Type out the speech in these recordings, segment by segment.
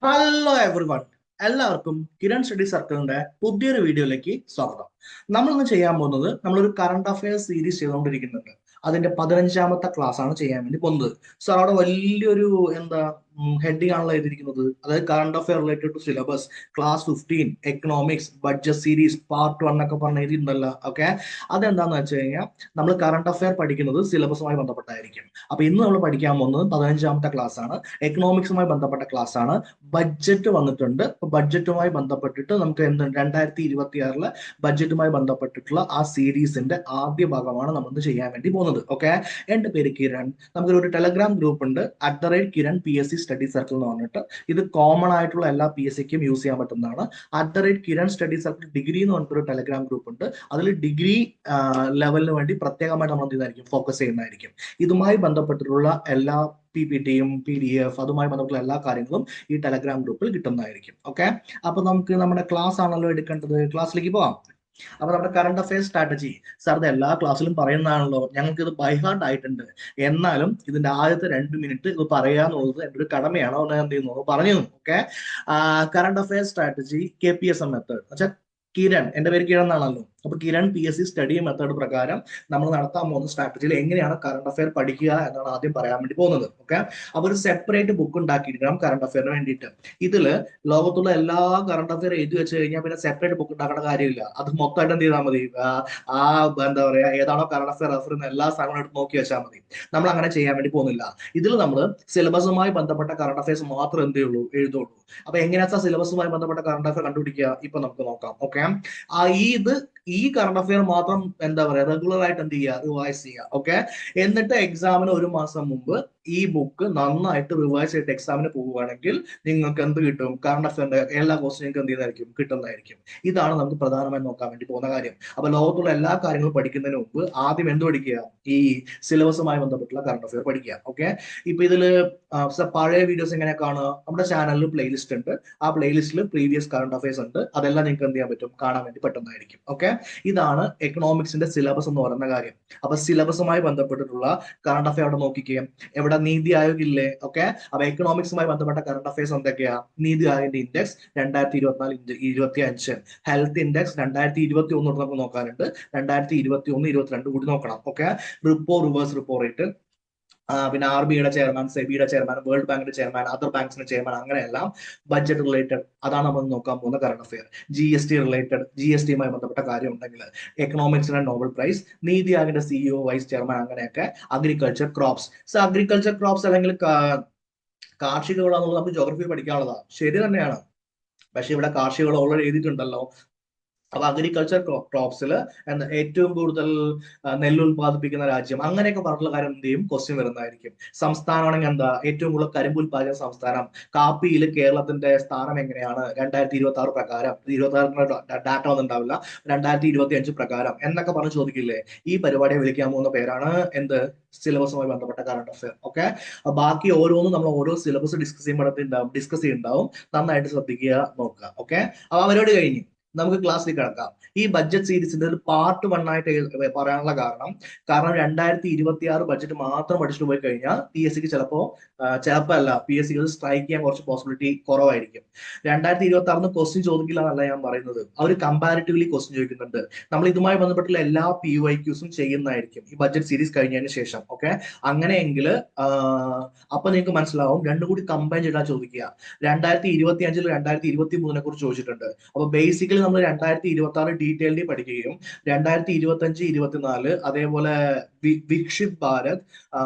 Hello everyone, എല്ലാവർക്കും Kiran study സർക്കിളിന്റെ പുതിയൊരു വീഡിയോയിലേക്ക് സ്വാഗതം. നമ്മളിന്ന് ചെയ്യാൻ പോകുന്നത് നമ്മളൊരു കറണ്ട് അഫയേഴ്സ് സീരീസ് ചെയ്തുകൊണ്ടിരിക്കുന്നുണ്ട്. അതിന്റെ 15ാമത്തെ ക്ലാസ് ആണ് ചെയ്യാൻ വേണ്ടി പോകുന്നത്. സോ അവിടെ വലിയൊരു എന്താ ഹെഡിങ് ആണല്ലോ എഴുതിയിരിക്കുന്നത്. അതായത് current affair related to syllabus class 15 economics budget series part 1 എന്നൊക്കെ പറഞ്ഞ് എഴുതിയിട്ടുണ്ടല്ലോ. ഓക്കെ, അതെന്താന്ന് വെച്ച് കഴിഞ്ഞാൽ നമ്മൾ കറണ്ട് അഫയർ പഠിക്കുന്നത് സിലബസുമായി ബന്ധപ്പെട്ടായിരിക്കും. അപ്പൊ ഇന്ന് നമ്മൾ പഠിക്കാൻ പോകുന്നത് 15ാമത്തെ ക്ലാസ് ആണ്. എക്കണോമിക്സുമായി ബന്ധപ്പെട്ട ക്ലാസ് ആണ്. ബഡ്ജറ്റ് വന്നിട്ടുണ്ട്. അപ്പൊ ബഡ്ജറ്റുമായി ബന്ധപ്പെട്ടിട്ട് നമുക്ക് എന്ത് 2026 ബഡ്ജറ്റുമായി ബന്ധപ്പെട്ടിട്ടുള്ള ആ സീരീസിന്റെ ആദ്യ ഭാഗമാണ് നമ്മൾ ചെയ്യാൻ വേണ്ടി പോകുന്നത്. ഓക്കെ, എന്റെ പേര് കിരൺ. നമുക്കൊരു ടെലഗ്രാം ഗ്രൂപ്പ് ഉണ്ട്, @കിരൺ PSC സ്റ്റഡി സർക്കിൾ എന്ന് പറഞ്ഞിട്ട്. ഇത് കോമൺ ആയിട്ടുള്ള എല്ലാ PSCക്കും യൂസ് ചെയ്യാൻ പറ്റുന്നതാണ്. @കിരൺ സ്റ്റഡി സർക്കിൾ ഡിഗ്രി എന്ന് പറഞ്ഞിട്ടൊരു ടെലഗ്രാം ഗ്രൂപ്പ് ഉണ്ട്. അതിൽ ഡിഗ്രി ലെവലിന് വേണ്ടി പ്രത്യേകമായിട്ട് നമ്മൾ എന്ത് ചെയ്യുന്നതായിരിക്കും, ഫോക്കസ് ചെയ്യുന്നതായിരിക്കും. ഇതുമായി ബന്ധപ്പെട്ടിട്ടുള്ള എല്ലാ PPTയും PDF അതുമായി ബന്ധപ്പെട്ട എല്ലാ കാര്യങ്ങളും ഈ ടെലഗ്രാം ഗ്രൂപ്പിൽ കിട്ടുന്നതായിരിക്കും. ഓക്കെ, അപ്പൊ നമുക്ക് നമ്മുടെ ക്ലാസ് ആണല്ലോ എടുക്കേണ്ടത്. ക്ലാസ്സിലേക്ക് പോവാം. അപ്പൊ നമ്മുടെ കറണ്ട് അഫയേഴ്സ് സ്ട്രാറ്റജി സാർ ഇത് എല്ലാ ക്ലാസ്സിലും പറയുന്നതാണല്ലോ, ഞങ്ങൾക്ക് ഇത് ബൈ ഹാർട്ട് ആയിട്ടുണ്ട്. എന്നാലും ഇതിന്റെ ആദ്യത്തെ 2 മിനിറ്റ് ഇത് പറയാന്നുള്ളത് എൻ്റെ ഒരു കടമയാണ്. അതുകൊണ്ട് ഞാൻ എന്ത് ചെയ്യുന്നു പറഞ്ഞു. Okay, current affairs strategy KPSM method. Kiran, എന്റെ പേര് കിരൺ എന്നാണല്ലോ. അപ്പൊ കിരൺ PSC സ്റ്റഡി മെത്തേഡ് പ്രകാരം നമ്മൾ നടത്താൻ പോകുന്ന സ്ട്രാറ്റജിയിൽ എങ്ങനെയാണ് കറണ്ട് അഫയർ പഠിക്കുക എന്നാണ് ആദ്യം പറയാൻ വേണ്ടി പോകുന്നത്. ഓക്കെ, അപ്പൊ ഒരു സെപ്പറേറ്റ് ബുക്ക് ഉണ്ടാക്കിയിരിക്കണം കറണ്ട് അഫയറിന് വേണ്ടിയിട്ട്. ഇതില് ലോകത്തുള്ള എല്ലാ കറണ്ട് അഫയർ എഴുതി വെച്ച് കഴിഞ്ഞാൽ പിന്നെ സെപ്പറേറ്റ് ബുക്ക് ഉണ്ടാക്കേണ്ട കാര്യമില്ല. അത് മൊത്തമായിട്ട് എന്ത് ചെയ്താൽ മതി, ആ എന്താ പറയാ, ഏതാണോ കറണ്ട് അഫയർ റെഫർ ചെയ്യുന്ന എല്ലാ സാധനങ്ങളും എടുത്ത് നോക്കി വെച്ചാൽ മതി. നമ്മൾ അങ്ങനെ ചെയ്യാൻ വേണ്ടി പോകുന്നില്ല. ഇതിൽ നമ്മൾ സിലബസുമായി ബന്ധപ്പെട്ട കറണ്ട് അഫയേഴ്സ് മാത്രം എന്തേ ഉള്ളൂ എഴുതുള്ളൂ. അപ്പൊ എങ്ങനെയാ സിലബസുമായി ബന്ധപ്പെട്ട കറണ്ട് അഫയർ കണ്ടുപിടിക്കുക, ഇപ്പൊ നമുക്ക് നോക്കാം. ഓക്കെ, ഈ കറണ്ട് അഫയർ മാത്രം എന്താ പറയാ റെഗുലർ ആയിട്ട് എന്ത് ചെയ്യുക, റിവൈസ് ചെയ്യുക. ഓക്കെ, എന്നിട്ട് എക്സാമിന് 1 മാസം മുമ്പ് ഈ ബുക്ക് നന്നായിട്ട് റിവൈസ് ചെയ്തിട്ട് എക്സാമിന് പോവുകയാണെങ്കിൽ നിങ്ങൾക്ക് എന്ത് കിട്ടും, കറണ്ട് അഫയറിന്റെ എല്ലാ ക്വസ്റ്റിനും നിങ്ങൾക്ക് എന്ത് ചെയ്യുന്നതായിരിക്കും, കിട്ടുന്നതായിരിക്കും. ഇതാണ് നമുക്ക് പ്രധാനമായും നോക്കാൻ വേണ്ടി പോകുന്ന കാര്യം. അപ്പൊ ലോകത്തുള്ള എല്ലാ കാര്യങ്ങളും പഠിക്കുന്നതിന് മുമ്പ് ആദ്യം എന്ത് പഠിക്കുക, ഈ സിലബസുമായി ബന്ധപ്പെട്ടുള്ള കറണ്ട് അഫയർ പഠിക്കുക. ഓക്കെ, ഇപ്പൊ ഇതില് പഴയ വീഡിയോസ് എങ്ങനെ കാണുക, നമ്മുടെ ചാനലിൽ പ്ലേലിസ്റ്റ് ഉണ്ട്. ആ പ്ലേലിസ്റ്റിൽ പ്രീവിയസ് കറണ്ട് അഫയേഴ്സ് ഉണ്ട്. അതെല്ലാം നിങ്ങൾക്ക് എന്ത് ചെയ്യാൻ പറ്റും, കാണാൻ വേണ്ടി പറ്റുന്നതായിരിക്കും. ഓക്കെ, ഇതാണ് എക്കണോമിക്സിന്റെ സിലബസ് എന്ന് പറയുന്ന കാര്യം. അപ്പൊ സിലബസുമായി ബന്ധപ്പെട്ടിട്ടുള്ള കറണ്ട് അഫയർ അവിടെ നോക്കിക്കുകയും, എവിടെ നീതി ആയോഗ് ഇല്ലേ. ഓക്കെ, അപ്പൊ എക്കണോമിക്സുമായി ബന്ധപ്പെട്ട കറണ്ട് അഫയേഴ്സ് എന്തൊക്കെയാ, നീതി ആയോഗിന്റെ ഇൻഡെക്സ് 2024-25, ഹെൽത്ത് ഇൻഡെക്സ് 2021 നമുക്ക് നോക്കാനുണ്ട്, 2021-22 കൂടി നോക്കണം. ഓക്കെ, റിവേഴ്സ് റിപ്പോ റേറ്റ്, പിന്നെ RBIയുടെ ചെയർമാൻ, സെബിയുടെ ചെയർമാൻ, വേൾഡ് ബാങ്കിന്റെ ചെയർമാൻ, അതർ ബാങ്ക്സിന്റെ ചെയർമാൻ, അങ്ങനെയെല്ലാം ബഡ്ജറ്റ് റിലേറ്റഡ് അതാണ് നമ്മൾ നോക്കാൻ പോകുന്ന കറണ്ട് അഫയർ. GST റിലേറ്റഡ്, GSTയുമായി ബന്ധപ്പെട്ട കാര്യം ഉണ്ടെങ്കിൽ, എക്കണോമിക്സിന്റെ നോബൽ പ്രൈസ്, നീതി ആയോഗിന്റെ CEO, വൈസ് ചെയർമാൻ, അങ്ങനെയൊക്കെ. അഗ്രികൾച്ചർ ക്രോപ്സ്, അഗ്രികൾച്ചർ ക്രോപ്സ് അല്ലെങ്കിൽ കാർഷിക വിള എന്നുള്ളത് നമുക്ക് ജോഗ്രഫി പഠിക്കാനുള്ളതാണ്, ശരി തന്നെയാണ്. പക്ഷെ ഇവിടെ കാർഷിക വിള ഓൾറെഡി എഴുതിയിട്ടുണ്ടല്ലോ. അപ്പൊ അഗ്രികൾച്ചർ ക്രോപ്സിൽ ഏറ്റവും കൂടുതൽ നെല്ല് ഉത്പാദിപ്പിക്കുന്ന രാജ്യം, അങ്ങനെയൊക്കെ പറഞ്ഞുള്ള കാര്യം എന്ത് ചെയ്യും, ക്വസ്റ്റ്യൻ വരുന്നതായിരിക്കും. സംസ്ഥാനമാണെങ്കിൽ എന്താ, ഏറ്റവും കൂടുതൽ കരിമ്പ് ഉത്പാദിക്കുന്ന സംസ്ഥാനം. കാപ്പിയിൽ കേരളത്തിന്റെ സ്ഥാനം എങ്ങനെയാണ് 2026 പ്രകാരം, 26 ഡാറ്റ ഒന്നും ഉണ്ടാവില്ല, 2025 പ്രകാരം എന്നൊക്കെ പറഞ്ഞ് ചോദിക്കില്ലേ. ഈ പരിപാടിയെ വിളിക്കാൻ പോകുന്ന പേരാണ് എന്ത്, സിലബസുമായി ബന്ധപ്പെട്ട കറണ്ട് അഫയർ. ഓക്കെ, ബാക്കി ഓരോന്നും നമ്മൾ ഓരോ സിലബസ് ഡിസ്കസ് ചെയ്യുന്നുണ്ടാവും. നന്നായിട്ട് ശ്രദ്ധിക്കുക, നോക്കുക. ഓക്കെ, അപ്പൊ അവരോട് കഴിഞ്ഞു നമുക്ക് ക്ലാസ്സിൽ കിടക്കാം. ഈ ബഡ്ജറ്റ് സീരീസിന്റെ ഒരു പാർട്ട് 1 ആയിട്ട് പറയാനുള്ള കാരണം 2026 ബഡ്ജറ്റ് മാത്രം പഠിച്ചിട്ട് പോയി കഴിഞ്ഞാൽ PSCക്ക് ചിലപ്പോ അല്ല, PSCക്ക് സ്ട്രൈക്ക് ചെയ്യാൻ കുറച്ച് പോസിബിലിറ്റി കുറവായിരിക്കും. 2026 ക്വസ്റ്റ്യൻ ചോദിക്കില്ല എന്നല്ല ഞാൻ പറയുന്നത്, അവർ കമ്പാരിറ്റീവ്ലി ക്വസ്റ്റ്യൻ ചോദിക്കുന്നുണ്ട്. നമ്മൾ ഇതുമായി ബന്ധപ്പെട്ടുള്ള എല്ലാ PYQസും ചെയ്യുന്നതായിരിക്കും ഈ ബഡ്ജറ്റ് സീരീസ് കഴിഞ്ഞതിന് ശേഷം. ഓക്കെ, അങ്ങനെയെങ്കിൽ അപ്പൊ നിങ്ങൾക്ക് മനസ്സിലാവും, രണ്ടും കൂടി കമ്പൈൻ ചെയ്താൽ ചോദിക്കുക. 2025 2023 കുറിച്ച് ചോദിച്ചിട്ടുണ്ട്. അപ്പൊ ബേസിക്കലി നമ്മൾ 2026 ഡീറ്റെയിൽഡി പഠിക്കുകയും 2025 24 അതേപോലെ വികസിത് ഭാരത്,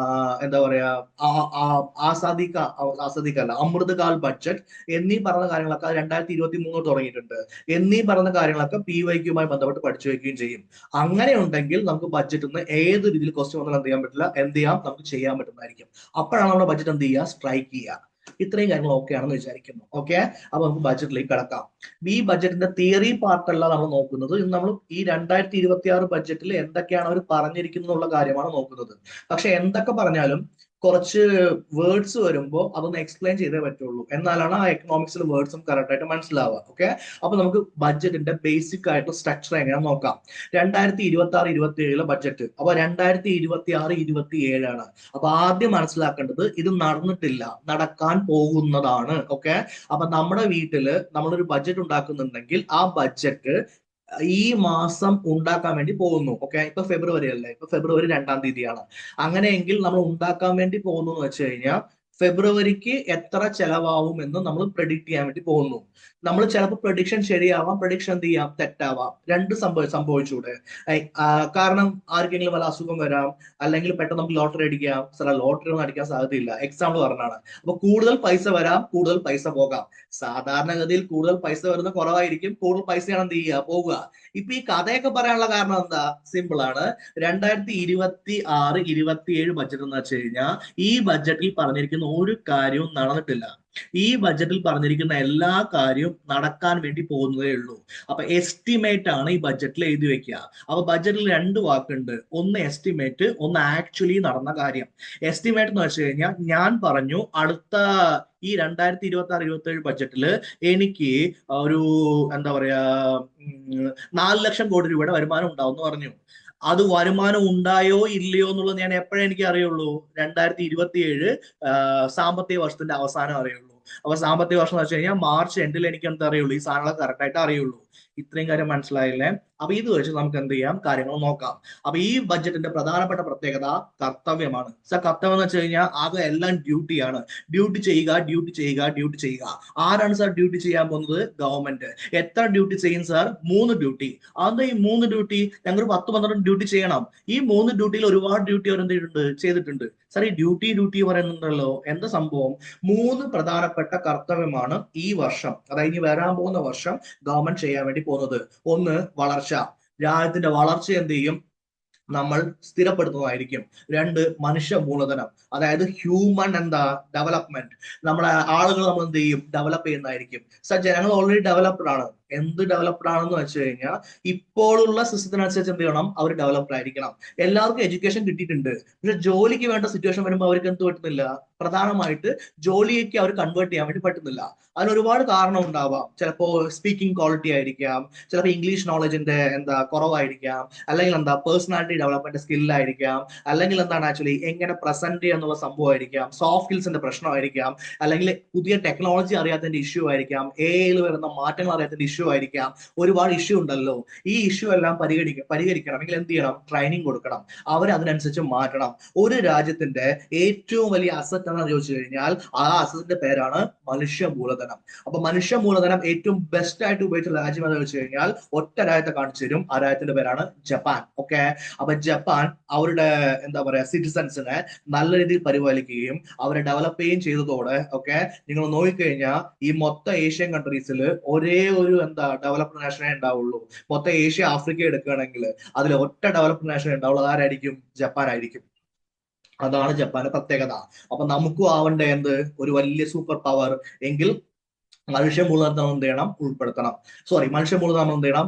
എന്താ പറയാ, ആസാദിക്കല്ല അമൃതകാൽ ബഡ്ജറ്റ് എന്നീ പറഞ്ഞ കാര്യങ്ങളൊക്കെ 2023 തുടങ്ങിയിട്ടുണ്ട്. എന്നീ പറഞ്ഞ കാര്യങ്ങളൊക്കെ PYQയുമായി ബന്ധപ്പെട്ട് പഠിച്ചു വയ്ക്കുകയും ചെയ്യും. അങ്ങനെ ഉണ്ടെങ്കിൽ നമുക്ക് ബഡ്ജറ്റിൽ നിന്ന് ഏത് രീതിയിൽ ക്വസ്റ്റ്യൻ വന്നാൽ എന്ത് ചെയ്യാൻ പറ്റില്ല, എന്ത് ചെയ്യാം, നമുക്ക് ചെയ്യാൻ പറ്റുന്നതായിരിക്കും. അപ്പോഴാണ് നമ്മുടെ ബഡ്ജറ്റ് എന്ത് ചെയ്യുക, സ്ട്രൈക്ക് ചെയ്യുക. ഇത്രയും കാര്യങ്ങൾ ഓക്കെ ആണെന്ന് വിചാരിക്കുന്നു. ഓക്കെ, അപ്പൊ നമുക്ക് ബഡ്ജറ്റിലേക്ക് കടക്കാം. ഈ ബഡ്ജറ്റിന്റെ തിയറി പാർട്ടല്ല നമ്മൾ നോക്കുന്നത്. ഇന്ന് നമ്മൾ ഈ 2026 ബഡ്ജറ്റിൽ എന്തൊക്കെയാണ് അവർ പറഞ്ഞിരിക്കുന്നത് എന്നുള്ള കാര്യമാണ് നോക്കുന്നത്. പക്ഷെ എന്തൊക്കെ പറഞ്ഞാലും കുറച്ച് വേർഡ്സ് വരുമ്പോൾ അതൊന്ന് എക്സ്പ്ലെയിൻ ചെയ്തേ പറ്റുള്ളൂ, എന്നാലാണ് ആ എക്കണോമിക്സിൽ വേർഡ്സും കറക്റ്റ് ആയിട്ട് മനസ്സിലാവുക. ഓക്കെ, അപ്പൊ നമുക്ക് ബഡ്ജറ്റിന്റെ ബേസിക് ആയിട്ടുള്ള സ്ട്രക്ചർ എങ്ങനെ നോക്കാം. 2026-27 ബഡ്ജറ്റ്, അപ്പൊ 2026-27 അപ്പൊ ആദ്യം മനസ്സിലാക്കേണ്ടത് ഇത് നടന്നിട്ടില്ല, നടക്കാൻ പോകുന്നതാണ്. ഓക്കെ, അപ്പൊ നമ്മുടെ വീട്ടില് നമ്മളൊരു ബഡ്ജറ്റ് ഉണ്ടാക്കുന്നുണ്ടെങ്കിൽ ആ ബഡ്ജറ്റ് ഈ മാസം ഉണ്ടാക്കാൻ വേണ്ടി പോകുന്നു. ഓക്കെ, ഇപ്പൊ ഫെബ്രുവരി അല്ലേ, ഇപ്പൊ ഫെബ്രുവരി 2-ാം തീയതിയാണ്. അങ്ങനെയെങ്കിൽ നമ്മൾ ഉണ്ടാക്കാൻ വേണ്ടി പോകുന്നു എന്ന് വെച്ച് കഴിഞ്ഞാൽ ഫെബ്രുവരിക്ക് എത്ര ചെലവാകും എന്ന് നമ്മൾ പ്രെഡിക്ട് ചെയ്യാൻ വേണ്ടി പോകുന്നു. നമ്മൾ ചിലപ്പോൾ പ്രഡിക്ഷൻ ശരിയാവാം, പ്രഡിക്ഷൻ എന്ത് ചെയ്യാം, തെറ്റാവാം. രണ്ട് സംഭവിച്ചൂടെ. കാരണം ആർക്കെങ്കിലും വല്ല അസുഖം വരാം, അല്ലെങ്കിൽ പെട്ടെന്ന് നമുക്ക് ലോട്ടറി അടിക്കാം. ലോട്ടറി ഒന്നും അടിക്കാൻ സാധ്യതയില്ല, എക്സാമ്പിൾ പറഞ്ഞാണ്. അപ്പൊ കൂടുതൽ പൈസ വരാം, കൂടുതൽ പൈസ പോകാം. സാധാരണഗതിയിൽ കൂടുതൽ പൈസ വരുന്ന കുറവായിരിക്കും, കൂടുതൽ പൈസയാണ് എന്ത് ചെയ്യുക, പോകുക. ഇപ്പൊ ഈ കഥയൊക്കെ പറയാനുള്ള കാരണം എന്താ, സിമ്പിൾ ആണ്. 2026-27 ബഡ്ജറ്റ് എന്ന് വെച്ച് കഴിഞ്ഞാൽ ഈ ബഡ്ജറ്റിൽ പറഞ്ഞിരിക്കുന്ന ഒരു കാര്യവും നടന്നിട്ടില്ല. ഈ ബഡ്ജറ്റിൽ പറഞ്ഞിരിക്കുന്ന എല്ലാ കാര്യവും നടക്കാൻ വേണ്ടി പോകുന്നതേ ഉള്ളൂ. അപ്പൊ എസ്റ്റിമേറ്റ് ആണ് ഈ ബഡ്ജറ്റിൽ എഴുതി വെക്കുക. അപ്പൊ ബഡ്ജറ്റിൽ രണ്ട് വാക്കുണ്ട്, ഒന്ന് എസ്റ്റിമേറ്റ്, ഒന്ന് ആക്ച്വലി നടന്ന കാര്യം. എസ്റ്റിമേറ്റ് എന്ന് വെച്ച് കഴിഞ്ഞാൽ ഞാൻ പറഞ്ഞു അടുത്ത ഈ 2026-27 ബഡ്ജറ്റില് എനിക്ക് ഒരു എന്താ പറയാ 4 ലക്ഷം കോടി രൂപയുടെ വരുമാനം ഉണ്ടാവും എന്ന് പറഞ്ഞു. അത് വരുമാനം ഉണ്ടായോ ഇല്ലയോ എന്നുള്ളത് ഞാൻ എപ്പോഴേ എനിക്ക് അറിയുള്ളൂ, 2027 സാമ്പത്തിക വർഷത്തിന്റെ അവസാനം അറിയുള്ളൂ. അപ്പൊ സാമ്പത്തിക വർഷം എന്ന് വെച്ച് കഴിഞ്ഞാൽ മാർച്ച് എൻഡിൽ എനിക്ക് എന്താ അറിയുള്ളൂ, ഈ സാധനങ്ങൾ കറക്റ്റ് ആയിട്ട് അറിയുള്ളൂ. ഇത്രയും കാര്യം മനസ്സിലായില്ലേ. അപ്പൊ ഇത് വെച്ച് നമുക്ക് എന്ത് ചെയ്യാം, കാര്യങ്ങൾ നോക്കാം. അപ്പൊ ഈ ബഡ്ജറ്റിന്റെ പ്രധാനപ്പെട്ട പ്രത്യേകത കർത്തവ്യമാണ്. കർത്തവ്യം എന്ന് വെച്ച് കഴിഞ്ഞാൽ ആകെ എല്ലാം ഡ്യൂട്ടിയാണ്. ഡ്യൂട്ടി ചെയ്യുക, ഡ്യൂട്ടി ചെയ്യുക, ഡ്യൂട്ടി ചെയ്യുക. ആരാണ് സാർ ഡ്യൂട്ടി ചെയ്യാൻ പോകുന്നത്, ഗവൺമെന്റ്. എത്ര ഡ്യൂട്ടി ചെയ്യും സാർ, 3 ഡ്യൂട്ടി. അത് ഈ 3 ഡ്യൂട്ടി ഞങ്ങൾ 10-12 ഡ്യൂട്ടി ചെയ്യണം. ഈ 3 ഡ്യൂട്ടിയിൽ ഒരുപാട് ഡ്യൂട്ടി അവർ എന്ത് ചെയ്തിട്ടുണ്ട് സാർ. ഈ ഡ്യൂട്ടി പറയുന്നുണ്ടല്ലോ, എന്താ സംഭവം, 3 പ്രധാനപ്പെട്ട കർത്തവ്യമാണ് ഈ വർഷം, അതായത് ഇനി വരാൻ പോകുന്ന വർഷം ഗവൺമെന്റ് ചെയ്യാൻ വേണ്ടി പോകുന്നത്. ഒന്ന്, വളർച്ച. രാജ്യത്തിന്റെ വളർച്ച എന്ത് ചെയ്യും, നമ്മൾ സ്ഥിരപ്പെടുത്തുന്നതായിരിക്കും. 2, മനുഷ്യ മൂലധനം, അതായത് ഹ്യൂമൻ ഡെവലപ്മെന്റ്. നമ്മുടെ ആളുകൾ നമ്മൾ എന്ത് ചെയ്യും, ഡെവലപ്പ് ചെയ്യുന്നതായിരിക്കും. ജനങ്ങൾ ഓൾറെഡി ഡെവലപ്ഡ് ആണ്. എന്ത് ഡെവലപ്ഡ് ആണെന്ന് വെച്ച് കഴിഞ്ഞാൽ ഇപ്പോഴുള്ള സിസ്റ്റത്തിനനുസരിച്ച് എന്ത് ചെയ്യണം, അവർ ഡെവലപ്ഡ് ആയിരിക്കണം. എല്ലാവർക്കും എഡ്യൂക്കേഷൻ കിട്ടിയിട്ടുണ്ട്, പക്ഷെ ജോലിക്ക് വേണ്ട സിറ്റുവേഷൻ വരുമ്പോൾ അവർക്ക് എന്ത് പറ്റുന്നില്ല, പ്രധാനമായിട്ട് ജോലിയൊക്കെ അവർ കൺവേർട്ട് ചെയ്യാൻ വേണ്ടി പറ്റുന്നില്ല. അതിന് ഒരുപാട് കാരണം ഉണ്ടാവാം. ചിലപ്പോൾ സ്പീക്കിംഗ് ക്വാളിറ്റി ആയിരിക്കാം, ചിലപ്പോൾ ഇംഗ്ലീഷ് നോളജിന്റെ കുറവായിരിക്കാം, അല്ലെങ്കിൽ പേഴ്സണാലിറ്റി ഡെവലപ്മെന്റ് സ്കില്ലായിരിക്കാം, അല്ലെങ്കിൽ ആക്ച്വലി എങ്ങനെ പ്രസന്റ് ചെയ്യാന്നുള്ള സംഭവമായിരിക്കാം, സോഫ്റ്റ് സ്കിൽസിന്റെ പ്രശ്നമായിരിക്കാം, അല്ലെങ്കിൽ പുതിയ ടെക്നോളജി അറിയാത്തതിന്റെ ഇഷ്യൂ ആയിരിക്കാം, എഐയിൽ വരുന്ന മാറ്റങ്ങൾ അറിയാത്തതിന്റെ ഇഷ്യൂ ആയിരിക്കാം. ഒരുപാട് ഇഷ്യൂ ഉണ്ടല്ലോ. ഈ ഇഷ്യൂ എല്ലാം പരിഹരിക്കണമെങ്കിൽ എന്ത് ചെയ്യണം, ട്രെയിനിങ് കൊടുക്കണം, അവരതിനനുസരിച്ച് മാറ്റണം. ഒരു രാജ്യത്തിന്റെ ഏറ്റവും വലിയ അസറ്റ് എന്ന് ചോദിച്ചു കഴിഞ്ഞാൽ ആ അസറ്റിന്റെ പേരാണ് മനുഷ്യ മൂലധനം. അപ്പൊ മനുഷ്യ മൂലധനം ഏറ്റവും ബെസ്റ്റ് ആയിട്ട് ഉപയോഗിച്ച രാജ്യം എന്ന് വെച്ച് കഴിഞ്ഞാൽ ഒറ്റ രാജ്യത്തെ കാണിച്ചു തരും, ആ രാജ്യത്തിന്റെ പേരാണ് ജപ്പാൻ. ഓക്കെ, അപ്പൊ ജപ്പാൻ അവരുടെ സിറ്റിസൺസിനെ നല്ല രീതിയിൽ പരിപാലിക്കുകയും അവരെ ഡെവലപ്പ് ചെയ്യുകയും ചെയ്തതോടെ നിങ്ങൾ നോക്കിക്കഴിഞ്ഞാൽ ഈ മൊത്തം ഏഷ്യൻ കൺട്രീസിൽ ഒരേ ഒരു ഡെവലപ്ഡ് നാഷനേ ഉണ്ടാവുള്ളൂ. മൊത്തം ഏഷ്യ ആഫ്രിക്ക എടുക്കുകയാണെങ്കിൽ അതിൽ ഒറ്റ ഡെവലപ്ഡ് നാഷൻ ഉണ്ടാവുള്ളൂ, ആരായിരിക്കും, ജപ്പാൻ ആയിരിക്കും. അതാണ് ജപ്പാന്റെ പ്രത്യേകത. അപ്പൊ നമുക്കും ആവണ്ടേ ഒരു വലിയ സൂപ്പർ പവർ എങ്കിൽ മനുഷ്യ മൂലധനം എന്ത് ചെയ്യണം, ഉൾപ്പെടുത്തണം. മനുഷ്യ മൂലധനം എന്ത് ചെയ്യണം,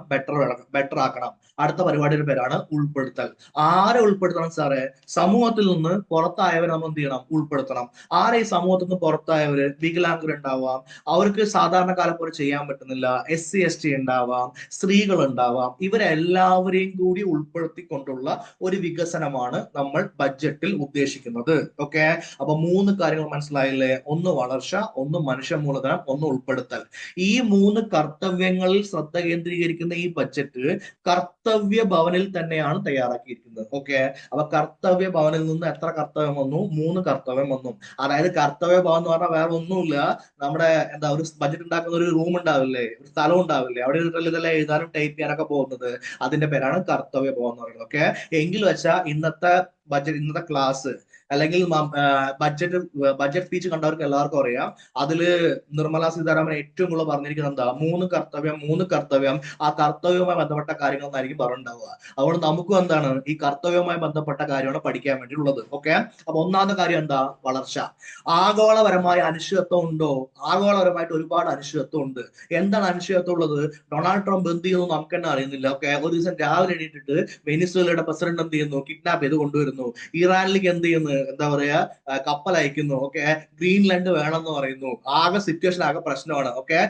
ബെറ്റർ ആക്കണം. അടുത്ത പരിപാടിയുടെ പേരാണ് ഉൾപ്പെടുത്തൽ. ആരെ ഉൾപ്പെടുത്തണം സാറേ, സമൂഹത്തിൽ നിന്ന് പുറത്തായവരെ നമ്മൾ എന്ത് ചെയ്യണം, ഉൾപ്പെടുത്തണം. ആരെ ഈ സമൂഹത്തിൽ നിന്ന് പുറത്തായവര്, വികലാംഗർ ഉണ്ടാവാം, അവർക്ക് സാധാരണക്കാരെ പോലെ ചെയ്യാൻ പറ്റുന്നില്ല, SC ST ഉണ്ടാവാം, സ്ത്രീകൾ ഉണ്ടാവാം, ഇവരെല്ലാവരെയും കൂടി ഉൾപ്പെടുത്തിക്കൊണ്ടുള്ള ഒരു വികസനമാണ് നമ്മൾ ബഡ്ജറ്റിൽ ഉദ്ദേശിക്കുന്നത്. ഓക്കെ, അപ്പൊ 3 കാര്യങ്ങൾ മനസ്സിലായില്ലേ, ഒന്ന് വളർച്ച, ഒന്ന് മനുഷ്യ മൂലധനം, ഒന്ന് ഉൾപ്പെടുത്തൽ. ഈ 3 കർത്തവ്യങ്ങളിൽ ശ്രദ്ധ കേന്ദ്രീകരിക്കുന്ന ഈ ബഡ്ജറ്റ് കർത്തവ്യ ഭവനിൽ തന്നെയാണ് തയ്യാറാക്കിയിരിക്കുന്നത്. ഓക്കെ, അപ്പൊ കർത്തവ്യ ഭവനിൽ നിന്ന് എത്ര കർത്തവ്യം വന്നു, 3 കർത്തവ്യം വന്നു. അതായത് കർത്തവ്യ ഭവൻ എന്ന് പറഞ്ഞാൽ വേറെ ഒന്നുമില്ല, നമ്മുടെ ഒരു ബഡ്ജറ്റ് ഉണ്ടാക്കുന്ന ഒരു റൂം ഉണ്ടാവില്ലേ, ഒരു സ്ഥലം ഉണ്ടാവില്ലേ, അവിടെ ഇതെല്ലാം എഴുതാനും ടൈപ്പ് ചെയ്യാനൊക്കെ പോകുന്നത്, അതിന്റെ പേരാണ് കർത്തവ്യ ഭവൻ എന്ന് പറയുന്നത്. ഓക്കെ, എങ്കിൽ വെച്ചാൽ ഇന്നത്തെ ക്ലാസ് അല്ലെങ്കിൽ ബഡ്ജറ്റ് സ്പീച്ച് കണ്ടവർക്ക് എല്ലാവർക്കും അറിയാം, അതില് നിർമ്മല സീതാരാമൻ ഏറ്റവും കൂടുതൽ പറഞ്ഞിരിക്കുന്നത് 3 കർത്തവ്യം. ആ കർത്തവ്യവുമായി ബന്ധപ്പെട്ട കാര്യങ്ങൾ എന്നായിരിക്കും പറഞ്ഞിട്ടുണ്ടാവുക. അതുകൊണ്ട് നമുക്കും ഈ കർത്തവ്യവുമായി ബന്ധപ്പെട്ട കാര്യമാണ് പഠിക്കാൻ വേണ്ടിയുള്ളത്. ഓക്കെ, അപ്പൊ ഒന്നാമത്തെ കാര്യം വളർച്ച. ആഗോളപരമായ അനിശ്ചിതത്വം ഉണ്ടോ, ആഗോളപരമായിട്ട് ഒരുപാട് അനിശ്ചിതത്വം ഉണ്ട്. എന്താണ് അനിശ്ചിതത്വം ഉള്ളത്, ഡൊണാൾഡ് ട്രംപ് എന്ത് ചെയ്യുന്നു നമുക്ക് തന്നെ അറിയുന്നില്ല. ഓക്കെ, ഒരു ദിവസം രാവിലെ എണീറ്റിട്ട് വെനിസ്വേലയുടെ പ്രസിഡന്റ് എന്ത് ചെയ്യുന്നു, കിഡ്നാപ്പ് ചെയ്ത് കൊണ്ടുവരുന്നു. ഇറാനിലേക്ക് എന്ത് ചെയ്യുന്നു, എന്താ പറയാ കപ്പൽ അയക്കുന്നു. ഓക്കെ, ഗ്രീൻലാൻഡ് വേണമെന്ന് പറയുന്നു. ആകെ സിറ്റുവേഷൻ ആകെ പ്രശ്നമാണ്. ഓക്കെ,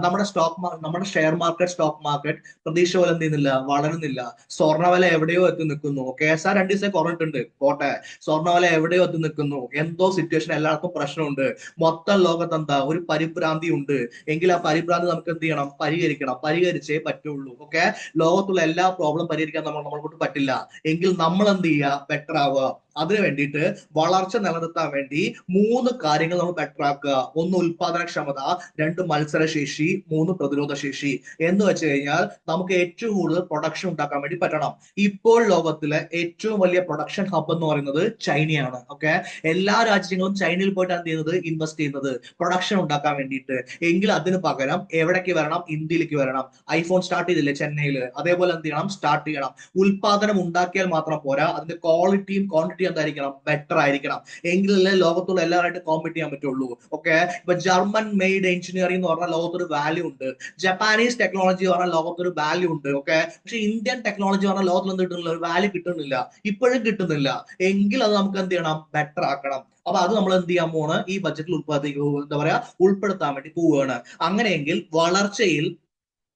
നമ്മുടെ ഷെയർ മാർക്കറ്റ്, സ്റ്റോക്ക് മാർക്കറ്റ് പ്രതീക്ഷ പോലെ എന്ത് ചെയ്യുന്നില്ല, വളരുന്നില്ല. സ്വർണ്ണവില എവിടെയോ എത്തി നിൽക്കുന്നു. KSR 2 ദിവസം കുറഞ്ഞിട്ടുണ്ട്, പോട്ടെ. സ്വർണ്ണവില എവിടെയോ എത്തി നിൽക്കുന്നു. എന്തോ സിറ്റുവേഷൻ, എല്ലാവർക്കും പ്രശ്നമുണ്ട്. മൊത്തം ലോകത്ത് എന്താ ഒരു പരിഭ്രാന്തി ഉണ്ട്. എങ്കിൽ ആ പരിഭ്രാന്തി നമുക്ക് എന്ത് ചെയ്യണം, പരിഹരിക്കണം. പരിഹരിച്ചേ പറ്റുള്ളൂ. ഓക്കെ, ലോകത്തുള്ള എല്ലാ പ്രോബ്ലം പരിഹരിക്കാൻ നമ്മളെ കൊണ്ട് പറ്റില്ല. എങ്കിൽ നമ്മൾ എന്ത് ചെയ്യുക, ബെറ്റർ ആവുക. അതിനു വേണ്ടിയിട്ട് വളർച്ച നിലനിർത്താൻ വേണ്ടി 3 കാര്യങ്ങൾ നമ്മൾ ബെറ്റർ ആക്കുക. 1 ഉൽപാദനക്ഷമത, 2 മത്സരശേഷി, 3 പ്രതിരോധ ശേഷി. എന്ന് വെച്ച് കഴിഞ്ഞാൽ നമുക്ക് ഏറ്റവും കൂടുതൽ പ്രൊഡക്ഷൻ ഉണ്ടാക്കാൻ വേണ്ടി പറ്റണം. ഇപ്പോൾ ലോകത്തിലെ ഏറ്റവും വലിയ പ്രൊഡക്ഷൻ ഹബ് എന്ന് പറയുന്നത് ചൈനയാണ്. ഓക്കെ, എല്ലാ രാജ്യങ്ങളും ചൈനയിൽ പോയിട്ട് എന്ത് ചെയ്യുന്നത്, ഇൻവെസ്റ്റ് ചെയ്യുന്നത് പ്രൊഡക്ഷൻ ഉണ്ടാക്കാൻ വേണ്ടിയിട്ട്. എങ്കിൽ അതിന് പകരം എവിടേക്ക് വരണം, ഇന്ത്യയിലേക്ക് വരണം. ഐഫോൺ സ്റ്റാർട്ട് ചെയ്തില്ലേ ചെന്നൈയിൽ, അതേപോലെ എന്ത് ചെയ്യണം, സ്റ്റാർട്ട് ചെയ്യണം. ഉൽപാദനം ഉണ്ടാക്കിയാൽ മാത്രം പോരാ, അതിന്റെ ക്വാളിറ്റിയും ക്വാണ്ടിറ്റിയും എന്തായിരിക്കണം, ബെറ്റർ ആയിരിക്കണം. എങ്കിലല്ലേ ലോകത്തുള്ള എല്ലാവരായിട്ട് കോമ്പീറ്റ് ചെയ്യാൻ പറ്റുള്ളൂ. ഓക്കെ, ഇപ്പൊ ജർമ്മൻ മെയ്ഡ് എഞ്ചിനീയറിംഗ് എന്ന് പറഞ്ഞാൽ ലോകത്തൊരു വാല്യൂ ഉണ്ട്. ജപ്പാനീസ് ടെക്നോളജി പറഞ്ഞാൽ ലോകത്തൊരു വാല്യൂ ഉണ്ട്. ഓക്കെ, പക്ഷെ ഇന്ത്യൻ ടെക്നോളജി പറഞ്ഞാൽ ലോകത്തിൽ എന്ത് കിട്ടുന്നില്ല, ഒരു വാല്യൂ കിട്ടുന്നില്ല, ഇപ്പോഴും കിട്ടുന്നില്ല. എങ്കിൽ അത് നമുക്ക് എന്ത് ചെയ്യണം, ബെറ്റർ ആക്കണം. അപ്പൊ അത് നമ്മൾ എന്ത് ചെയ്യാൻ പോവാണ്, ഈ ബഡ്ജറ്റിൽ എന്താ പറയാ, ഉൾപ്പെടുത്താൻ വേണ്ടി പോവുകയാണ്. അങ്ങനെയെങ്കിൽ വളർച്ചയിൽ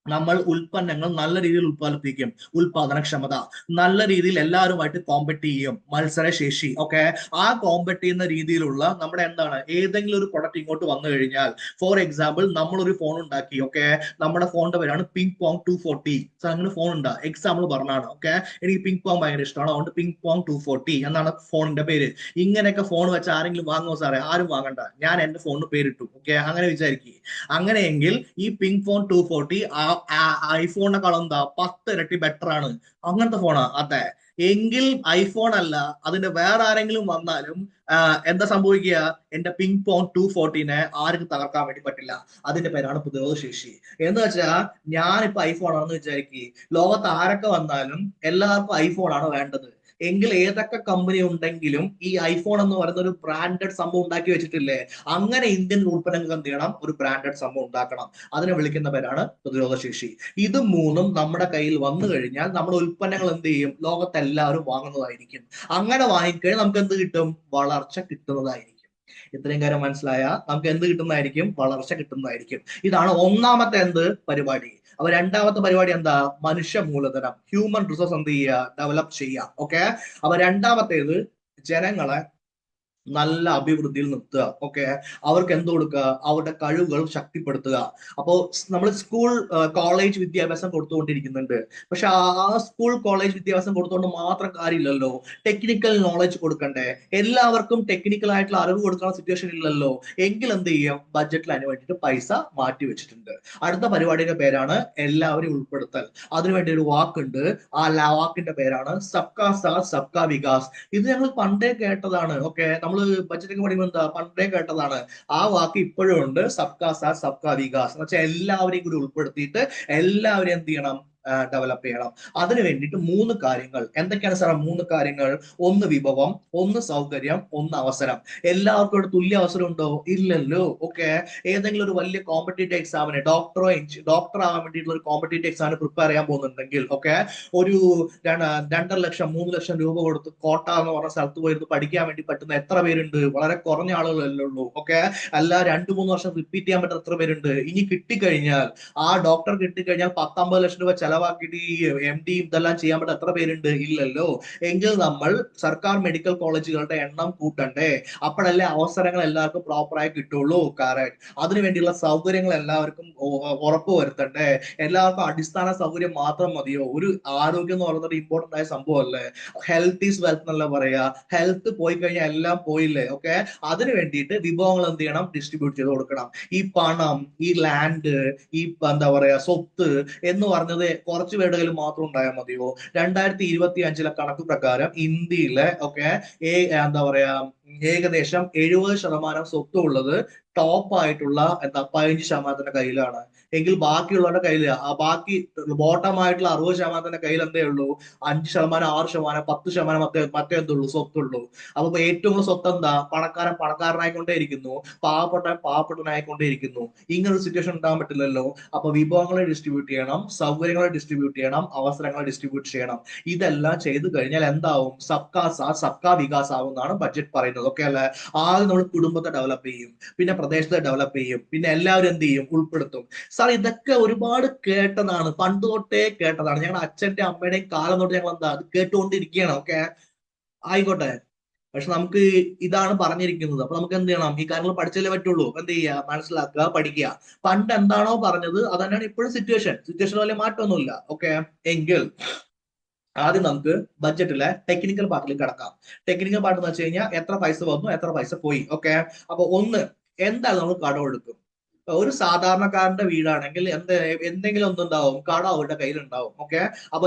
നമ്മൾ ഉൽപ്പന്നങ്ങൾ നല്ല രീതിയിൽ ഉൽപ്പാദിപ്പിക്കും. ഉൽപാദനക്ഷമത നല്ല രീതിയിൽ എല്ലാവരുമായിട്ട് കോമ്പറ്റ് ചെയ്യും. മത്സരശേഷി. ഓക്കെ, ആ കോമ്പറ്റ് ചെയ്യുന്ന രീതിയിലുള്ള നമ്മുടെ എന്താണ്, ഏതെങ്കിലും ഒരു പ്രൊഡക്റ്റ് ഇങ്ങോട്ട് വന്നു കഴിഞ്ഞാൽ, ഫോർ എക്സാമ്പിൾ നമ്മളൊരു ഫോൺ ഉണ്ടാക്കി. ഓക്കെ, നമ്മുടെ ഫോണിന്റെ പേരാണ് പിങ് പോങ് 240. അങ്ങനെ ഫോൺ ഉണ്ടാ, എക്സാമ്പിൾ പറഞ്ഞാണ്. ഓക്കെ, എനിക്ക് പിങ് പോങ് ഭയങ്കര ഇഷ്ടമാണ്, അതുകൊണ്ട് പിങ് പോങ് 240 എന്നാണ് ഫോണിന്റെ പേര്. ഇങ്ങനെയൊക്കെ ഫോൺ വെച്ച് ആരെങ്കിലും വാങ്ങുമോ സാറേ? ആരും വാങ്ങണ്ട, ഞാൻ എന്റെ ഫോണിന് പേരിട്ടു. ഓക്കെ, അങ്ങനെ വിചാരിക്കും. അങ്ങനെയെങ്കിൽ ഈ പിങ് ഫോൺ 240 ഐഫോണിനെക്കാളും എന്താ 10 ഇരട്ടി ബെറ്റർ ആണ്. അങ്ങനത്തെ ഫോണാ അതെ. എങ്കിൽ ഐഫോൺ അല്ല, അതിന്റെ വേറെ ആരെങ്കിലും വന്നാലും എന്താ സംഭവിക്കുക, എന്റെ പിങ് പോങ് 240നെ ആർക്കും തകർക്കാൻ വേണ്ടി പറ്റില്ല. അതിന്റെ പേരാണ് പ്രതിരോധ ശേഷി. എന്ന് വെച്ചാൽ ഞാനിപ്പോ ഐഫോൺ ആണെന്ന് വിചാരിക്കുക, ലോകത്ത് ആരൊക്കെ വന്നാലും എല്ലാവർക്കും ഐഫോൺ ആണ് വേണ്ടത്. എങ്കിൽ ഏതൊക്കെ കമ്പനി ഉണ്ടെങ്കിലും ഈ ഐഫോൺ എന്ന് പറയുന്ന ഒരു ബ്രാൻഡഡ് സംഭവം ഉണ്ടാക്കി വെച്ചിട്ടില്ലേ, അങ്ങനെ ഇന്ത്യൻ ഉൽപ്പന്നങ്ങൾ എന്ത് ചെയ്യണം, ഒരു ബ്രാൻഡഡ് സംഭവം ഉണ്ടാക്കണം. അതിനെ വിളിക്കുന്ന പേരാണ് പ്രതിരോധ ശേഷി. ഇത് മൂന്നും നമ്മുടെ കയ്യിൽ വന്നു കഴിഞ്ഞാൽ നമ്മുടെ ഉൽപ്പന്നങ്ങൾ എന്ത് ചെയ്യും, ലോകത്തെല്ലാവരും വാങ്ങുന്നതായിരിക്കും. അങ്ങനെ വാങ്ങിക്കഴിഞ്ഞാൽ നമുക്ക് എന്ത് കിട്ടും, വളർച്ച കിട്ടുന്നതായിരിക്കും. ഇത്രയും കാര്യം മനസ്സിലായ നമുക്ക് എന്ത് കിട്ടുന്നതായിരിക്കും, വളർച്ച കിട്ടുന്നതായിരിക്കും. ഇതാണ് ഒന്നാമത്തെ എന്ത് പരിപാടി. അപ്പൊ രണ്ടാമത്തെ പരിപാടി എന്താ, മനുഷ്യ മൂലധനം, ഹ്യൂമൻ റിസോഴ്സ് എന്ത് ചെയ്യുക, ഡെവലപ്പ് ചെയ്യുക. ഓക്കെ, അപ്പൊ രണ്ടാമത്തേത് ജനങ്ങളെ നല്ല അഭിവൃദ്ധിയിൽ നിർത്തുക. ഓക്കെ, അവർക്ക് എന്ത് കൊടുക്കുക, അവരുടെ കഴിവുകൾ ശക്തിപ്പെടുത്തുക. അപ്പോ നമ്മൾ സ്കൂൾ കോളേജ് വിദ്യാഭ്യാസം കൊടുത്തുകൊണ്ടിരിക്കുന്നുണ്ട്. പക്ഷെ ആ സ്കൂൾ കോളേജ് വിദ്യാഭ്യാസം കൊടുത്തുകൊണ്ട് മാത്രം കാര്യമില്ലല്ലോ, ടെക്നിക്കൽ നോളജ് കൊടുക്കണ്ടേ. എല്ലാവർക്കും ടെക്നിക്കൽ ആയിട്ടുള്ള അറിവ് കൊടുക്കുന്ന സിറ്റുവേഷൻ ഇല്ലല്ലോ. എങ്കിൽ എന്ത് ചെയ്യും, ബഡ്ജറ്റിൽ അതിന് വേണ്ടിയിട്ട് പൈസ മാറ്റി വെച്ചിട്ടുണ്ട്. അടുത്ത പരിപാടിയുടെ പേരാണ് എല്ലാവരും ഉൾപ്പെടുത്തൽ. അതിനുവേണ്ടി ഒരു വാക്കുണ്ട്, ആ വാക്കിന്റെ പേരാണ് സബ്കാ സാത്ത് സബ്കാ വികാസ്. ഇത് ഞങ്ങൾ പണ്ടേ കേട്ടതാണ്. ഓക്കെ, നമ്മള് ബഡ്ജറ്റ് പഠിക്കുമ്പോൾ എന്താ, പണ്ടേ കേട്ടതാണ്. ആ വാക്ക് ഇപ്പോഴും ഉണ്ട്, സബ്കാ സാത്ത് സബ്കാ വികാസ് എന്ന് വെച്ചാൽ എല്ലാവരെയും കൂടി ഉൾപ്പെടുത്തിയിട്ട് എല്ലാവരെയും എന്ത് ചെയ്യണം, ഡെവലപ്പ് ചെയ്യണം. അതിനു വേണ്ടിയിട്ട് 3 കാര്യങ്ങൾ. എന്തൊക്കെയാണ് സാർ 3 കാര്യങ്ങൾ? 1 വിഭവം, 1 സൗകര്യം, 1 അവസരം. എല്ലാവർക്കും ഇവിടെ തുല്യ അവസരം ഉണ്ടോ? ഇല്ലല്ലോ. ഓക്കെ, ഏതെങ്കിലും ഒരു വലിയ കോമ്പറ്റേറ്റീവ് എക്സാമിന് ഡോക്ടർ ആവാൻ വേണ്ടിയിട്ടുള്ള ഒരു കോമ്പറ്റേറ്റീവ് എക്സാമിന് പ്രിപ്പയർ ചെയ്യാൻ പോകുന്നുണ്ടെങ്കിൽ, ഓക്കെ, ഒരു 2.5 ലക്ഷം 3 ലക്ഷം രൂപ കൊടുത്ത് കോട്ട എന്ന് പറഞ്ഞ സ്ഥലത്ത് പോയിരുന്നു പഠിക്കാൻ വേണ്ടി പറ്റുന്ന എത്ര പേരുണ്ട്? വളരെ കുറഞ്ഞ ആളുകളല്ലേ ഉള്ളൂ. ഓക്കെ, അല്ല 2-3 വർഷം റിപ്പീറ്റ് ചെയ്യാൻ പറ്റുന്ന എത്ര പേരുണ്ട്? ഇനി കിട്ടിക്കഴിഞ്ഞാൽ, ആ ഡോക്ടർ കിട്ടിക്കഴിഞ്ഞാൽ 10-50 ലക്ഷം രൂപ ചെലവാക്കിയിട്ട് ഈ MD ഇതെല്ലാം ചെയ്യാൻ പറ്റുന്ന എത്ര പേരുണ്ട്? ഇല്ലല്ലോ. എങ്കിൽ നമ്മൾ സർക്കാർ മെഡിക്കൽ കോളേജുകളുടെ എണ്ണം കൂട്ടണ്ടേ? അപ്പോഴല്ലേ അവസരങ്ങൾ എല്ലാവർക്കും പ്രോപ്പറായി കിട്ടുള്ളൂ. കറക്റ്റ്. അതിനുവേണ്ടിയുള്ള സൗകര്യങ്ങൾ എല്ലാവർക്കും ഉറപ്പ് വരുത്തണ്ടേ? എല്ലാവർക്കും അടിസ്ഥാന സൗകര്യം മാത്രം മതിയോ? ഒരു ആരോഗ്യം എന്ന് പറയുന്നത് ഇമ്പോർട്ടന്റ് ആയ സംഭവമല്ലേ. ഹെൽത്ത് ഈസ് വെൽത്ത് എന്നല്ല പറയാ. ഹെൽത്ത് പോയി കഴിഞ്ഞാൽ എല്ലാം പോയില്ലേ. ഓക്കെ, അതിനു വേണ്ടിയിട്ട് വിഭവങ്ങൾ എന്ത് ചെയ്യണം, ഡിസ്ട്രിബ്യൂട്ട് ചെയ്ത് കൊടുക്കണം. ഈ പണം, ഈ ലാൻഡ്, ഈ എന്താ പറയാ സ്വത്ത് എന്ന് പറഞ്ഞത് കുറച്ച് പേരുടെ കയ്യിൽ മാത്രം ഉണ്ടായാൽ മതിയോ? 2025 കണക്ക് പ്രകാരം ഇന്ത്യയിലെ ഓക്കെ എന്താ പറയാ ഏകദേശം 70% സ്വത്തുള്ളത് ടോപ്പ് ആയിട്ടുള്ള 15% കയ്യിലാണ്. എങ്കിൽ ബാക്കിയുള്ളവരുടെ കയ്യിൽ ബാക്കി ബോട്ടം ആയിട്ടുള്ള 60% കയ്യിൽ എന്തേ ഉള്ളൂ? 5%, 6%, 10% മറ്റേ എന്തുള്ളൂ? സ്വത്തുള്ളൂ. അപ്പൊ ഏറ്റവും കൂടുതൽ സ്വത്ത് എന്താ? പണക്കാരൻ പണക്കാരനായിക്കൊണ്ടേ ഇരിക്കുന്നു, പാവപ്പെട്ടവൻ പാവപ്പെട്ടവനായിക്കൊണ്ടേ ഇരിക്കുന്നു. ഇങ്ങനെ ഒരു സിറ്റുവേഷൻ ഉണ്ടാകാൻ പറ്റില്ലല്ലോ. അപ്പൊ വിഭവങ്ങളെ ഡിസ്ട്രിബ്യൂട്ട് ചെയ്യണം, സൗകര്യങ്ങളെ ഡിസ്ട്രിബ്യൂട്ട് ചെയ്യണം, അവസരങ്ങളെ ഡിസ്ട്രിബ്യൂട്ട് ചെയ്യണം. ഇതെല്ലാം ചെയ്തു കഴിഞ്ഞാൽ എന്താവും? സബ്കാ സാത്ത് സബ്കാ വികാസ് ആവും എന്നാണ് ബഡ്ജറ്റ് പറയുന്നത്. ഓക്കെ അല്ലെ? ആദ്യം നമ്മൾ കുടുംബത്തെ ഡെവലപ്പ് ചെയ്യും, പിന്നെ പ്രദേശത്തെ ഡെവലപ്പ് ചെയ്യും, പിന്നെ എല്ലാവരും എന്ത് ചെയ്യും? ഉൾപ്പെടുത്തും. സാർ ഇതൊക്കെ ഒരുപാട് കേട്ടതാണ്, പണ്ട് തൊട്ടേ കേട്ടതാണ്. ഞങ്ങളുടെ അച്ഛന്റെ അമ്മയുടെയും കാലം തൊട്ട് ഞങ്ങൾ എന്താ അത് കേട്ടുകൊണ്ടിരിക്കുകയാണ്. ഓക്കെ, ആയിക്കോട്ടെ. പക്ഷെ നമുക്ക് ഇതാണ് പറഞ്ഞിരിക്കുന്നത്. അപ്പൊ നമുക്ക് എന്ത് ചെയ്യണം? ഈ കാര്യങ്ങൾ പഠിച്ചാലേ പറ്റുള്ളൂ. എന്ത് ചെയ്യുക? മനസ്സിലാക്കുക, പഠിക്കുക. പണ്ട് എന്താണോ പറഞ്ഞത് അത് തന്നെയാണ് ഇപ്പോഴും സിറ്റുവേഷൻ വലിയ മാറ്റമൊന്നുമില്ല. ഓക്കെ, എങ്കിൽ ആദ്യം നമുക്ക് ബഡ്ജറ്റിലെ ടെക്നിക്കൽ പാർട്ടിലേക്ക് കടക്കാം. ടെക്നിക്കൽ പാർട്ട് എന്ന് വെച്ച് കഴിഞ്ഞാൽ എത്ര പൈസ വന്നു, എത്ര പൈസ പോയി. ഓക്കെ, അപ്പൊ ഒന്ന്, എന്തായാലും നമ്മൾ കടം എടുക്കും. ഒരു സാധാരണക്കാരന്റെ വീടാണെങ്കിൽ എന്തെങ്കിലും ഒന്നുണ്ടാവും, കടം അവരുടെ കയ്യിൽ ഉണ്ടാവും. ഓക്കെ, അപ്പൊ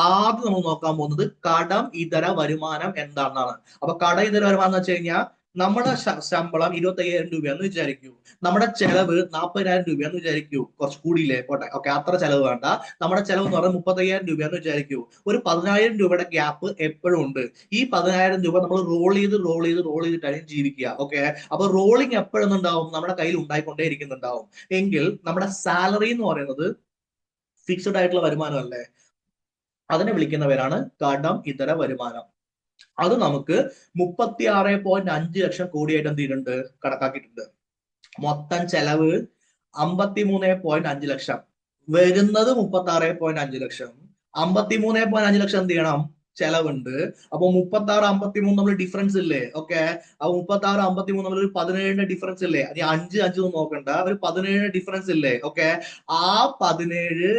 ആദ്യം നമ്മൾ നോക്കാൻ പോകുന്നത് കടം ഇതര വരുമാനം എന്താണെന്നാണ്. അപ്പൊ കട ഇതര വരുമാനം എന്ന് വെച്ച് കഴിഞ്ഞാൽ നമ്മുടെ ശമ്പളം 25,000 രൂപയെന്ന് വിചാരിക്കൂ, നമ്മുടെ ചെലവ് 40,000 രൂപയെന്ന് വിചാരിക്കൂ. കുറച്ച് കൂടിയില്ലേ? പോട്ടെ, ഓക്കെ, അത്ര ചെലവ് വേണ്ട. നമ്മുടെ ചെലവ് എന്ന് പറഞ്ഞാൽ 35,000 രൂപയെന്ന് വിചാരിക്കൂ. ഒരു 10,000 രൂപയുടെ ഗ്യാപ്പ് എപ്പോഴും ഉണ്ട്. ഈ 10,000 രൂപ നമ്മൾ റോൾ ചെയ്തിട്ടായിരിക്കും ജീവിക്കുക. ഓക്കെ, അപ്പൊ റോളിങ് എപ്പോഴും ഉണ്ടാവും, നമ്മുടെ കയ്യിൽ ഉണ്ടായിക്കൊണ്ടേ ഇരിക്കുന്നുണ്ടാവും. എങ്കിൽ നമ്മുടെ സാലറി എന്ന് പറയുന്നത് ഫിക്സഡ് ആയിട്ടുള്ള വരുമാനം അല്ലേ? അതിനെ വിളിക്കുന്ന പേരാണ് കടം ഇതര വരുമാനം. അത് നമുക്ക് 36.5 ലക്ഷം കോടിയായിട്ട് എന്ത് ചെയ്തിട്ടുണ്ട്? കണക്കാക്കിയിട്ടുണ്ട്. മൊത്തം ചെലവ് 53.5 ലക്ഷം, വരുന്നത് 36.5 ലക്ഷം. 53.5 ലക്ഷം എന്ത് ചെയ്യണം? ചെലവുണ്ട്. അപ്പൊ 36, 53 നമ്മൾ ഡിഫറൻസ് ഇല്ലേ? ഓക്കെ, അപ്പൊ 36, 53 നമ്മൾ ഒരു 17 ഡിഫറൻസ് ഇല്ലേ? അത് 5, 5 ഒന്നും നോക്കണ്ട, ഒരു 17 ഡിഫറൻസ് ഇല്ലേ? ഓക്കെ, ആ 17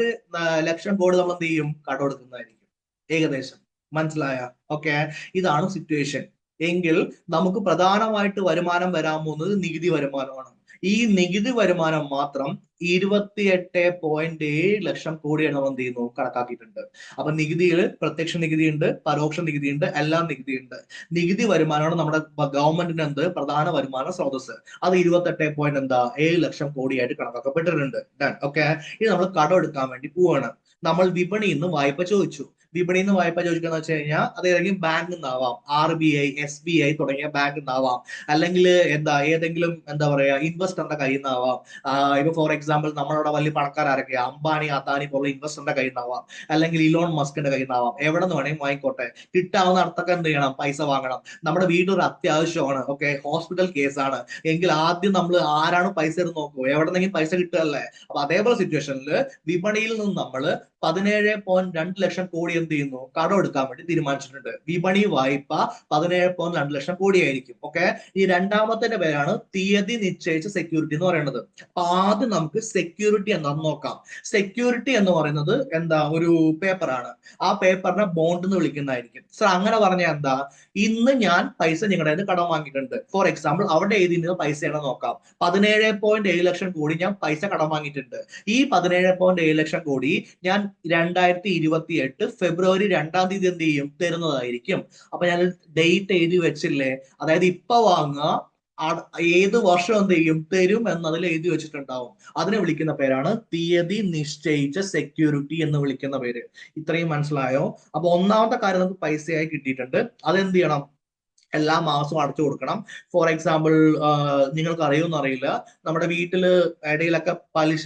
ലക്ഷം കോടി നമ്മൾ എന്ത് ചെയ്യും? കടമെടുക്കുന്നതായിരിക്കും ഏകദേശം. മനസ്സിലായ? ഓക്കെ, ഇതാണ് സിറ്റുവേഷൻ. എങ്കിൽ നമുക്ക് പ്രധാനമായിട്ട് വരുമാനം വരാൻ പോകുന്നത് നികുതി വരുമാനമാണ്. ഈ നികുതി വരുമാനം മാത്രം 28.7 ലക്ഷം കോടിയാണ് നമ്മൾ എന്ത് ചെയ്യുന്നു? കണക്കാക്കിയിട്ടുണ്ട്. അപ്പൊ നികുതിയിൽ പ്രത്യക്ഷ നികുതി ഉണ്ട്, പരോക്ഷ നികുതി ഉണ്ട്, എല്ലാം നികുതി ഉണ്ട്. നികുതി വരുമാനമാണ് നമ്മുടെ ഗവൺമെന്റിന് എന്ത്? പ്രധാന വരുമാന സ്രോതസ്. അത് 28.7 ലക്ഷം കോടിയായിട്ട് കണക്കാക്കപ്പെട്ടിട്ടുണ്ട്. ഓക്കെ, ഇത് നമ്മൾ കടം എടുക്കാൻ വേണ്ടി പോവാണ്. നമ്മൾ വിപണിയിൽ നിന്ന് വായ്പ ചോദിച്ചു. വിപണിയിൽ നിന്ന് വായ്പ ചോദിക്കുക വെച്ച് കഴിഞ്ഞാൽ അത് ഏതെങ്കിലും ബാങ്കിൽ നിന്നാവാം, RBI, SBI തുടങ്ങിയ ബാങ്കിൽ നിന്നാവാം, അല്ലെങ്കിൽ ഏതെങ്കിലും പറയാ ഇൻവെസ്റ്ററിന്റെ കയ്യിൽ നിന്നാവാം. ഇപ്പൊ ഫോർ എക്സാമ്പിൾ നമ്മളവിടെ വലിയ പണക്കാരൊക്കെയാ, അംബാനി, അദാനി പോലുള്ള ഇൻവെസ്റ്ററിന്റെ കയ്യിൽ നിന്നാവാം, അല്ലെങ്കിൽ ഇലോൺ മസ്കിന്റെ കയ്യിൽ നിന്നാവാം. എവിടെ നിന്ന് വേണമെങ്കിൽ വാങ്ങിക്കോട്ടെ. കിട്ടാവുന്ന അടുത്തൊക്കെ എന്ത് ചെയ്യണം? പൈസ വാങ്ങണം. നമ്മുടെ വീടൊരു അത്യാവശ്യമാണ്. ഓക്കെ, ഹോസ്പിറ്റൽ കേസാണ് എങ്കിൽ ആദ്യം നമ്മൾ ആരാണ് പൈസ എന്ന് നോക്കൂ, എവിടെ നിന്നെങ്കിലും പൈസ കിട്ടുകയല്ലേ? അപ്പൊ അതേപോലെ സിറ്റുവേഷനിൽ വിപണിയിൽ നിന്ന് നമ്മൾ 17.2 ലക്ഷം കോടി എന്ത് ചെയ്യുന്നു? കടം എടുക്കാൻ വേണ്ടി തീരുമാനിച്ചിട്ടുണ്ട്. വിപണി വായ്പ 17.2 ലക്ഷം കോടിയായിരിക്കും. ഓക്കെ, ഈ രണ്ടാമത്തെ പേരാണ് തീയതി നിശ്ചയിച്ച സെക്യൂരിറ്റി എന്ന് പറയുന്നത്. അപ്പൊ ആദ്യം നമുക്ക് സെക്യൂരിറ്റി എന്താണെന്ന് നോക്കാം. സെക്യൂരിറ്റി എന്ന് പറയുന്നത് ഒരു പേപ്പറാണ്. ആ പേപ്പറിനെ ബോണ്ട് എന്ന് വിളിക്കുന്നതായിരിക്കും. സർ അങ്ങനെ പറഞ്ഞാൽ എന്താ? ഇന്ന് ഞാൻ പൈസ നിങ്ങളുടെ കയ്യിൽ നിന്ന് കടം വാങ്ങിയിട്ടുണ്ട്. ഫോർ എക്സാമ്പിൾ അവിടെ എഴുതിയിരുന്നത് പൈസയാണോ നോക്കാം. 17.7 ലക്ഷം കോടി ഞാൻ പൈസ കടം വാങ്ങിയിട്ടുണ്ട്. ഈ 17.7 ലക്ഷം കോടി ഞാൻ 2028 ഫെബ്രുവരി 2-ാം തീയതി എന്ത് ചെയ്യും? തരുന്നതായിരിക്കും. അപ്പൊ ഞാൻ ഡേറ്റ് എഴുതി വെച്ചില്ലേ? അതായത് ഇപ്പൊ വാങ്ങുക, ഏത് വർഷം എന്ത് ചെയ്യും? തരും എന്നതിൽ എഴുതി വെച്ചിട്ടുണ്ടാവും. അതിനെ വിളിക്കുന്ന പേരാണ് തീയതി നിശ്ചയിച്ച സെക്യൂരിറ്റി എന്ന് വിളിക്കുന്ന പേര്. ഇത്രയും മനസ്സിലായോ? അപ്പൊ ഒന്നാമത്തെ കാര്യം നമുക്ക് പൈസയായി കിട്ടിയിട്ടുണ്ട്. അതെന്ത് ചെയ്യണം? എല്ലാ മാസവും അടച്ചു കൊടുക്കണം. ഫോർ എക്സാമ്പിൾ നിങ്ങൾക്ക് അറിയുമെന്ന് അറിയില്ല, നമ്മുടെ വീട്ടില് ഇടയിലൊക്കെ പലിശ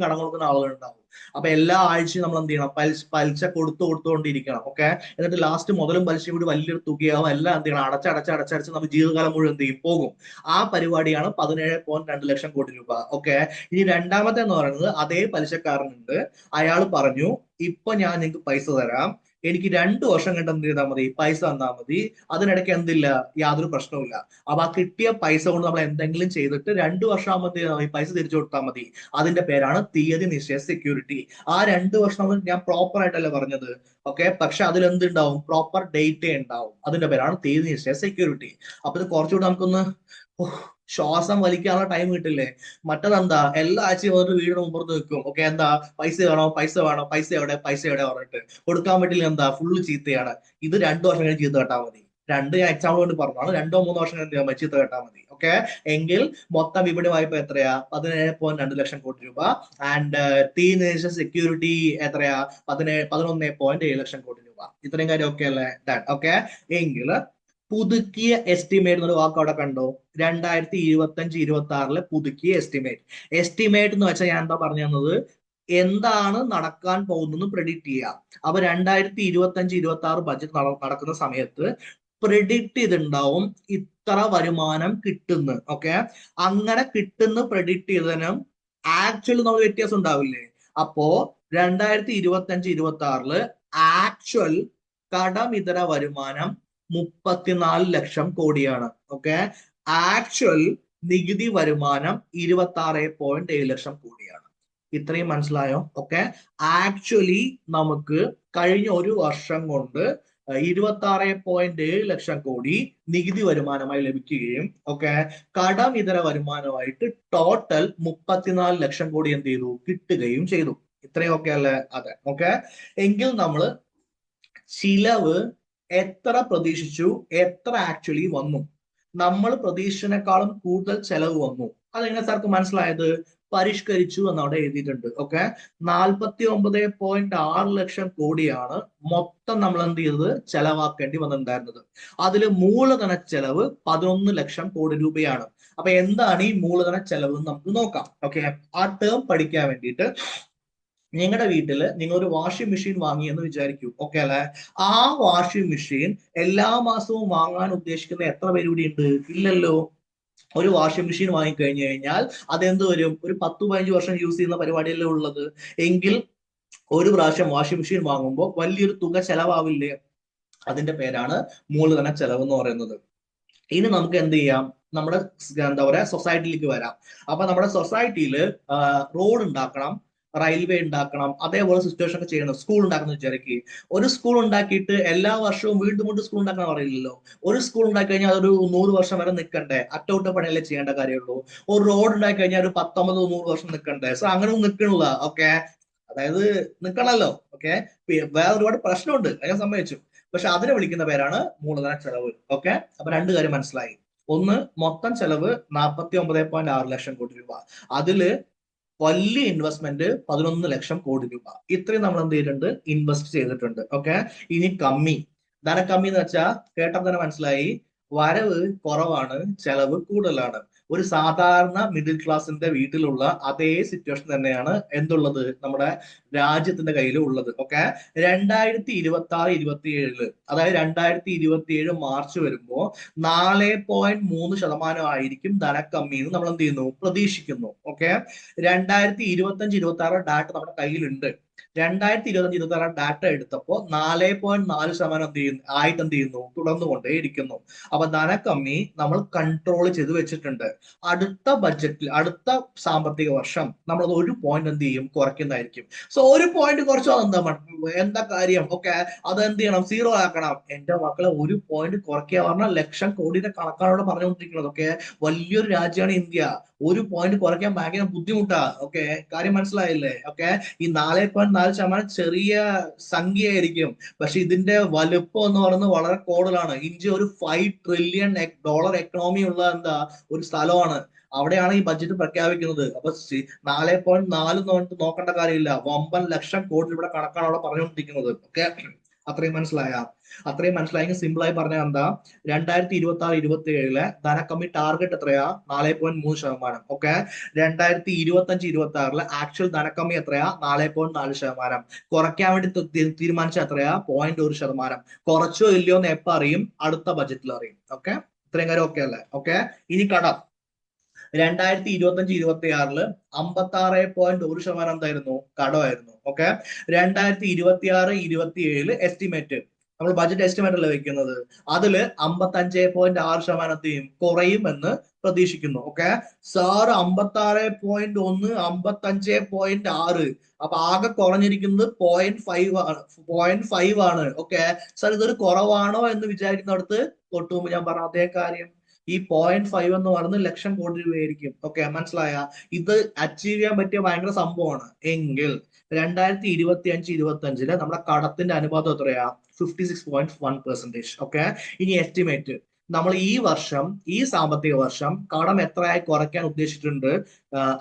കടം കൊടുക്കുന്ന ആളുകളുണ്ടാവും. അപ്പൊ എല്ലാ ആഴ്ചയും നമ്മൾ എന്ത് ചെയ്യണം? പലിശ കൊടുത്തുകൊണ്ടിരിക്കണം. ഓക്കെ, എന്നിട്ട് ലാസ്റ്റ് മുതലും പലിശയും കൂടി വലിയൊരു തുകയാവും. എല്ലാം എന്ത് ചെയ്യണം? അടച്ചടച്ച് നമുക്ക് ജീവിതകാലം മുഴുവൻ എന്ത് ചെയ്യും? പോകും. ആ പരിപാടിയാണ് 17.2 ലക്ഷം കോടി രൂപ. ഓക്കെ, ഇനി രണ്ടാമത്തെ എന്ന് പറയുന്നത് അതേ പലിശക്കാരനുണ്ട്. അയാൾ പറഞ്ഞു, ഇപ്പൊ ഞാൻ നിങ്ങൾക്ക് പൈസ തരാം, എനിക്ക് 2 വർഷം കണ്ട് എന്ത് ചെയ്താൽ മതി? പൈസ തന്നാൽ മതി. അതിനിടയ്ക്ക് എന്തില്ല? യാതൊരു പ്രശ്നവുമില്ല. അപ്പൊ ആ കിട്ടിയ പൈസ കൊണ്ട് നമ്മൾ എന്തെങ്കിലും ചെയ്തിട്ട് 2 വർഷം ആകുമ്പോൾ പൈസ തിരിച്ചു കൊടുത്താൽ മതി. അതിന്റെ പേരാണ് തീയതി നിശ്ചയ സെക്യൂരിറ്റി. ആ 2 വർഷം ഞാൻ പ്രോപ്പർ ആയിട്ടല്ലേ പറഞ്ഞത്? ഓക്കെ, പക്ഷെ അതിൽ എന്തുണ്ടാവും? പ്രോപ്പർ ഡേറ്റ് ഉണ്ടാവും. അതിന്റെ പേരാണ് തീയതി നിശ്ചയ സെക്യൂരിറ്റി. അപ്പൊ ഇത് കുറച്ചുകൂടി നമുക്കൊന്ന് ശ്വാസം വലിക്കാനുള്ള ടൈം കിട്ടില്ലേ? മറ്റതെന്താ? എല്ലാ ആഴ്ചയും വന്നിട്ട് വീടിന് മുമ്പുറത്ത് വെക്കും. ഓക്കെ, പൈസ വേണോ, പൈസ വേണോ, പൈസ എവിടെ പറഞ്ഞിട്ട് കൊടുക്കാൻ പറ്റില്ല. ഫുള്ള് ചീത്തയാണ്. ഇത് 2 വർഷം കഴിഞ്ഞ് ചീത്ത കേട്ടാൽ മതി. രണ്ട് ഞാൻ എക്സാമ്പിൾ കൊണ്ട് പറഞ്ഞതാണ്. 2-3 വർഷം എന്ത് ചെയ്യാൻ വെച്ച് കേട്ടാൽ മതി. ഓക്കെ, എങ്കിൽ മൊത്തം വിപണി വായ്പ എത്രയാ? 17.2 ലക്ഷം കോടി രൂപ. ആൻഡ് തീ നേഷൻ സെക്യൂരിറ്റി എത്രയാ? 11.7 ലക്ഷം കോടി രൂപ. ഇത്രയും കാര്യം ഓക്കെ അല്ലേ? ഡൺ. ഓക്കെ, എങ്കിൽ പുതുക്കിയ എസ്റ്റിമേറ്റ് എന്നൊരു വാക്ക് അവിടെ കണ്ടോ? 2025-26 പുതുക്കിയ എസ്റ്റിമേറ്റ്. എസ്റ്റിമേറ്റ് എന്ന് വെച്ചാൽ ഞാൻ എന്താ പറഞ്ഞു തന്നത്? എന്താണ് നടക്കാൻ പോകുന്നത് പ്രെഡിക്റ്റ് ചെയ്യുക. അപ്പൊ 2025-26 ബഡ്ജറ്റ് നടക്കുന്ന സമയത്ത് പ്രെഡിക്റ്റ് ചെയ്തിട്ടുണ്ടാവും ഇത്ര വരുമാനം കിട്ടുന്നു. ഓക്കെ, അങ്ങനെ കിട്ടുന്ന പ്രെഡിക്റ്റ് ചെയ്തതിനും ആക്ച്വലി നമ്മൾ വ്യത്യാസം ഉണ്ടാവില്ലേ? അപ്പോ 2025-26 ആക്ച്വൽ കടമിതര വരുമാനം 34 ലക്ഷം കോടിയാണ്. ഓക്കെ, ആക്ച്വൽ നികുതി വരുമാനം 26.7 ലക്ഷം കോടിയാണ്. ഇത്രയും മനസ്സിലായോ? ഓക്കെ, ആക്ച്വലി നമുക്ക് കഴിഞ്ഞ ഒരു വർഷം കൊണ്ട് 26.7 ലക്ഷം കോടി നികുതി വരുമാനമായി ലഭിക്കുകയും ഓക്കെ, കടമിതര വരുമാനമായിട്ട് ടോട്ടൽ 34 ലക്ഷം കോടി എന്ത് ചെയ്തു? കിട്ടുകയും ചെയ്തു. ഇത്രയും ഓക്കെ അല്ലേ? അതെ. ഓക്കെ, എങ്കിൽ നമ്മൾ ചിലവ് എത്ര പ്രതീക്ഷിച്ചു, എത്ര ആക്ച്വലി വന്നു? നമ്മൾ പ്രതീക്ഷിച്ചതിനേക്കാളും കൂടുതൽ ചെലവ് വന്നു. അതെങ്ങനെ സാർക്ക് മനസ്സിലായത്? പരിഷ്കരിച്ചു എന്നവിടെ എഴുതിയിട്ടുണ്ട്. ഓക്കെ, 49.6 ലക്ഷം കോടിയാണ് മൊത്തം നമ്മൾ എന്ത് ചെയ്തത്? ചെലവാക്കേണ്ടി വന്നിട്ടുണ്ടായിരുന്നത്. അതിൽ മൂലധന ചെലവ് 11 ലക്ഷം കോടി രൂപയാണ്. അപ്പൊ എന്താണ് ഈ മൂലധന ചെലവ് എന്ന് നമുക്ക് നോക്കാം. ഓക്കെ, ആ ടേം പഠിക്കാൻ വേണ്ടിയിട്ട് നിങ്ങളുടെ വീട്ടിൽ നിങ്ങൾ ഒരു വാഷിംഗ് മെഷീൻ വാങ്ങി എന്ന് വിചാരിക്കൂ. ഓക്കെ അല്ലെ? ആ വാഷിംഗ് മെഷീൻ എല്ലാ മാസവും വാങ്ങാൻ ഉദ്ദേശിക്കുന്ന എത്ര പേര് കൂടി ഉണ്ട്? ഇല്ലല്ലോ. ഒരു വാഷിംഗ് മെഷീൻ വാങ്ങിക്കഴിഞ്ഞു കഴിഞ്ഞാൽ അതെന്ത് വരും? ഒരു 10-15 വർഷം യൂസ് ചെയ്യുന്ന പരിപാടിയല്ലേ ഉള്ളത്. എങ്കിൽ ഒരു പ്രാവശ്യം വാഷിംഗ് മെഷീൻ വാങ്ങുമ്പോൾ വലിയൊരു തുക ചെലവാവില്ലേ? അതിന്റെ പേരാണ് മൂലധന ചെലവ് എന്ന് പറയുന്നത്. ഇനി നമുക്ക് എന്ത് ചെയ്യാം? നമ്മുടെ എന്താ പറയാ സൊസൈറ്റിയിലേക്ക് വരാം. അപ്പൊ നമ്മുടെ സൊസൈറ്റിയിൽ റോഡ് ഉണ്ടാക്കണം, റെയിൽവേ ഉണ്ടാക്കണം, അതേപോലെ സിറ്റുവേഷൻ ഒക്കെ ചെയ്യണം. സ്കൂൾ ഉണ്ടാക്കുന്ന വിചാരിക്കുക. ഒരു സ്കൂൾ ഉണ്ടാക്കിയിട്ട് എല്ലാ വർഷവും വീണ്ടും വീണ്ടും സ്കൂൾ ഉണ്ടാക്കാൻ പറയില്ലല്ലോ. ഒരു സ്കൂൾ ഉണ്ടാക്കി കഴിഞ്ഞാൽ അതൊരു 100 വർഷം വരെ നിൽക്കണ്ടേ? അറ്റകുറ്റപ്പണിയല്ലേ ചെയ്യേണ്ട കാര്യമുള്ളൂ. ഒരു റോഡ് ഉണ്ടാക്കി കഴിഞ്ഞാൽ ഒരു 19-100 വർഷം നിൽക്കണ്ടേ? സോ അങ്ങനെ ഒന്നും നിൽക്കണില്ല. ഓക്കെ, അതായത് നിൽക്കണല്ലോ. ഓക്കെ, വേറെ ഒരുപാട് പ്രശ്നമുണ്ട്, ഞാൻ സമ്മതിച്ചു. പക്ഷെ അതിനെ വിളിക്കുന്ന പേരാണ് മൂലധന ചെലവ്. ഓക്കെ, അപ്പൊ രണ്ട് കാര്യം മനസ്സിലായി. ഒന്ന്, മൊത്തം ചെലവ് 49.6 ലക്ഷം കോടി രൂപ. അതില് വലിയ ഇൻവെസ്റ്റ്മെന്റ് 11 ലക്ഷം കോടി രൂപ. ഇത്രയും നമ്മൾ എന്ത് ചെയ്തിട്ടുണ്ട്? ഇൻവെസ്റ്റ് ചെയ്തിട്ടുണ്ട്. ഓക്കെ, ഇനി കമ്മി. ധനക്കമ്മി എന്ന് വെച്ചാൽ കേട്ടാൽ തന്നെ മനസ്സിലായി, വരവ് കുറവാണ്, ചെലവ് കൂടുതലാണ്. ഒരു സാധാരണ മിഡിൽ ക്ലാസിന്റെ വീട്ടിലുള്ള അതേ സിറ്റുവേഷൻ തന്നെയാണ് എന്തുള്ളത്? നമ്മുടെ രാജ്യത്തിന്റെ കയ്യിൽ ഉള്ളത്. ഓക്കെ, 2026-27 അതായത് 2027 മാർച്ച് വരുമ്പോ 4.3% ആയിരിക്കും ധനക്കമ്മി എന്ന് നമ്മൾ എന്ത് ചെയ്യുന്നു? പ്രതീക്ഷിക്കുന്നു. ഓക്കെ, 2025-26 ഡാറ്റ നമ്മുടെ കയ്യിലുണ്ട്. 2025-26 ഡാറ്റ എടുത്തപ്പോ 4.4% എന്ത് ചെയ്യുന്നു? എന്ത് ചെയ്യുന്നു? തുടർന്നുകൊണ്ടേ ഇരിക്കുന്നു. അപ്പൊ ധനക്കമ്മി നമ്മൾ കൺട്രോൾ ചെയ്ത് വെച്ചിട്ടുണ്ട്. അടുത്ത ബഡ്ജറ്റിൽ, അടുത്ത സാമ്പത്തിക വർഷം നമ്മളത് 1 പോയിന്റ് എന്ത് ചെയ്യും? കുറയ്ക്കുന്നതായിരിക്കും. സോ 1 പോയിന്റ് കുറച്ചോ എന്താ കാര്യം? ഓക്കെ, അത് എന്ത് ചെയ്യണം? 0 ആക്കണം. എന്റെ മക്കളെ, 1 പോയിന്റ് കുറയ്ക്കുക പറഞ്ഞാൽ ലക്ഷം കോടിയുടെ കണക്കാണ് പറഞ്ഞുകൊണ്ടിരിക്കുന്നത്. ഓക്കെ, വലിയൊരു രാജ്യമാണ് ഇന്ത്യ. 1 പോയിന്റ് കുറയ്ക്കാൻ ഭയങ്കര ബുദ്ധിമുട്ടാ. ഓക്കെ, കാര്യം മനസ്സിലായില്ലേ? ഓക്കെ, ഈ 4.4% ചെറിയ സംഖ്യയായിരിക്കും, പക്ഷെ ഇതിന്റെ വലുപ്പം എന്ന് പറയുന്നത് വളരെ കൂടുതലാണ്. ഇന്ത്യ ഒരു $5 ട്രില്യൺ എക്കണോമി ഉള്ള എന്താ ഒരു സ്ഥലമാണ്. അവിടെയാണ് ഈ ബഡ്ജറ്റ് പ്രഖ്യാപിക്കുന്നത്. അപ്പൊ 4.4 നോക്കേണ്ട കാര്യമില്ല, 9 ലക്ഷം കോടി രൂപയുടെ കണക്കാണ് അവിടെ പറഞ്ഞുകൊണ്ടിരിക്കുന്നത്. ഓക്കെ, അത്രയും മനസ്സിലായ? അത്രയും മനസ്സിലായെങ്കിൽ സിമ്പിൾ ആയി പറഞ്ഞാൽ എന്താ? 2026-27 ധനക്കമ്മി ടാർഗറ്റ് എത്രയാ? 4.3%. ഓക്കെ, 2025-26 ആക്ച്വൽ ധനക്കമ്മി എത്രയാ? 4.4%. കുറയ്ക്കാൻ വേണ്ടി തീരുമാനിച്ച എത്രയാ? 0.1%. കുറച്ചോ ഇല്ലയോ എന്ന് എപ്പോ അറിയും? അടുത്ത ബഡ്ജറ്റിൽ അറിയും. ഓക്കെ, ഇത്രയും കാര്യം ഓക്കെ അല്ലേ? ഓക്കെ, ഇനി കടം. 2025-26 56.1% എന്തായിരുന്നു? കടമായിരുന്നു. ഓക്കെ, 2026-27 എസ്റ്റിമേറ്റ്, നമ്മൾ ബഡ്ജറ്റ് എസ്റ്റിമേറ്റ് അല്ലേ വെക്കുന്നത്, അതില് 55.6% കുറയും എന്ന് പ്രതീക്ഷിക്കുന്നു. ഓക്കെ, സാറ് 56.1, 55.6, അപ്പൊ ആകെ കുറഞ്ഞിരിക്കുന്നത് 0.5 ആണ്. ഓക്കെ, സാർ ഇതൊരു കുറവാണോ എന്ന് വിചാരിക്കുന്നിടത്ത് തൊട്ടു മുമ്പ് ഞാൻ പറഞ്ഞ അതേ കാര്യം. ഈ 0.5 എന്ന് പറയുന്നത് ലക്ഷം കോടി രൂപയായിരിക്കും. ഓക്കെ, മനസ്സിലായ? ഇത് അച്ചീവ് ചെയ്യാൻ പറ്റിയ ഭയങ്കര സംഭവമാണ്. എങ്കിൽ 2025-25 നമ്മുടെ കടത്തിന്റെ അനുപാതം എത്രയാ? 56.1%. ഓക്കെ, ഇനി എസ്റ്റിമേറ്റ് നമ്മൾ ഈ വർഷം, ഈ സാമ്പത്തിക വർഷം കടം എത്രയായി കുറയ്ക്കാൻ ഉദ്ദേശിച്ചിട്ടുണ്ട്?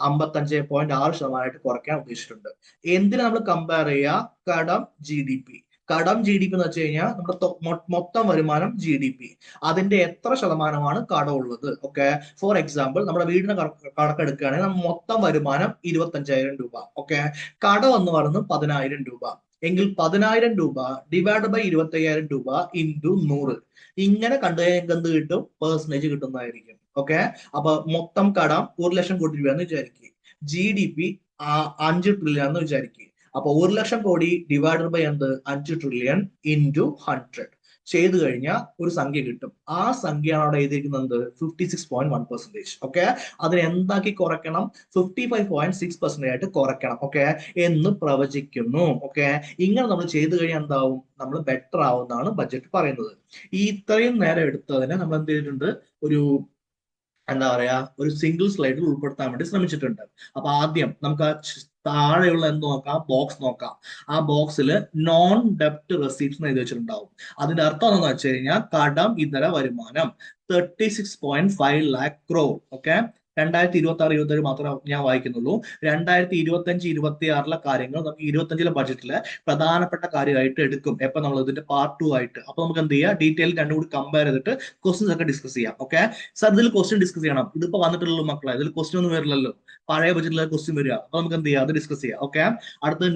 55.6% കുറയ്ക്കാൻ ഉദ്ദേശിച്ചിട്ടുണ്ട്. എന്തിനു നമ്മൾ കമ്പയർ ചെയ്യുക? കടം GDP. കടം GDP എന്ന് വെച്ച് കഴിഞ്ഞാൽ നമ്മുടെ മൊത്തം വരുമാനം GDP. അതിന്റെ എത്ര ശതമാനമാണ് കടം ഉള്ളത്? ഓക്കെ, ഫോർ എക്സാമ്പിൾ നമ്മുടെ വീടിന് കണക്കെടുക്കുകയാണെങ്കിൽ നമ്മൾ മൊത്തം വരുമാനം 25,000 രൂപ. ഓക്കെ, കടം എന്ന് പറയുന്നത് 10,000 രൂപ. എങ്കിൽ 10,000 രൂപ ഡിവൈഡ് ബൈ 25,000 രൂപ ഇൻറ്റു 100. ഇങ്ങനെ കണ്ടു കഴിഞ്ഞാൽ എന്ത് കിട്ടും? പെർസെന്റേജ് കിട്ടുന്നതായിരിക്കും. ഓക്കെ, അപ്പൊ മൊത്തം കടം 1,00,000 കോടി രൂപയെന്ന് വിചാരിക്കുക. GDP 5 ട്രില്യൺ എന്ന് വിചാരിക്കുക. അപ്പൊ 1,00,000 കോടി ഡിവൈഡഡ് ബൈ എന്ത്? 5 ട്രില്യൺ ഇൻറ്റു 100 ചെയ്തു കഴിഞ്ഞാൽ ഒരു സംഖ്യ കിട്ടും. ആ സംഖ്യയാണ് അവിടെ എഴുതിയിരിക്കുന്നത് 56.1%. ഓക്കെ, അതിന് എന്താക്കി കുറയ്ക്കണം? 55.6% ആയിട്ട് കുറയ്ക്കണം. ഓക്കെ, എന്ന് പ്രവചിക്കുന്നു. ഓക്കെ, ഇങ്ങനെ നമ്മൾ ചെയ്തു കഴിഞ്ഞാൽ എന്താവും? നമ്മൾ ബെറ്റർ ആവുന്നതാണ് ബഡ്ജറ്റ് പറയുന്നത്. ഈ ഇത്രയും നേരം എടുത്തതിനെ നമ്മൾ എന്ത് ചെയ്തിട്ടുണ്ട്? ഒരു എന്താ പറയാ, ഒരു സിംഗിൾ സ്ലൈഡിൽ ഉൾപ്പെടുത്താൻ വേണ്ടി ശ്രമിച്ചിട്ടുണ്ട്. അപ്പൊ ആദ്യം നമുക്ക് ആ താഴെയുള്ള എന്ത് നോക്കാം? ബോക്സ് നോക്കാം. ആ ബോക്സിൽ നോൺ ഡെപ്റ്റ് റെസീപ്റ്റ്സ് എഴുതി വെച്ചിട്ടുണ്ടാവും. അതിന്റെ അർത്ഥം എന്താണെന്ന് വെച്ച് കഴിഞ്ഞാൽ കടം ഇതര വരുമാനം 36.5 lakh crore. ഓക്കെ, 2026-27 മാത്രമേ ഞാൻ വായിക്കുന്നുള്ളൂ. 2025-26 കാര്യങ്ങൾ നമുക്ക് 25 ബഡ്ജറ്റിലെ പ്രധാനപ്പെട്ട കാര്യമായിട്ട് എടുക്കും. എപ്പൊ നമ്മൾ ഇതിന്റെ പാർട്ട് 2 ആയിട്ട്. അപ്പൊ നമുക്ക് എന്ത് ചെയ്യാം? ഡീറ്റെയിൽ രണ്ടും കൂടി കമ്പയർ ചെയ്തിട്ട് ക്വസ്റ്റ്യൻസ് ഒക്കെ ഡിസ്കസ് ചെയ്യാം. ഓക്കെ, സാർ ഇതിൽ ക്വസ്റ്റ്യൻ ഡിസ്കസ് ചെയ്യണം. ഇതിപ്പോ വന്നിട്ടുള്ളൂ മക്കളെ, ഇതിൽ ക്വസ്റ്റ്യൻ ഒന്നും വരില്ലല്ലോ. പഴയ ബഡ്ജറ്റിലെ ക്വസ്റ്റ്യൻ വരിക. അപ്പൊ നമുക്ക് എന്ത് ചെയ്യാം? അത് ഡിസ്കസ് ചെയ്യാം. ഓക്കെ, അടുത്ത്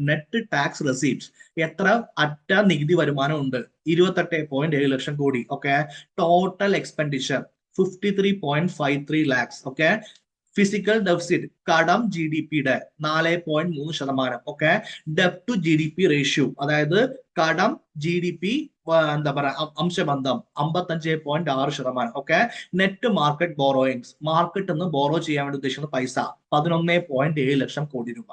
നെറ്റ് ടാക്സ് റെസീപ്റ്റ്സ്. എത്ര അറ്റ നികുതി വരുമാനം ഉണ്ട്? 28.7 lakh crore. Okay, total expenditure 53.53 lakhs. Okay, physical deficit കടം GDP-യുടെ 4.3%. ഓക്കെ, ഡെപ്റ്റ് ടു GDP റേഷ്യോ, അതായത് കടം GDP എന്താ പറയാ അംശബന്ധം 55.6%. Okay, net market borrowings, market നിന്ന് ബോറോ ചെയ്യാൻ വേണ്ടി ഉദ്ദേശിക്കുന്ന പൈസ 11.7 ലക്ഷം കോടി രൂപ.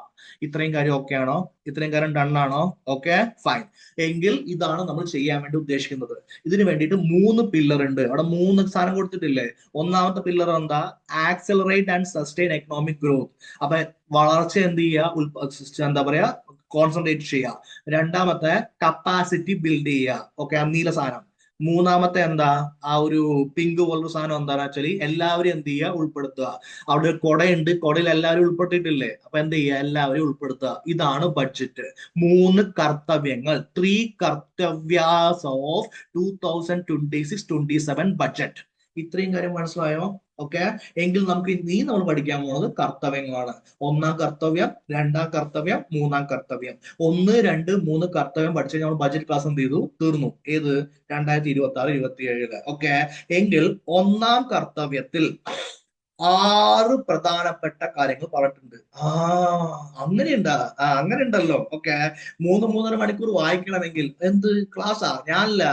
ഇത്രയും കാര്യം ഓക്കെ ആണോ? ഇത്രയും കാര്യം ഡൺ ആണോ? Okay, fine. എങ്കിൽ ഇതാണ് നമ്മൾ ചെയ്യാൻ വേണ്ടി ഉദ്ദേശിക്കുന്നത്. ഇതിന് വേണ്ടിയിട്ട് 3 പില്ലർ ഉണ്ട്. അവിടെ 3 സാധനം കൊടുത്തിട്ടില്ലേ? ഒന്നാമത്തെ പില്ലർ എന്താ? Accelerate and sustain economic growth. അപ്പൊ വളർച്ച എന്ത് ചെയ്യുക? എന്താ പറയാ, കോൺസെൻട്രേറ്റ് ചെയ്യുക. രണ്ടാമത്തെ കപ്പാസിറ്റി ബിൽഡ് ചെയ്യുക. ഓക്കെ, നീല സാധനം. മൂന്നാമത്തെ എന്താ? ആ ഒരു പിങ്ക് പോലൊരു സാധനം എന്താണെന്ന് വെച്ചാൽ എല്ലാവരും എന്ത് ചെയ്യുക? ഉൾപ്പെടുത്തുക. അവിടെ ഒരു കൊടയുണ്ട്, കൊടയിൽ എല്ലാവരും ഉൾപ്പെട്ടിട്ടില്ലേ? അപ്പൊ എന്ത് ചെയ്യുക? എല്ലാവരും ഉൾപ്പെടുത്തുക. ഇതാണ് ബഡ്ജറ്റ്. 3 കർത്തവ്യങ്ങൾ, 3 കർത്തവ്യാസ് ഓഫ് 2026-27 ബഡ്ജറ്റ്. ഇത്രയും കാര്യം മനസ്സിലായോ? ഓക്കെ, എങ്കിൽ നമുക്ക് നമ്മൾ പഠിക്കാൻ പോകുന്നത് കർത്തവ്യങ്ങളാണ്. ഒന്നാം കർത്തവ്യം, രണ്ടാം കർത്തവ്യം, മൂന്നാം കർത്തവ്യം. 1, 2, 3 കർത്തവ്യം പഠിച്ചു നമ്മൾ ബഡ്ജറ്റ് ക്ലാസ് എന്ത് ചെയ്തു? തീർന്നു. ഏത്? 2026-27. ഓക്കെ, എങ്കിൽ ഒന്നാം കർത്തവ്യത്തിൽ 6 പ്രധാനപ്പെട്ട കാര്യങ്ങൾ പറഞ്ഞിട്ടുണ്ട്. അങ്ങനെയുണ്ടാ? അങ്ങനെ ഉണ്ടല്ലോ. ഓക്കെ, 3-3.5 മണിക്കൂർ വായിക്കണമെങ്കിൽ എന്ത് ക്ലാസ്സാ? ഞാനല്ല,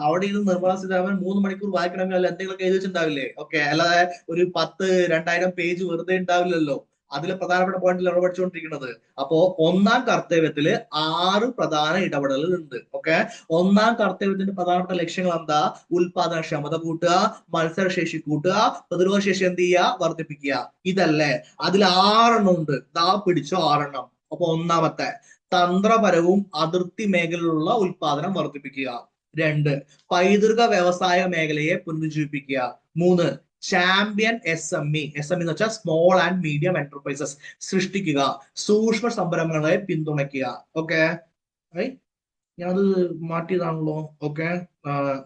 അവിടെ ഇത് നിർമ്മലാ സീതാരാമൻ 3 മണിക്കൂർ വായിക്കണമെങ്കിൽ അല്ല എന്തെങ്കിലുമൊക്കെ എഴുതി വെച്ചിട്ടുണ്ടാവില്ലേ? ഓക്കെ, അല്ലാതെ ഒരു 10,000-2,000 പേജ് വെറുതെ ഉണ്ടാവില്ലല്ലോ. അതിലെ പ്രധാനപ്പെട്ട പോയിന്റിൽ നമ്മൾ പഠിച്ചുകൊണ്ടിരിക്കുന്നത്. അപ്പോ ഒന്നാം കർത്തവ്യത്തില് 6 പ്രധാന ഇടപെടലുകൾ ഉണ്ട്. ഓക്കെ, ഒന്നാം കർത്തവ്യത്തിന്റെ പ്രധാനപ്പെട്ട ലക്ഷ്യങ്ങൾ എന്താ? ഉൽപാദനക്ഷമത കൂട്ടുക, മത്സരശേഷി കൂട്ടുക, പ്രതിരോധ ശേഷി എന്ത് ചെയ്യുക? വർദ്ധിപ്പിക്കുക. ഇതല്ലേ? അതിൽ 6 ഉണ്ട്. ദാ പിടിച്ചോ 6. അപ്പൊ ഒന്നാമത്തെ, തന്ത്രപരവും അതിർത്തി മേഖലയിലുള്ള ഉൽപാദനം വർദ്ധിപ്പിക്കുക. 2, പൈതൃക വ്യവസായ മേഖലയെ പുനരുജ്ജീവിപ്പിക്കുക. 3, ചാമ്പ്യൻ SME എന്ന് വെച്ചാൽ സ്മോൾ ആൻഡ് മീഡിയം എന്റർപ്രൈസസ് സൃഷ്ടിക്കുക. സൂക്ഷ്മ സംരംഭങ്ങളെ പിന്തുണയ്ക്കുക. ഓക്കെ, ഞാനത് മാറ്റിയതാണല്ലോ. ഓക്കെ,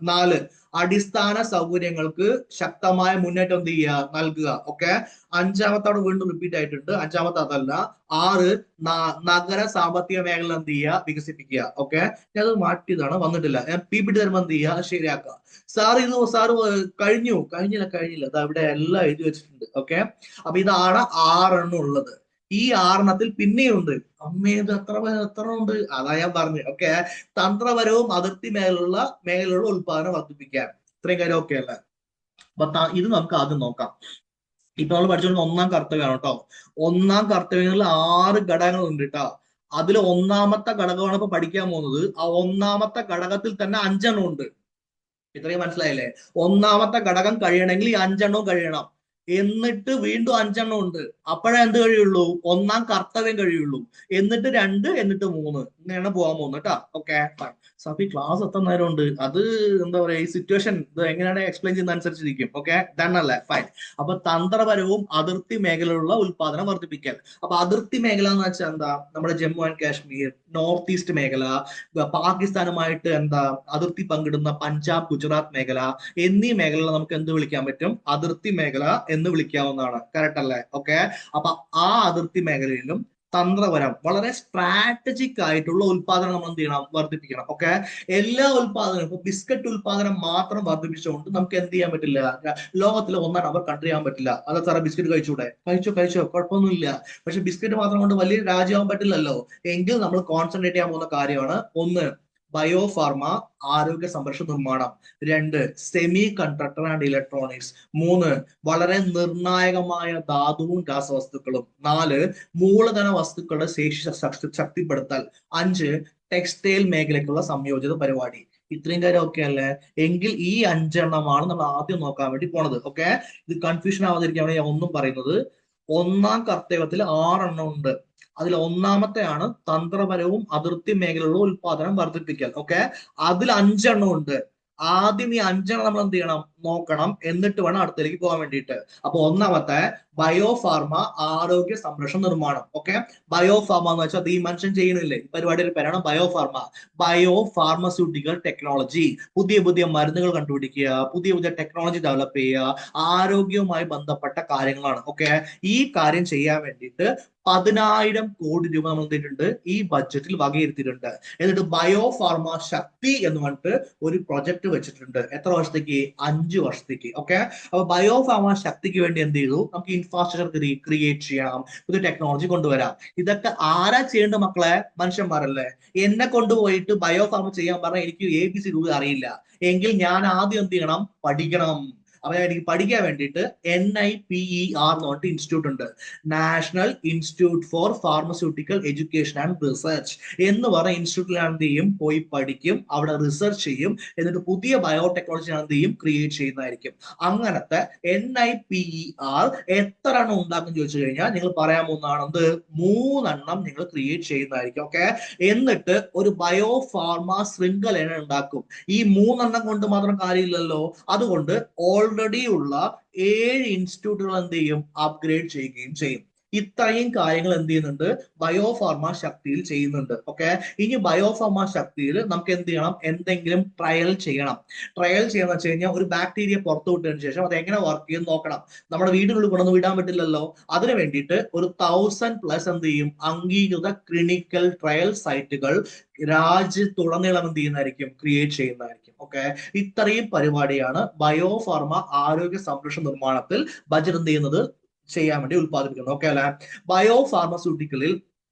4, അടിസ്ഥാന സൗകര്യങ്ങൾക്ക് ശക്തമായ മുന്നേറ്റം എന്ത് ചെയ്യുക? നൽകുക. ഓക്കെ, അഞ്ചാമത്തെ അവിടെ വീണ്ടും റിപ്പീറ്റ് ആയിട്ടുണ്ട്. അഞ്ചാമത്തെ അതല്ല. 6, നഗര സാമ്പത്തിക മേഖല എന്ത് ചെയ്യുക? വികസിപ്പിക്കുക. ഓക്കെ, ഞാനത് മാറ്റിയതാണ്, വന്നിട്ടില്ല. ഞാൻ PPT തരുമ്പോൾ എന്ത് ചെയ്യുക? ശരിയാക്കുക. സാറ് കഴിഞ്ഞില്ല. അത് അവിടെ എല്ലാം എഴുതി വെച്ചിട്ടുണ്ട്. ഓക്കെ, അപ്പൊ ഇതാണ് 6 ഉള്ളത്. ഈ 6 പിന്നെയുണ്ട്. അമ്മേത് എത്ര ഉണ്ട്? അതാ ഞാൻ പറഞ്ഞു. ഓക്കെ, തന്ത്രപരവും അതിർത്തി മേഖലയുള്ള ഉൽപാദനം വർദ്ധിപ്പിക്കാൻ. ഇത്രയും കാര്യം ഓക്കെ അല്ലേ? അപ്പൊ ഇത് നമുക്ക് ആദ്യം നോക്കാം. ഇപ്പൊ നമ്മൾ പഠിച്ചുകൊണ്ട് ഒന്നാം കർത്തവ്യമാണ് കേട്ടോ. ഒന്നാം കർത്തവ്യങ്ങളിൽ 6 ഘടകങ്ങൾ ഉണ്ട് കേട്ടോ. അതിൽ ഒന്നാമത്തെ ഘടകമാണ് ഇപ്പൊ പഠിക്കാൻ പോകുന്നത്. ആ ഒന്നാമത്തെ ഘടകത്തിൽ തന്നെ 5 ഉണ്ട്. ഇത്രയും മനസ്സിലായില്ലേ? ഒന്നാമത്തെ ഘടകം കഴിയണമെങ്കിൽ ഈ 5 കഴിയണം. എന്നിട്ട് വീണ്ടും 5 ഉണ്ട്. അപ്പോഴേ എന്ത് കഴിയുള്ളൂ? ഒന്നാം കർത്തവ്യം കഴിയുള്ളൂ. എന്നിട്ട് 2, എന്നിട്ട് 3 ഇങ്ങനെയാണ് പോകാൻ പോകുന്നത് കേട്ടോ. ഓക്കെ, സഫി ക്ലാസ് എത്ര നേരം ഉണ്ട്? അത് എന്താ പറയാ, ഈ സിറ്റുവേഷൻ ഇത് എങ്ങനെയാണ് എക്സ്പ്ലെയിൻ ചെയ്യുന്ന അനുസരിച്ചിരിക്കും. ഓക്കെ, ഡൺ അല്ലേ? ഫൈൻ. അപ്പൊ തന്ത്രപരവും അതിർത്തി മേഖലയിലുള്ള ഉൽപാദനം വർദ്ധിപ്പിക്കൽ. അപ്പൊ അതിർത്തി മേഖല എന്ന് വെച്ചാൽ എന്താ? നമ്മുടെ Jammu and Kashmir, north east മേഖല, പാകിസ്ഥാനുമായിട്ട് എന്താ അതിർത്തി പങ്കിടുന്ന പഞ്ചാബ്, ഗുജറാത്ത് മേഖല എന്നീ മേഖലകൾ നമുക്ക് എന്ത് വിളിക്കാൻ പറ്റും? അതിർത്തി മേഖല എന്ന് വിളിക്കാവുന്നതാണ്. കറക്റ്റ് അല്ലേ? ഓക്കെ, അപ്പൊ ആ അതിർത്തി മേഖലയിലും തന്ത്രപരം വളരെ സ്ട്രാറ്റജിക് ആയിട്ടുള്ള ഉൽപാദനം നമ്മൾ എന്ത് ചെയ്യണം? വർദ്ധിപ്പിക്കണം. ഓക്കെ, എല്ലാ ഉൽപാദനവും ഇപ്പൊ ബിസ്ക്കറ്റ് ഉൽപാദനം മാത്രം വർദ്ധിപ്പിച്ചുകൊണ്ട് നമുക്ക് എന്ത് ചെയ്യാൻ പറ്റില്ല? ലോകത്തിലെ 1 നമ്പർ കൺട്രി ആവാൻ പറ്റില്ല. അത് സാറേ ബിസ്ക്കറ്റ് കഴിച്ചൂടെ? കഴിച്ചോ, കുഴപ്പമൊന്നുമില്ല. പക്ഷെ ബിസ്ക്കറ്റ് മാത്രം കൊണ്ട് വലിയ രാജ്യമാവാൻ പറ്റില്ലല്ലോ. എങ്കിൽ നമ്മൾ കോൺസെൻട്രേറ്റ് ചെയ്യാൻ പോകുന്ന കാര്യമാണ്: 1, ബയോ ഫാർമ, ആരോഗ്യ സംരക്ഷണ നിർമ്മാണം; 2, സെമി കണ്ടക്ടർ ആൻഡ് ഇലക്ട്രോണിക്സ്; 3, വളരെ നിർണായകമായ ധാതുവും രാസവസ്തുക്കളും; 4, മൂലധന വസ്തുക്കളുടെ ശേഷി ശക്തിപ്പെടുത്തൽ; 5, ടെക്സ്റ്റൈൽ മേഖലയ്ക്കുള്ള സംയോജിത പരിപാടി. ഇത്രയും കാര്യം ഓക്കെ അല്ലേ? എങ്കിൽ ഈ 5 നമ്മൾ ആദ്യം നോക്കാൻ വേണ്ടി പോണത്. ഓക്കെ, ഇത് കൺഫ്യൂഷൻ ആവാതിരിക്കാൻ വേണ്ടി ഞാൻ ഒന്നും പറയുന്നത്, ഒന്നാം കർത്തവ്യത്തിൽ 6 ഉണ്ട്. അതിൽ ഒന്നാമത്തെയാണ് തന്ത്രപരവും അതിർത്തി മേഖലയുള്ള ഉൽപാദനം വർദ്ധിപ്പിക്കൽ. ഓക്കെ, അതിൽ 5 ഉണ്ട്. ആദ്യം ഈ 5 നമ്മൾ എന്ത് ചെയ്യണം? നോക്കണം. എന്നിട്ട് വേണം അടുത്തേക്ക് പോകാൻ വേണ്ടിയിട്ട്. അപ്പൊ ഒന്നാമത്തെ ബയോ ഫാർമ, ആരോഗ്യ സംരക്ഷണ നിർമ്മാണം. ഓക്കെ, ബയോ ഫാർമ എന്ന് വെച്ചാൽ ഈ മനുഷ്യൻ ചെയ്യണില്ലേ ഈ പരിപാടിയുടെ പേരാണ് bio pharma. Bio pharmaceutical technology. പുതിയ പുതിയ മരുന്നുകൾ കണ്ടുപിടിക്കുക, പുതിയ പുതിയ ടെക്നോളജി ഡെവലപ്പ് ചെയ്യുക, ആരോഗ്യവുമായി ബന്ധപ്പെട്ട കാര്യങ്ങളാണ്. ഓക്കെ, ഈ കാര്യം ചെയ്യാൻ വേണ്ടിയിട്ട് 10,000 കോടി രൂപ നമ്മൾ എന്തിട്ടുണ്ട്? ഈ ബഡ്ജറ്റിൽ വകയിരുത്തിയിട്ടുണ്ട്. എന്നിട്ട് ബയോ ഫാർമ ശക്തി എന്ന് പറഞ്ഞിട്ട് ഒരു പ്രൊജക്ട് വെച്ചിട്ടുണ്ട്. എത്ര വർഷത്തേക്ക്? 5 വർഷത്തേക്ക്. ഓക്കെ, അപ്പൊ ബയോ ഫാർമ ശക്തിക്ക് വേണ്ടി എന്ത് ചെയ്തു? നമുക്ക് ഇൻഫ്രാസ്ട്രക്ചർ ക്രിയേറ്റ് ചെയ്യാം, പുതിയ ടെക്നോളജി കൊണ്ടുവരാം. ഇതൊക്കെ ആരാ ചെയ്യേണ്ട മക്കളെ? മനുഷ്യന്മാരല്ലേ. എന്നെ കൊണ്ടുപോയിട്ട് ബയോ ഫാർമ ചെയ്യാൻ പറഞ്ഞാൽ എനിക്ക് ABC രൂപ അറിയില്ല. എങ്കിൽ ഞാൻ ആദ്യം എന്ത് ചെയ്യണം? പഠിക്കണം. അപ്പൊ എനിക്ക് പഠിക്കാൻ വേണ്ടിയിട്ട് NIPER എന്ന് പറഞ്ഞിട്ട് ഇൻസ്റ്റിറ്റ്യൂട്ട് ഉണ്ട്. National institute four pharmaceutical education and research എന്ന് പറഞ്ഞ ഇൻസ്റ്റിറ്റ്യൂട്ടിൽ എന്ത് ചെയ്യും? പോയി പഠിക്കും, അവിടെ റിസർച്ച് ചെയ്യും, എന്നിട്ട് പുതിയ ബയോടെക്നോളജി എന്ത് ചെയ്യും? ക്രിയേറ്റ് ചെയ്യുന്നതായിരിക്കും. അങ്ങനത്തെ NIPER എത്ര എണ്ണം ഉണ്ടാക്കും ചോദിച്ചു കഴിഞ്ഞാൽ നിങ്ങൾ പറയാൻ പോകുന്നതാണ് എന്ത്? 3 നിങ്ങൾ ക്രിയേറ്റ് ചെയ്യുന്നതായിരിക്കും. ഓക്കെ, എന്നിട്ട് ഒരു ബയോ ഫാർമ ശൃംഖല ഉണ്ടാക്കും. ഈ 3 കൊണ്ട് മാത്രം കാര്യമില്ലല്ലോ. അതുകൊണ്ട് ഓൾറെഡി ഉള്ള 7 ഇൻസ്റ്റിറ്റ്യൂട്ടുകൾ എന്ത് ചെയ്യും? അപ്ഗ്രേഡ് ചെയ്യുകയും ചെയ്യും. ഇത്രയും കാര്യങ്ങൾ എന്ത് ചെയ്യുന്നുണ്ട്? ബയോ ഫാർമ ശക്തിയിൽ ചെയ്യുന്നുണ്ട്. ഓക്കെ, ഇനി ബയോ ഫാർമ ശക്തിയിൽ നമുക്ക് എന്ത് ചെയ്യണം? എന്തെങ്കിലും ട്രയൽ ചെയ്യണം. ട്രയൽ ചെയ്യാന്ന് വെച്ച് കഴിഞ്ഞാൽ ഒരു ബാക്ടീരിയ പുറത്തു വിട്ടതിന് ശേഷം അത് എങ്ങനെ വർക്ക് ചെയ്യും നോക്കണം. നമ്മുടെ വീടിനുള്ളിൽ കൊണ്ടൊന്നും വിടാൻ പറ്റില്ലല്ലോ. അതിനു വേണ്ടിയിട്ട് ഒരു 1000+ എന്ത് ചെയ്യും? അംഗീകൃത ക്ലിനിക്കൽ ട്രയൽ സൈറ്റുകൾ രാജ്യത്തുടനീളം എന്ത് ചെയ്യുന്നതായിരിക്കും? ക്രിയേറ്റ് ചെയ്യുന്നതായിരിക്കും. ഓക്കെ, ഇത്രയും പരിപാടിയാണ് ബയോ ഫാർമ ആരോഗ്യ സംരക്ഷണ നിർമ്മാണത്തിൽ ബജറ്റ് എന്ത് ചെയ്യുന്നത്? ചെയ്യാൻ വേണ്ടി ഉത്പാദിപ്പിക്കുന്നത്. ഓക്കെ അല്ലെ? ബയോ ഫാർമസ്യൂട്ടിക്കലിൽ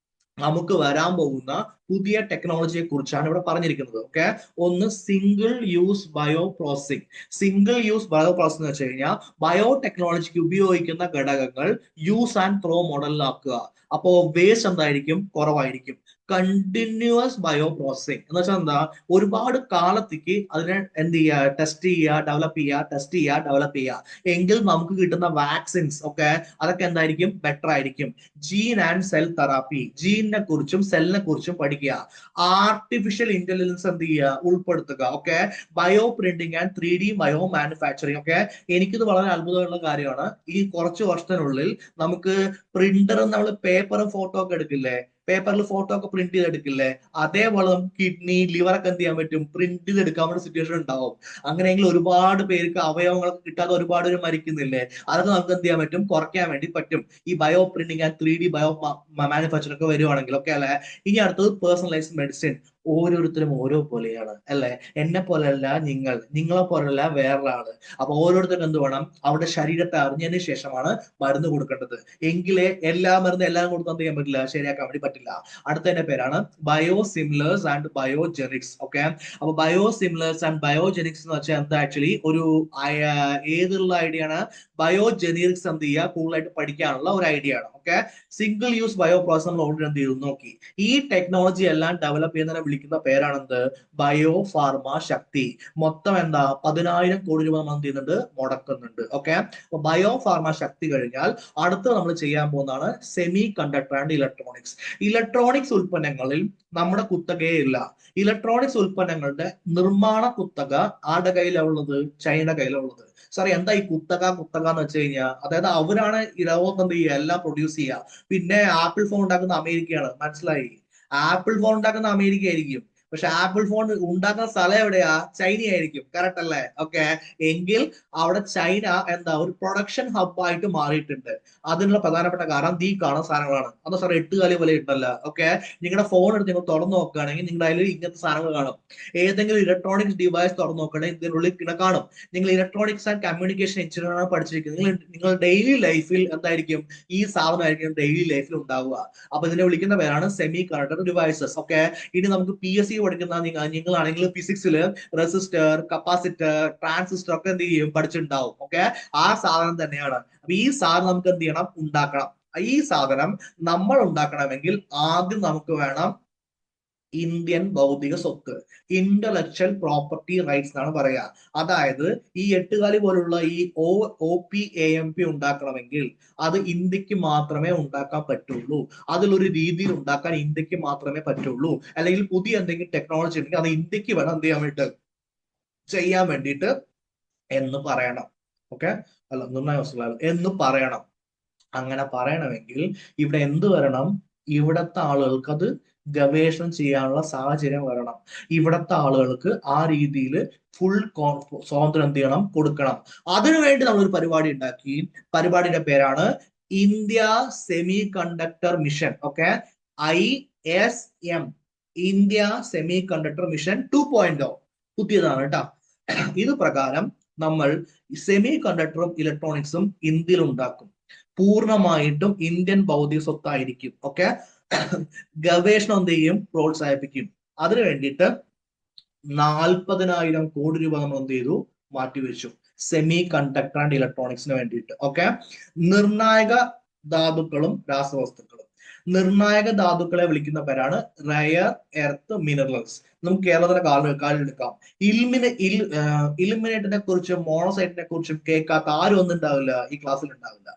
നമുക്ക് വരാൻ പോകുന്ന പുതിയ ടെക്നോളജിയെ കുറിച്ചാണ് ഇവിടെ പറഞ്ഞിരിക്കുന്നത്. ഓക്കെ, ഒന്ന് single use bio processing. Single use bio processing എന്ന് വെച്ച് കഴിഞ്ഞാൽ ബയോ ടെക്നോളജിക്ക് ഉപയോഗിക്കുന്ന ഘടകങ്ങൾ യൂസ് ആൻഡ് ത്രോ മോഡലിലാക്കുക. അപ്പോ വേസ്റ്റ് എന്തായിരിക്കും? കുറവായിരിക്കും. കണ്ടിന്യൂസ് ബയോ പ്രോസസിംഗ് എന്ന് വെച്ചാൽ എന്താ? ഒരുപാട് കാലത്തേക്ക് അതിനെ എന്ത് ചെയ്യുക? ടെസ്റ്റ് ചെയ്യുക, ഡെവലപ്പ് ചെയ്യുക, ടെസ്റ്റ് ചെയ്യുക, ഡെവലപ്പ് ചെയ്യുക. എങ്കിൽ നമുക്ക് കിട്ടുന്ന വാക്സിൻസ് ഒക്കെ അതൊക്കെ എന്തായിരിക്കും? ബെറ്റർ ആയിരിക്കും. ജീൻ ആൻഡ് സെൽ തെറാപ്പി, ജീനിനെ കുറിച്ചും സെല്ലിനെ കുറിച്ചും പഠിക്കുക. ആർട്ടിഫിഷ്യൽ ഇന്റലിജൻസ് എന്ത് ചെയ്യുക? ഉൾപ്പെടുത്തുക. Okay, bio printing and 3D bio manufacturing. Okay, എനിക്കിത് വളരെ അത്ഭുതമുള്ള കാര്യമാണ്. ഈ കുറച്ച് വർഷത്തിനുള്ളിൽ നമുക്ക് പ്രിന്ററും നമ്മൾ പേപ്പറും ഫോട്ടോ ഒക്കെ എടുക്കില്ലേ? പേപ്പറിൽ ഫോട്ടോ ഒക്കെ പ്രിന്റ് ചെയ്തെടുക്കില്ലേ? അതേപോലെ നമുക്ക് കിഡ്നി, ലിവർ ഒക്കെ എന്ത് ചെയ്യാൻ പറ്റും? പ്രിന്റ് ചെയ്തെടുക്കാൻ വേണ്ട സിറ്റുവേഷൻ ഉണ്ടാവും. അങ്ങനെയെങ്കിൽ ഒരുപാട് പേർക്ക് അവയവങ്ങളൊക്കെ കിട്ടാതെ ഒരുപാട് പേര് മരിക്കുന്നില്ലേ? അതൊക്കെ നമുക്ക് എന്ത് ചെയ്യാൻ പറ്റും? കുറയ്ക്കാൻ വേണ്ടി പറ്റും ഈ bio printing and 3D bio manufacturing ഒക്കെ വരുവാണെങ്കിൽ. ഓക്കെ അല്ലെ? ഇനി അടുത്തത് പേഴ്സണലൈസ്ഡ് മെഡിസിൻ. ഓരോരുത്തരും ഓരോ പോലെയാണ് അല്ലെ? എന്നെ പോലെയല്ല നിങ്ങൾ, നിങ്ങളെ പോലെയല്ല വേറൊരാള്. അപ്പൊ ഓരോരുത്തരും എന്ത് വേണം? അവരുടെ ശരീരത്തെ അറിഞ്ഞതിന് ശേഷമാണ് മരുന്ന് കൊടുക്കേണ്ടത്. എങ്കിലേ എല്ലാ മരുന്ന് എല്ലാം കൊടുക്കാൻ ചെയ്യാൻ പറ്റില്ല, ശരിയാക്കാൻ വേണ്ടി പറ്റില്ല. അടുത്തതിന്റെ പേരാണ് ബയോ സിമിലേഴ്സ് ആൻഡ് ബയോജെനിക്സ്. ഓക്കെ, അപ്പൊ ബയോ സിമിലേഴ്സ് ആൻഡ് ബയോജെനിക്സ് എന്ന് വെച്ചാൽ എന്താ? ആക്ച്വലി ഒരു ഏതുള്ള ഐഡിയ ആണ്? ബയോജെനറിക്സ് എന്ത് ചെയ്യുക? കൂടുതലായിട്ട് പഠിക്കാനുള്ള ഒരു ഐഡിയ ആണ്. Okay, single use bio process നമ്മൾ ഓൾറെഡി എന്ത് ചെയ്തു നോക്കി. ഈ ടെക്നോളജി എല്ലാം ഡെവലപ്പ് ചെയ്യുന്നതിനെ വിളിക്കുന്ന പേരാണെന്ത്? ബയോ ഫാർമ ശക്തി. മൊത്തം എന്താ 10,000 കോടി രൂപ നമ്മൾ എന്ത് ചെയ്യുന്നുണ്ട്? മുടക്കുന്നുണ്ട്. ഓക്കെ, അപ്പൊ ബയോ ഫാർമ ശക്തി കഴിഞ്ഞാൽ അടുത്ത നമ്മൾ ചെയ്യാൻ പോകുന്നതാണ് semi conductor and electronics. Electronics ഉൽപ്പന്നങ്ങളിൽ നമ്മുടെ കുത്തകയെ ഇല്ല. ഇലക്ട്രോണിക്സ് ഉൽപ്പന്നങ്ങളുടെ നിർമ്മാണ കുത്തക ആരുടെ കയ്യിലാണ് ഉള്ളത്? ചൈനയുടെ കയ്യിലാണ് ഉള്ളത്. സാറേ എന്താ ഈ കുത്തക കുത്തക എന്ന് വെച്ച് കഴിഞ്ഞാൽ, അതായത് അവരാണ് ഈ ലോകത്ത് എന്ത് ചെയ്യുക? എല്ലാം പ്രൊഡ്യൂസ് ചെയ്യുക. പിന്നെ ആപ്പിൾ ഫോൺ ഉണ്ടാക്കുന്ന അമേരിക്കയാണ്, മനസ്സിലായി? ആപ്പിൾ ഫോൺ ഉണ്ടാക്കുന്ന അമേരിക്ക ആയിരിക്കും, പക്ഷെ ആപ്പിൾ ഫോൺ ഉണ്ടാക്കുന്ന സ്ഥലം എവിടെയാ? ചൈന ആയിരിക്കും. കറക്റ്റ് അല്ലേ? ഓക്കെ, എങ്കിൽ അവിടെ ചൈന എന്താ ഒരു പ്രൊഡക്ഷൻ ഹബ് ആയിട്ട് മാറിയിട്ടുണ്ട്. അതിനുള്ള പ്രധാനപ്പെട്ട കാരണം ഈ കാണുന്ന സാധനങ്ങളാണ്. അത് സാർ 8 കാലി പോലെ ഉണ്ടല്ല. ഓക്കെ, നിങ്ങളുടെ ഫോൺ എടുത്ത് നിങ്ങൾ തുറന്നു നോക്കുകയാണെങ്കിൽ നിങ്ങൾ അതിൽ ഇങ്ങനത്തെ സാധനങ്ങൾ കാണും. ഏതെങ്കിലും ഇലക്ട്രോണിക്സ് ഡിവൈസ് തുറന്നു നോക്കുകയാണെങ്കിൽ ഇതിനുള്ളിൽ കാണും. നിങ്ങൾ ഇലക്ട്രോണിക്സ് ആൻഡ് കമ്മ്യൂണിക്കേഷൻ എഞ്ചിനീയറാണ് പഠിച്ചിരിക്കുന്നത്, നിങ്ങൾ ഡെയിലി ലൈഫിൽ എന്തായിരിക്കും? ഈ സാധനമായിരിക്കും ഡെയിലി ലൈഫിൽ ഉണ്ടാവുക. അപ്പൊ ഇതിനെ വിളിക്കുന്ന പേരാണ് സെമി കണ്ടക്ടർ ഡിവൈസസ്. ഓക്കെ, ഇനി നമുക്ക് PSC പഠിക്കുന്ന നിങ്ങളാണെങ്കിൽ ഫിസിക്സിൽ റെസിസ്റ്റർ, കപ്പാസിറ്റർ, ട്രാൻസിസ്റ്റർ ഒക്കെ എന്ത് ചെയ്യും? പഠിച്ചിട്ടുണ്ടാവും. ഓക്കെ, ആ സാധനം തന്നെയാണ്. അപ്പൊ ഈ സാധനം നമുക്ക് എന്ത് ചെയ്യണം? ഉണ്ടാക്കണം. ഈ സാധനം നമ്മൾ ഉണ്ടാക്കണമെങ്കിൽ ആദ്യം നമുക്ക് വേണം ഇന്ത്യൻ ബൗദ്ധിക സ്വത്ത്, ഇന്റലക്ച്വൽ പ്രോപ്പർട്ടി റൈറ്റ്സ് എന്നാണ് പറയാ. അതായത് ഈ 8 കാലി പോലുള്ള ഈ OPAMP ഉണ്ടാക്കണമെങ്കിൽ അത് ഇന്ത്യക്ക് മാത്രമേ ഉണ്ടാക്കാൻ പറ്റുള്ളൂ. അതിലൊരു രീതിയിൽ ഉണ്ടാക്കാൻ ഇന്ത്യക്ക് മാത്രമേ പറ്റുള്ളൂ. അല്ലെങ്കിൽ പുതിയ എന്തെങ്കിലും ടെക്നോളജി ഉണ്ടെങ്കിൽ അത് ഇന്ത്യക്ക് വേണം എന്ത് ചെയ്യാൻ വേണ്ടിയിട്ട് എന്ന് പറയണം. ഓക്കെ, അല്ല നിർണയ എന്ന് പറയണം. അങ്ങനെ പറയണമെങ്കിൽ ഇവിടെ എന്ത് വരണം? ഇവിടത്തെ ആളുകൾക്ക് അത് ഗവേഷണം ചെയ്യാനുള്ള സാഹചര്യം വരണം. ഇവിടത്തെ ആളുകൾക്ക് ആ രീതിയിൽ ഫുൾ സ്വാതന്ത്ര്യം എന്ത് ചെയ്യണം? കൊടുക്കണം. അതിനുവേണ്ടി നമ്മൾ ഒരു പരിപാടി ഉണ്ടാക്കി. പരിപാടിയുടെ പേരാണ് India semi conductor mission. Okay, ISM, India semi conductor mission 2.0 പുതിയതാണ് കേട്ടോ. ഇത് പ്രകാരം നമ്മൾ സെമി കണ്ടക്ടറും ഇലക്ട്രോണിക്സും ഇന്ത്യയിൽ ഉണ്ടാക്കും. പൂർണ്ണമായിട്ടും ഇന്ത്യൻ ബൗദ്ധിക സ്വത്തായിരിക്കും. ഓക്കെ, ഗവേഷണം എന്ത് ചെയ്യും? പ്രോത്സാഹിപ്പിക്കും. അതിനു വേണ്ടിയിട്ട് 40,000 കോടി രൂപ നമ്മൾ എന്ത് ചെയ്തു? മാറ്റിവെച്ചു സെമി കണ്ടക്ടർ ആൻഡ് ഇലക്ട്രോണിക്സിന് വേണ്ടിയിട്ട്. ഓക്കെ, നിർണായക ധാതുക്കളും രാസവസ്തുക്കളും. നിർണായക ധാതുക്കളെ വിളിക്കുന്ന പേരാണ് റയർ എർത്ത് മിനറൽസ്. നമുക്ക് കേരളത്തിലെ കാലെടുക്കാം. ഇലുമിനേറ്റിനെ കുറിച്ചും മോണോസൈറ്റിനെ കുറിച്ചും കേൾക്കാത്ത ആരും ഒന്നും ഉണ്ടാവില്ല, ഈ ക്ലാസ്സിൽ ഉണ്ടാവില്ല.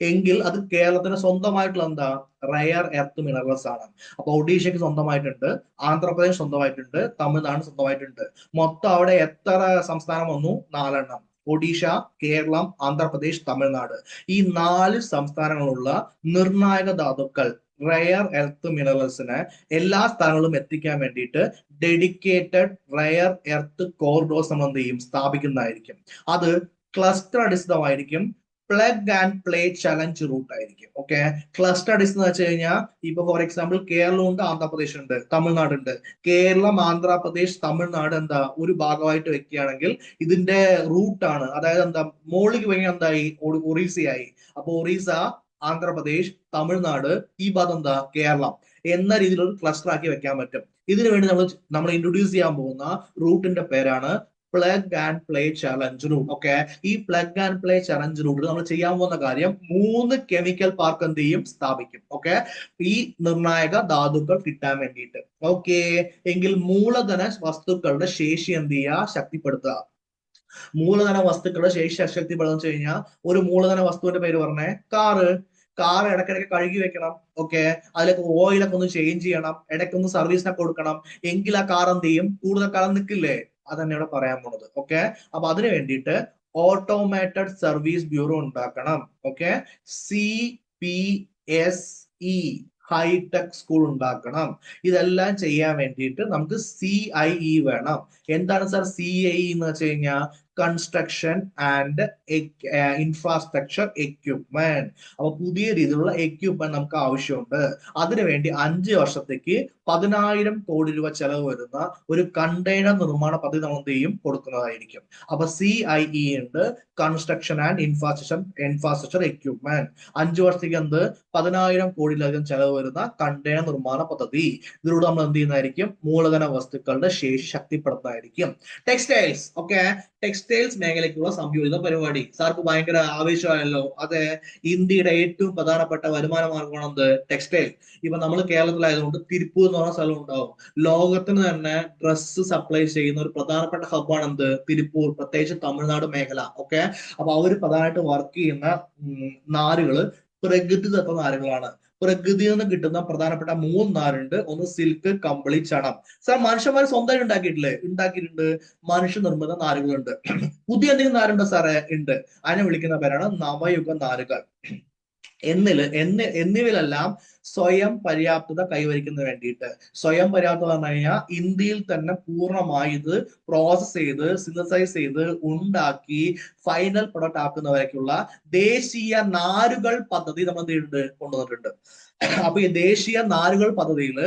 എങ്കിൽ അത് കേരളത്തിന് സ്വന്തമായിട്ടുള്ള എന്താ? റയർ എർത്ത് മിനറൽസ് ആണ്. അപ്പൊ ഒഡീഷയ്ക്ക് സ്വന്തമായിട്ടുണ്ട്, ആന്ധ്രാപ്രദേശ് സ്വന്തമായിട്ടുണ്ട്, തമിഴ്നാട് സ്വന്തമായിട്ടുണ്ട്. മൊത്തം അവിടെ എത്ര സംസ്ഥാനം വന്നു? 4 ഒഡീഷ, കേരളം, ആന്ധ്രാപ്രദേശ്, തമിഴ്നാട്. ഈ 4 സംസ്ഥാനങ്ങളുള്ള നിർണായക ധാതുക്കൾ റയർ എർത്ത് മിനറൽസിനെ എല്ലാ സ്ഥലങ്ങളിലും എത്തിക്കാൻ വേണ്ടിയിട്ട് ഡെഡിക്കേറ്റഡ് റയർ എർത്ത് കോറിഡോർസ് നമ്മൾ എന്ത് ചെയ്യും? സ്ഥാപിക്കുന്നതായിരിക്കും. അത് ക്ലസ്റ്റർ അടിസ്ഥാനമായിരിക്കും. Plug and play challenge route ആയിരിക്കും. ഓക്കെ, ക്ലസ്റ്റർ അടിസ്ഥാനം എന്ന് വെച്ച് കഴിഞ്ഞാൽ ഇപ്പൊ ഫോർ എക്സാമ്പിൾ കേരളം ഉണ്ട്, ആന്ധ്രാപ്രദേശ് ഉണ്ട്, തമിഴ്നാട് ഉണ്ട്. കേരളം, ആന്ധ്രാപ്രദേശ്, തമിഴ്നാട് എന്താ ഒരു ഭാഗമായിട്ട് വെക്കുകയാണെങ്കിൽ ഇതിന്റെ റൂട്ടാണ്, അതായത് എന്താ മുകളിലേക്ക് പോയി എന്തായി? ഒറീസയായി. അപ്പൊ ഒറീസ, ആന്ധ്രാപ്രദേശ്, തമിഴ്നാട്, ഈ ഭാഗം എന്താ? കേരളം എന്ന രീതിയിൽ ഒരു ക്ലസ്റ്റർ ആക്കി വെക്കാൻ പറ്റും. ഇതിനു വേണ്ടി നമ്മൾ ഇൻട്രൊഡ്യൂസ് ചെയ്യാൻ പോകുന്ന റൂട്ടിന്റെ പേരാണ് plug and play challenge route. Okay, ഈ പ്ലഗ് ആൻഡ് പ്ലേ ചലഞ്ച് റൂട്ടിൽ നമ്മൾ ചെയ്യാൻ പോകുന്ന കാര്യം 3 കെമിക്കൽ പാർക്ക് എന്ത് ചെയ്യും? സ്ഥാപിക്കും. ഓക്കെ, ഈ നിർണായക ധാതുക്കൾ കിട്ടാൻ വേണ്ടിയിട്ട്. ഓക്കെ, എങ്കിൽ മൂലധന വസ്തുക്കളുടെ ശേഷി എന്ത് ചെയ്യുക? ശക്തിപ്പെടുത്തുക. മൂലധന വസ്തുക്കളുടെ ശേഷി ശക്തിപ്പെടുത്തുക വെച്ച് കഴിഞ്ഞാൽ ഒരു മൂലധന വസ്തുവിന്റെ പേര് പറഞ്ഞേ. കാർ ഇടയ്ക്കിടയ്ക്ക് കഴുകി വെക്കണം. ഓക്കെ, അതിലേക്ക് ഓയിലൊക്കെ ഒന്ന് ചേഞ്ച് ചെയ്യണം, ഇടയ്ക്കൊന്ന് സർവീസിനൊക്കെ കൊടുക്കണം. എങ്കിൽ ആ കാർ എന്ത് ചെയ്യും? കൂടുതൽ കാലം നിൽക്കില്ലേ? അത് തന്നെയാണ് പറയാൻ പോണത്. ഓക്കെ, അപ്പൊ അതിനു വേണ്ടിയിട്ട് ഓട്ടോമേറ്റഡ് സർവീസ് ബ്യൂറോ ഉണ്ടാക്കണം. ഓക്കെ, CPSE ഹൈടെക് സ്കൂൾ ഉണ്ടാക്കണം. ഇതെല്ലാം ചെയ്യാൻ വേണ്ടിയിട്ട് നമുക്ക് CIE വേണം. എന്താണ് സാർ CIE എന്ന് വെച്ച് കഴിഞ്ഞാൽ? Construction and infrastructure equipment. അപ്പൊ പുതിയ രീതിയിലുള്ള എക്യുപ്മെന്റ് നമുക്ക് ആവശ്യമുണ്ട്. അതിനുവേണ്ടി 5 വർഷത്തേക്ക് 10,000 കോടി രൂപ ചെലവ് വരുന്ന ഒരു കണ്ടെയ്നർ നിർമ്മാണ പദ്ധതി നമ്മൾ എന്ത് ചെയ്യും? കൊടുക്കുന്നതായിരിക്കും. അപ്പൊ CIE ഉണ്ട്, കൺസ്ട്രക്ഷൻ ആൻഡ് ഇൻഫ്രാസ്ട്രക്ചർ എക്യുപ്മെന്റ്. 5 വർഷത്തേക്ക് 10,000 കോടിയിലധികം ചെലവ് വരുന്ന കണ്ടെയ്നർ നിർമ്മാണ പദ്ധതി. ഇതിലൂടെ നമ്മൾ എന്ത് ചെയ്യുന്നതായിരിക്കും? മൂലധന വസ്തുക്കളുടെ ശേഷി ശക്തിപ്പെടുത്തുന്നതായിരിക്കും. ടെക്സ്റ്റൈൽസ്. ഓക്കെ, ടെക്സ്റ്റൈൽസ് ടെക്സ്റ്റൈൽസ് മേഖലയ്ക്കുള്ള സംയോജിത പരിപാടി. സാർക്ക് ഭയങ്കര ആവേശമായല്ലോ. അതെ, ഇന്ത്യയുടെ ഏറ്റവും പ്രധാനപ്പെട്ട വരുമാന മാർഗമാണ് എന്ത്? ടെക്സ്റ്റൈൽ. ഇപ്പൊ നമ്മൾ കേരളത്തിലായതുകൊണ്ട് തിരുപ്പൂർ എന്ന് പറഞ്ഞ സ്ഥലം ഉണ്ടാവും. ലോകത്തിന് തന്നെ ഡ്രസ്സ് സപ്ലൈ ചെയ്യുന്ന ഒരു പ്രധാനപ്പെട്ട ഹബ്ബാണ് എന്ത്? തിരുപ്പൂർ, പ്രത്യേകിച്ച് തമിഴ്നാട് മേഖല. ഓക്കെ, അപ്പൊ അവര് പ്രധാനമായിട്ട് വർക്ക് ചെയ്യുന്ന നാരുകള് പ്രകൃതിദത്ത നാരുകളാണ്. പ്രകൃതിയിൽ നിന്ന് കിട്ടുന്ന പ്രധാനപ്പെട്ട 3 നാരുണ്ട്. ഒന്ന് സിൽക്ക്, കമ്പിളി, ചണം. സാർ മനുഷ്യന്മാർ സ്വന്തമായിട്ട് ഉണ്ടാക്കിയിട്ടില്ലേ? ഉണ്ടാക്കിയിട്ടുണ്ട്. മനുഷ്യനിർമ്മിത നാരുകളുണ്ട്. പുതിയ എന്തെങ്കിലും നാരുണ്ടോ സാറേ? ഉണ്ട്. അതിനെ വിളിക്കുന്ന പേരാണ് നവയുഗ നാരുകൾ. എന്നിവയിലെല്ലാം സ്വയം പര്യാപ്തത കൈവരിക്കുന്നതിന് വേണ്ടിയിട്ട്, സ്വയം പര്യാപ്തത പറഞ്ഞു കഴിഞ്ഞാൽ ഇന്ത്യയിൽ തന്നെ പൂർണ്ണമായി ഇത് പ്രോസസ് ചെയ്ത് സിന്തസൈസ് ചെയ്ത് ഉണ്ടാക്കി ഫൈനൽ പ്രൊഡക്റ്റ് ആക്കുന്നവരേക്കുള്ള ദേശീയ നാരുകൾ പദ്ധതി നമ്മൾ കൊണ്ടുവന്നിട്ടുണ്ട്. അപ്പൊ ഈ ദേശീയ നാരുകൾ പദ്ധതിയിൽ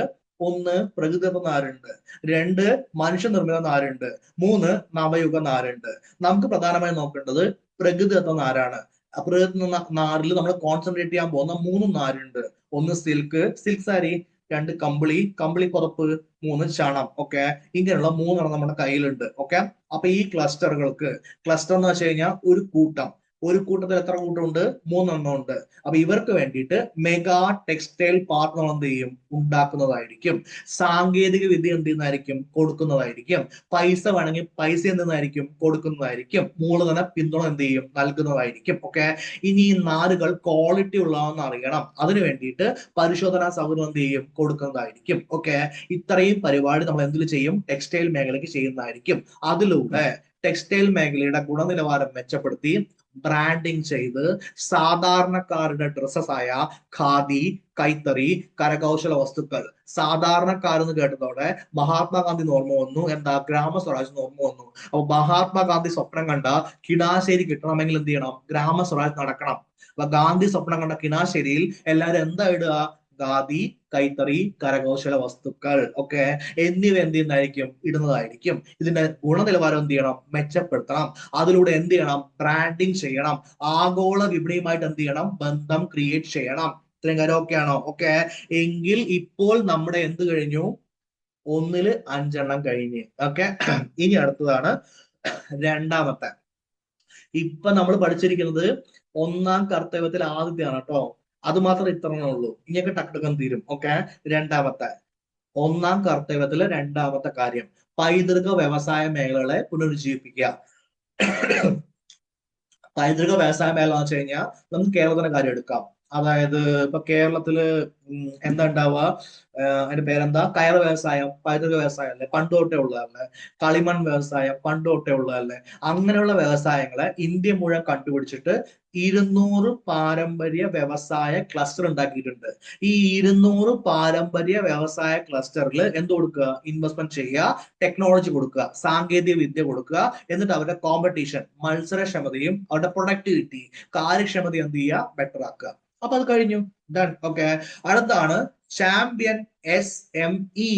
1 പ്രകൃതിദത്ത നാരുണ്ട്, 2 മനുഷ്യനിർമ്മിത നാരുണ്ട്, 3 നവയുഗ നാരുണ്ട്. നമുക്ക് പ്രധാനമായും നോക്കേണ്ടത് പ്രകൃതിദത്ത നാരാണ്. പ്രകൃതി നാരിൽ നമ്മൾ കോൺസെൻട്രേറ്റ് ചെയ്യാൻ പോകുന്ന 3 നാരുണ്ട്. 1 സിൽക്ക് സാരി, 2 കമ്പിളി പുതപ്പ്, 3 ചണം. ഓക്കെ, ഇങ്ങനെയുള്ള 3 നമ്മുടെ കയ്യിലുണ്ട്. ഓക്കെ, അപ്പൊ ഈ ക്ലസ്റ്റർ എന്ന് വെച്ച് കഴിഞ്ഞാൽ ഒരു കൂട്ടത്തിൽ എത്ര കൂട്ടമുണ്ട്? 3 ഉണ്ട്. അപ്പൊ ഇവർക്ക് വേണ്ടിയിട്ട് മെഗാ ടെക്സ്റ്റൈൽ പാർക്ക് നമ്മൾ എന്ത് ചെയ്യും? ഉണ്ടാക്കുന്നതായിരിക്കും. സാങ്കേതിക വിദ്യ എന്ത് ചെയ്യുന്നതായിരിക്കും? കൊടുക്കുന്നതായിരിക്കും. പൈസ വേണമെങ്കിൽ പൈസ എന്തെന്നായിരിക്കും? കൊടുക്കുന്നതായിരിക്കും. മൂലധന പിന്തുണ എന്ത് ചെയ്യും? നൽകുന്നതായിരിക്കും. ഓക്കെ, ഇനി ഈ നാരുകൾ ക്വാളിറ്റി ഉള്ളതെന്ന് അറിയണം. അതിനു വേണ്ടിയിട്ട് പരിശോധനാ സൗകര്യം എന്ത് ചെയ്യും? കൊടുക്കുന്നതായിരിക്കും. ഓക്കെ, ഇത്രയും പരിപാടി നമ്മൾ എന്തിൽ ചെയ്യും? ടെക്സ്റ്റൈൽ മേഖലയ്ക്ക് ചെയ്യുന്നതായിരിക്കും. അതിലൂടെ ടെക്സ്റ്റൈൽ മേഖലയുടെ ഗുണനിലവാരം മെച്ചപ്പെടുത്തി ബ്രാൻഡിങ് ചെയ്ത് സാധാരണക്കാരുടെ ഡ്രസ്സസ് ആയ ഖാദി, കൈത്തറി, കരകൗശല വസ്തുക്കൾ, സാധാരണക്കാരെന്ന് കേട്ടതോടെ മഹാത്മാഗാന്ധി ഓർമ്മ വന്നു. എന്താ? ഗ്രാമസ്വരാജ് ഓർമ്മ വന്നു. അപ്പൊ മഹാത്മാഗാന്ധി സ്വപ്നം കണ്ട കിടാശ്ശേരി കിട്ടണമെങ്കിൽ എന്ത് ചെയ്യണം? ഗ്രാമസ്വരാജ് നടക്കണം. അപ്പൊ ഗാന്ധി സ്വപ്നം കണ്ട കിടാശ്ശേരിയിൽ എല്ലാവരും എന്താ ഇടുക? ഖാദി, കൈത്തറി, കരകൗശല വസ്തുക്കൾ ഒക്കെ എന്നിവ എന്ത് ചെയ്യുന്നതായിരിക്കും? ഇടുന്നതായിരിക്കും. ഇതിന്റെ ഗുണനിലവാരം എന്ത് ചെയ്യണം? മെച്ചപ്പെടുത്തണം. അതിലൂടെ എന്ത് ചെയ്യണം? ബ്രാൻഡിങ് ചെയ്യണം. ആഗോള വിപണിയുമായിട്ട് എന്ത് ചെയ്യണം? ബന്ധം ക്രിയേറ്റ് ചെയ്യണം. ഇത്രയും കാര്യം ഓക്കെ ആണോ? ഓക്കെ, എങ്കിൽ ഇപ്പോൾ നമ്മുടെ എന്ത് കഴിഞ്ഞു? 1 5 കഴിഞ്ഞ്. ഓക്കെ, ഇനി അടുത്തതാണ് രണ്ടാമത്തെ. ഇപ്പൊ നമ്മൾ പഠിച്ചിരിക്കുന്നത് 1ാം കർത്തവ്യത്തിൽ ആദ്യത്തെയാണ് കേട്ടോ. അത് മാത്രം ഇത്രയേ ഉള്ളൂ. ഇനിയൊക്കെ ടക്ടക്കം തീരും. ഓക്കെ, രണ്ടാമത്തെ 1ാം കർത്തവ്യത്തിലെ രണ്ടാമത്തെ കാര്യം പൈതൃക വ്യവസായ മേഖലകളെ പുനരുജ്ജീവിപ്പിക്കുക. പൈതൃക വ്യവസായ മേഖല എന്ന് വെച്ച് കഴിഞ്ഞാൽ നമുക്ക് കേരളത്തിന്റെ കാര്യം എടുക്കാം. അതായത് ഇപ്പൊ കേരളത്തില് എന്താ ഉണ്ടാവുക? അതിന്റെ പേരെന്താ? കയർ വ്യവസായം പൈതൃക വ്യവസായം അല്ലേ? പണ്ട് തൊട്ടേ ഉള്ളതല്ലേ? കളിമൺ വ്യവസായം പണ്ട് തൊട്ടേ ഉള്ളതല്ലേ? അങ്ങനെയുള്ള വ്യവസായങ്ങളെ ഇന്ത്യ മുഴുവൻ കണ്ടുപിടിച്ചിട്ട് 200 പാരമ്പര്യ വ്യവസായ ക്ലസ്റ്റർ ഉണ്ടാക്കിയിട്ടുണ്ട്. ഈ 200 പാരമ്പര്യ വ്യവസായ ക്ലസ്റ്ററിൽ എന്ത് കൊടുക്കുക? ഇൻവെസ്റ്റ്മെന്റ് ചെയ്യുക, ടെക്നോളജി കൊടുക്കുക, സാങ്കേതിക വിദ്യ കൊടുക്കുക. എന്നിട്ട് അവരുടെ കോമ്പറ്റീഷൻ, മത്സരക്ഷമതയും അവരുടെ പ്രൊഡക്ടിവിറ്റി, കാര്യക്ഷമതയും എന്ത് ചെയ്യുക? ബെറ്റർ ആക്കുക. അപ്പൊ അത് കഴിഞ്ഞു. ഡൺ. ഓക്കെ, അടുത്താണ് ചാമ്പ്യൻ SME.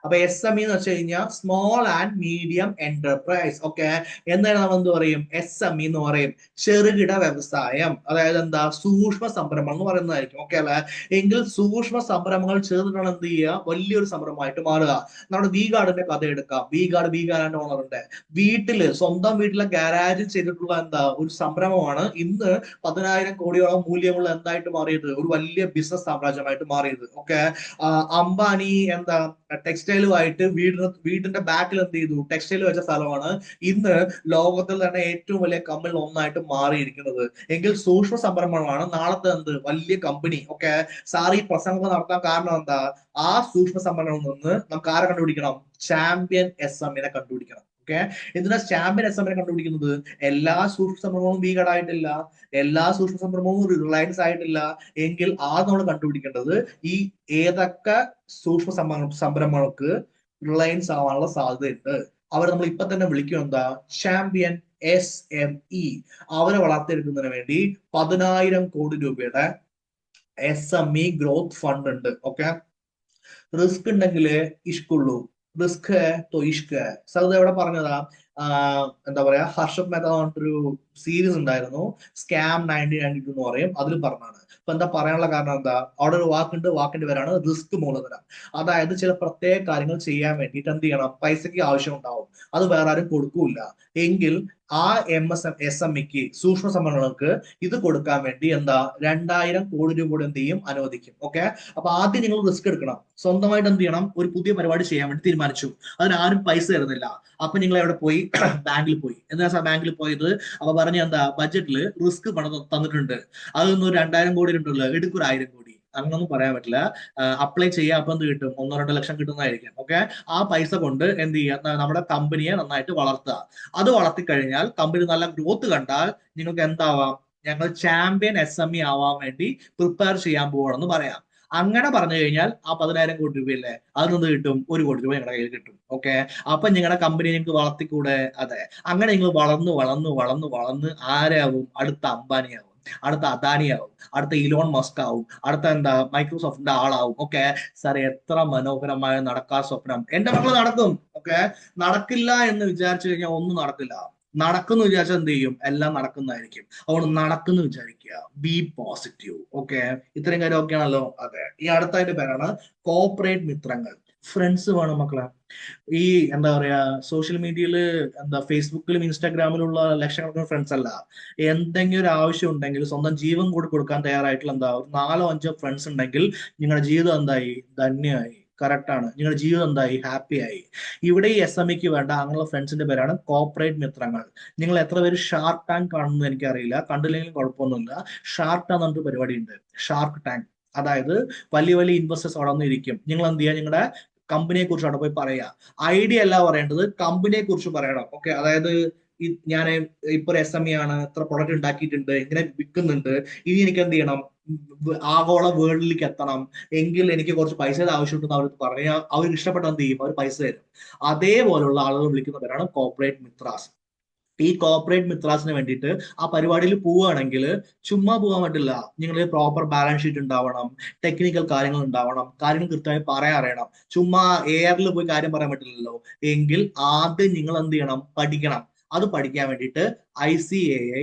അപ്പൊ SME എന്ന് വെച്ച് കഴിഞ്ഞാൽ small and medium enterprise. Okay, എന്നാലും നമ്മൾ എന്ത് പറയും? SME എന്ന് പറയും. ചെറുകിട വ്യവസായം, അതായത് എന്താ? സൂക്ഷ്മ സംരംഭം എന്ന് പറയുന്നതായിരിക്കും. ഓക്കെ അല്ലെ? എങ്കിൽ സൂക്ഷ്മ സംരംഭങ്ങൾ ചേർന്നിട്ടാണ് എന്ത് ചെയ്യുക? വലിയൊരു സംരംഭമായിട്ട് മാറുക. നമ്മുടെ വി ഗാർഡിന്റെ കഥ എടുക്കാം. വി ഗാർഡ് ഓണറിന്റെ സ്വന്തം വീട്ടിലെ ഗാരാജിൽ ചെയ്തിട്ടുള്ള എന്താ? ഒരു സംരംഭമാണ് ഇന്ന് 10,000 കോടിയോളം മൂല്യമുള്ള എന്തായിട്ട് മാറിയത്? ഒരു വലിയ ബിസിനസ് സാമ്രാജ്യമായിട്ട് മാറിയത്. ഓക്കെ, അംബാനി എന്താ? ടെക്സ്റ്റൈലുമായിട്ട് വീടിന്റെ ബാക്കിൽ എന്ത് ചെയ്തു? ടെക്സ്റ്റൈൽ വെച്ച സ്ഥലമാണ് ഇന്ന് ലോകത്തിൽ തന്നെ ഏറ്റവും വലിയ കമ്പനി ഒന്നായിട്ട് മാറിയിരിക്കുന്നത്. എങ്കിൽ സൂക്ഷ്മ സംരംഭമാണ് നാളത്തെ എന്ത്? വലിയ കമ്പനി. ഓക്കെ, സാർ ഈ പ്രസംഗം നടത്താൻ കാരണം എന്താ? ആ സൂക്ഷ്മ സംരംഭങ്ങളിൽ നിന്ന് നമുക്ക് ആരെ കണ്ടുപിടിക്കണം? ചാമ്പ്യൻ SME കണ്ടുപിടിക്കണം. ഓക്കെ, എന്തിനാ ചാമ്പ്യൻ SME കണ്ടുപിടിക്കുന്നത്? എല്ലാ സൂക്ഷ്മ സംരംഭവും വീഗഡ് ആയിട്ടില്ല, എല്ലാ സൂക്ഷ്മ സംരംഭവും റിലയൻസ് ആയിട്ടില്ല. എങ്കിൽ നമ്മൾ കണ്ടുപിടിക്കേണ്ടത് ഈ ഏതൊക്കെ സൂക്ഷ്മ സംരംഭങ്ങൾക്ക് റിലയൻസ് ആവാനുള്ള സാധ്യതയുണ്ട്. അവരെ നമ്മൾ ഇപ്പൊ തന്നെ വിളിക്കും എന്താ? Champion SME. അവരെ വളർത്തിയെടുക്കുന്നതിന് വേണ്ടി 10,000 കോടി രൂപയുടെ SME ഗ്രോത്ത് ഫണ്ട് ഉണ്ട്. ഓക്കെ, റിസ്ക് ഉണ്ടെങ്കിൽ ഇഷ്കുള്ളൂ, റിസ്ക് തോ ഇഷ്ക്. സൗദ എവിടെ പറഞ്ഞതാ? എന്താ പറയാ? ഹർഷദ് മേത്ത പറഞ്ഞിട്ടൊരു സീരീസ് ഉണ്ടായിരുന്നു, സ്കാം 1992 എന്ന് പറയും, അതിൽ പറഞ്ഞാണ്. ഇപ്പൊ എന്താ പറയാനുള്ള കാരണം എന്താ, അവിടെ ഒരു വാക്കുണ്ട്, വാക്കിന്റെ പേരാണ് റിസ്ക് മൂലധനം. അതായത് ചില പ്രത്യേക കാര്യങ്ങൾ ചെയ്യാൻ വേണ്ടിയിട്ട് എന്ത് ചെയ്യണം, പൈസയ്ക്ക് ആവശ്യം ഉണ്ടാവും, അത് വേറെ ആരും കൊടുക്കൂല എങ്കിൽ ആ SMEക്ക്, സൂക്ഷ്മ സംരംഭങ്ങൾക്ക് ഇത് കൊടുക്കാൻ വേണ്ടി എന്താ 2000 കോടി രൂപ കൂടെ എന്ത് ചെയ്യും, അനുവദിക്കും. ഓക്കെ, അപ്പൊ ആദ്യം നിങ്ങൾ റിസ്ക് എടുക്കണം, സ്വന്തമായിട്ട് എന്ത് ചെയ്യണം, ഒരു പുതിയ പരിപാടി ചെയ്യാൻ വേണ്ടി തീരുമാനിച്ചു, അതിനാരും പൈസ തരുന്നില്ല. അപ്പൊ നിങ്ങൾ എവിടെ പോയി? ബാങ്കിൽ പോയി. എന്താ ബാങ്കിൽ പോയത്? അപ്പൊ പറഞ്ഞ എന്താ, ബഡ്ജറ്റിൽ റിസ്ക് പണം തന്നിട്ടുണ്ട്, അതൊന്നും 2000 കോടി ഉണ്ടല്ലോ, എടുക്കൊരു 1000 കോടി. അങ്ങനൊന്നും പറയാൻ പറ്റില്ല. അപ്ലൈ ചെയ്യാം, അപ്പൊ എന്ത് കിട്ടും, 1-2 ലക്ഷം കിട്ടുന്നതായിരിക്കും. ഓക്കെ, ആ പൈസ കൊണ്ട് എന്ത് ചെയ്യുക, നമ്മുടെ കമ്പനിയെ നന്നായിട്ട് വളർത്തുക. അത് വളർത്തി കഴിഞ്ഞാൽ കമ്പനി നല്ല ഗ്രോത്ത് കണ്ടാൽ നിങ്ങൾക്ക് എന്താവാം, ഞങ്ങൾ ചാമ്പ്യൻ SME ആവാൻ വേണ്ടി പ്രിപ്പയർ ചെയ്യാൻ പോകണമെന്ന് പറയാം. അങ്ങനെ പറഞ്ഞു കഴിഞ്ഞാൽ ആ 10,000 കോടി രൂപയല്ലേ, അതിൽ നിന്ന് കിട്ടും 1 കോടി രൂപ നിങ്ങളുടെ കയ്യിൽ കിട്ടും. ഓക്കെ, അപ്പൊ നിങ്ങളുടെ കമ്പനി നിങ്ങൾക്ക് വളർത്തിക്കൂടെ? അതെ. അങ്ങനെ നിങ്ങൾ വളർന്ന് വളർന്ന് വളർന്ന് വളർന്ന് ആരാവും? അടുത്ത അംബാനിയാവും, അടുത്ത അദാനിയാവും, അടുത്ത ഇലോൺ മസ്ക് ആവും, അടുത്ത എന്താ മൈക്രോസോഫ്റ്റിന്റെ ആളാവും. ഓക്കെ സാർ, എത്ര മനോഹരമായ നടക്കാ സ്വപ്നം. എന്റെ മക്കൾ നടക്കും. ഓക്കെ, നടക്കില്ല എന്ന് വിചാരിച്ചു കഴിഞ്ഞാൽ ഒന്നും നടക്കില്ല. നടക്കുന്നു വിചാരിച്ചാൽ എന്ത് ചെയ്യും, എല്ലാം നടക്കുന്നതായിരിക്കും. അതുകൊണ്ട് നടക്കുന്നു വിചാരിക്കുക, ബി പോസിറ്റീവ്. ഓക്കെ, ഇത്രയും കാര്യം ഓക്കെ ആണല്ലോ. അതെ, ഈ അടുത്തതിന്റെ പേരാണ് കോർപ്പറേറ്റ് മിത്രങ്ങൾ. ഫ്രണ്ട്സ് വേണം മക്കളെ. ഈ എന്താ പറയാ, സോഷ്യൽ മീഡിയയിൽ എന്താ ഫേസ്ബുക്കിലും ഇൻസ്റ്റാഗ്രാമിലുള്ള ലക്ഷക്കണക്കിന് ഫ്രണ്ട്സ് അല്ല, എന്തെങ്കിലും ഒരു ആവശ്യം ഉണ്ടെങ്കിൽ സ്വന്തം ജീവൻ കൂടി കൊടുക്കാൻ തയ്യാറായിട്ടുള്ള എന്താ ഒരു 4-5 ഫ്രണ്ട്സ് ഉണ്ടെങ്കിൽ നിങ്ങളുടെ ജീവിതം എന്തായി, ധന്യമായി. കറക്റ്റ് ആണ്, നിങ്ങളുടെ ജീവിതം എന്തായി, ഹാപ്പി ആയി. ഇവിടെ ഈ SMEക്ക് വേണ്ട അങ്ങനെയുള്ള ഫ്രണ്ട്സിന്റെ പേരാണ് കോർപ്പറേറ്റ് മിത്രങ്ങൾ. നിങ്ങൾ എത്ര പേര് ഷാർക്ക് ടാങ്ക് കാണുന്നു എനിക്കറിയില്ല, കണ്ടില്ലെങ്കിലും കുഴപ്പമൊന്നുമില്ല. ഷാർക്ക് ടാങ്ക് എന്നൊരു പരിപാടി ഉണ്ട്, ഷാർക്ക് ടാങ്ക്. അതായത് വലിയ വലിയ ഇൻവെസ്റ്റേഴ്സ് അവിടെ വന്നിരിക്കും, നിങ്ങൾ എന്ത് ചെയ്യുക, നിങ്ങളുടെ കമ്പനിയെ കുറിച്ച് അവിടെ പോയി പറയാ. ഐഡിയ അല്ല പറയേണ്ടത്, കമ്പനിയെ കുറിച്ച് പറയണം. ഓക്കെ, അതായത് ഞാൻ ഇപ്പൊ ഒരു SME ആണ്, ഇത്ര പ്രൊഡക്റ്റ് ഉണ്ടാക്കിയിട്ടുണ്ട്, ഇങ്ങനെ വിൽക്കുന്നുണ്ട്, ഇനി എനിക്ക് എന്ത് ചെയ്യണം, ആഗോള വേൾഡിലേക്ക് എത്തണം എങ്കിൽ എനിക്ക് കുറച്ച് പൈസയുടെ ആവശ്യമുണ്ടെന്ന് അവർക്ക് പറഞ്ഞാൽ അവർക്ക് ഇഷ്ടപ്പെട്ട എന്ത് ചെയ്യും, അവർ പൈസ തരും. അതേപോലുള്ള ആളുകൾ വിളിക്കുന്നവരാണ് കോർപ്പറേറ്റ് മിത്രാസ്. ഈ കോർപ്പറേറ്റ് മിത്രാസിന് വേണ്ടിയിട്ട് ആ പരിപാടിയിൽ പോവുകയാണെങ്കിൽ ചുമ്മാ പോകാൻ പറ്റില്ല. നിങ്ങൾ പ്രോപ്പർ ബാലൻസ് ഷീറ്റ് ഉണ്ടാവണം, ടെക്നിക്കൽ കാര്യങ്ങൾ ഉണ്ടാവണം, കാര്യങ്ങൾ കൃത്യമായി പറയാൻ അറിയണം. ചുമ്മാ എയറിൽ പോയി കാര്യം പറയാൻ പറ്റില്ലല്ലോ. എങ്കിൽ ആദ്യം നിങ്ങൾ എന്ത് ചെയ്യണം, പഠിക്കണം. അത് പഠിക്കാൻ വേണ്ടിയിട്ട് ICAI,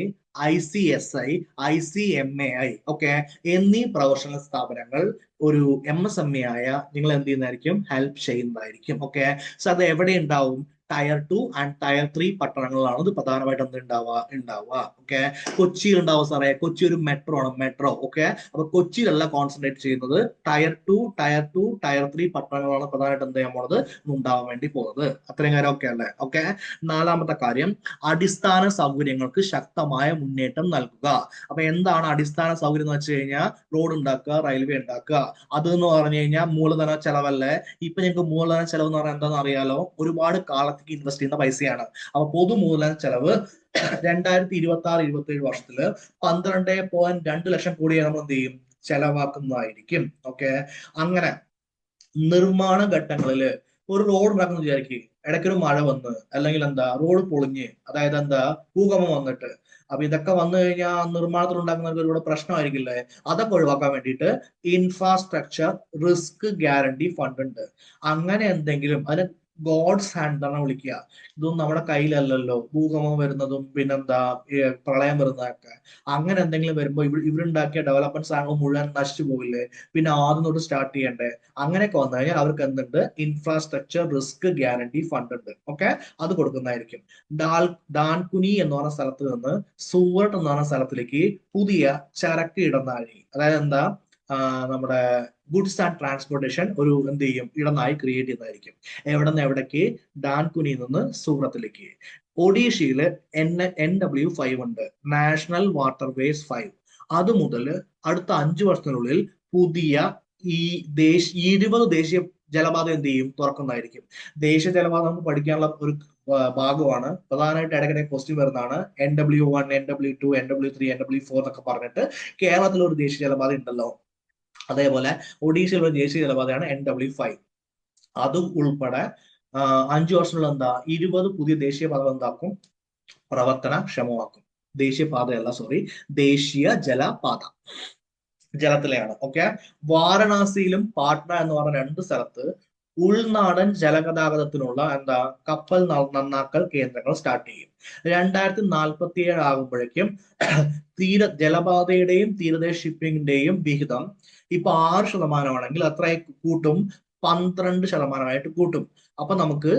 ICSI, ICMAI ഓക്കെ എന്നീ പ്രൊഫഷണൽ സ്ഥാപനങ്ങൾ ഒരു MSME ആയ നിങ്ങൾ എന്ത് ചെയ്യുന്നതായിരിക്കും, ഹെൽപ്പ് ചെയ്യുന്നതായിരിക്കും. ഓക്കെ, സോ അത് എവിടെ ഉണ്ടാവും, ടയർ 2 ആൻഡ് ടയർ 3 പട്ടണങ്ങളിലാണ് ഇത് പ്രധാനമായിട്ട് എന്ത് ഉണ്ടാവുക. ഓക്കെ, കൊച്ചിയിൽ ഉണ്ടാവും സാറേ, കൊച്ചി ഒരു മെട്രോ ആണ്, മെട്രോ. ഓക്കെ, അപ്പൊ കൊച്ചിയിലല്ല കോൺസെൻട്രേറ്റ് ചെയ്യുന്നത്, ടയർ 2, ടയർ 3 പട്ടണങ്ങളാണ് പ്രധാനമായിട്ട് എന്ത് ചെയ്യാൻ പോണത്, ഉണ്ടാവാൻ വേണ്ടി പോകുന്നത്. അത്രയും കാര്യം ഓക്കെ അല്ലേ. ഓക്കെ, നാലാമത്തെ കാര്യം, അടിസ്ഥാന സൗകര്യങ്ങൾക്ക് ശക്തമായ മുന്നേറ്റം നൽകുക. അപ്പൊ എന്താണ് അടിസ്ഥാന സൗകര്യം എന്ന് വെച്ച് കഴിഞ്ഞാൽ, റോഡ് ഉണ്ടാക്കുക, റെയിൽവേ ഉണ്ടാക്കുക. അത് എന്ന് പറഞ്ഞു കഴിഞ്ഞാൽ മൂലധന ചെലവല്ലേ. ഇപ്പൊ ഞങ്ങൾക്ക് മൂലധന ചെലവ് എന്ന് പറഞ്ഞാൽ എന്താണെന്ന് അറിയാലോ, ഒരുപാട് കാലത്തേക്ക് ഇൻവെസ്റ്റ് ചെയ്യുന്ന പൈസയാണ്. അപ്പൊ പൊതു മൂലധന ചെലവ് 2026-27 വർഷത്തില് 12.2 ലക്ഷം കോടിയെ നമ്മൾ എന്ത് ചെയ്യും, ചെലവാക്കുന്നതായിരിക്കും. ഓക്കെ, അങ്ങനെ നിർമ്മാണ ഘട്ടങ്ങളില് ഒരു റോഡ് ഉണ്ടാക്കുന്ന വിചാരിക്കുക, ഇടയ്ക്കൊരു മഴ വന്ന് അല്ലെങ്കിൽ എന്താ റോഡ് പൊളിഞ്ഞ്, അതായത് എന്താ ഭൂകമ്പം വന്നിട്ട്, അപ്പൊ ഇതൊക്കെ വന്നു കഴിഞ്ഞാൽ നിർമ്മാണത്തിൽ ഉണ്ടാക്കുന്നവർക്ക് ഒരുപാട് പ്രശ്നമായിരിക്കില്ലേ. അതൊക്കെ ഒഴിവാക്കാൻ വേണ്ടിയിട്ട് ഇൻഫ്രാസ്ട്രക്ചർ റിസ്ക് ഗ്യാരണ്ടി ഫണ്ട് ഉണ്ട്. അങ്ങനെ എന്തെങ്കിലും അതിന് ഗോഡ്സ് ഹാൻഡ് എന്നാണ് വിളിക്കുക. ഇതൊന്നും നമ്മുടെ കയ്യിലല്ലല്ലോ, ഭൂകമ്പം വരുന്നതും പിന്നെന്താ പ്രളയം വരുന്നതൊക്കെ. അങ്ങനെ എന്തെങ്കിലും വരുമ്പോൾ ഇവരുണ്ടാക്കിയ ഡെവലപ്മെന്റ് സാധനങ്ങൾ മുഴുവൻ നശിച്ചു പോകില്ലേ, പിന്നെ ആദ്യം തൊട്ട് സ്റ്റാർട്ട് ചെയ്യണ്ടേ. അങ്ങനെയൊക്കെ വന്നു കഴിഞ്ഞാൽ അവർക്ക് എന്തുണ്ട്, ഇൻഫ്രാസ്ട്രക്ചർ റിസ്ക് ഗ്യാരണ്ടി ഫണ്ട് ഉണ്ട്. ഓക്കെ, അത് കൊടുക്കുന്നതായിരിക്കും. ഡാൻകുനി എന്ന് പറഞ്ഞ സ്ഥലത്ത് നിന്ന് സൂററ്റ് എന്ന് പറഞ്ഞ സ്ഥലത്തിലേക്ക് പുതിയ ചരക്ക് ഇടനാഴി, അതായത് എന്താ നമ്മുടെ ഗുഡ്സ് ആൻഡ് ട്രാൻസ്പോർട്ടേഷൻ ഒരു എന്ത് ചെയ്യും, ഇടനാഴി ക്രിയേറ്റ് ചെയ്യുന്നതായിരിക്കും. എവിടെ നിന്ന് എവിടേക്ക്, ഡാൻകുനിയിൽ നിന്ന് സൂറത്തിലേക്ക്. ഒഡീഷയില് NW5 ഉണ്ട്, നാഷണൽ വാട്ടർവേസ് 5. അത് മുതൽ അടുത്ത 5 വർഷത്തിനുള്ളിൽ പുതിയ ഈ 20 ദേശീയ ജലപാത എന്ത് ചെയ്യും, തുറക്കുന്നതായിരിക്കും. ദേശീയ ജലപാത നമുക്ക് പഠിക്കാനുള്ള ഒരു ഭാഗമാണ്. പ്രധാനമായിട്ട് ഇടയ്ക്കിടെ ക്വസ്റ്റ്യൻ വരുന്നതാണ്. NW1, NW2, NW3, NW4 എന്നൊക്കെ പറഞ്ഞിട്ട് കേരളത്തിൽ ഒരു ദേശീയ ജലപാത ഉണ്ടല്ലോ. അതേപോലെ ഒഡീഷയിലുള്ള ദേശീയ ജലപാതയാണ് NW5. അത് ഉൾപ്പെടെ 5 വർഷത്തിനുള്ള എന്താ 20 പുതിയ ദേശീയപാത എന്താക്കും, പ്രവർത്തനക്ഷമമാക്കും. ദേശീയപാതയല്ല, സോറി, ദേശീയ ജലപാത, ജലത്തിലെയാണ്. ഓക്കെ, വാരണാസിയിലും പാട്ന എന്ന് പറഞ്ഞ 2 സ്ഥലത്ത് ഉൾനാടൻ ജലഗതാഗതത്തിനുള്ള എന്താ കപ്പൽ നന്നാക്കൽ കേന്ദ്രങ്ങൾ സ്റ്റാർട്ട് ചെയ്യും. 2047 ആകുമ്പോഴേക്കും ജലപാതയുടെയും തീരദേശ ഷിപ്പിംഗിന്റെയും വിഹിതം ഇപ്പൊ 6% അത്ര കൂട്ടും, 12% കൂട്ടും. അപ്പൊ നമുക്ക്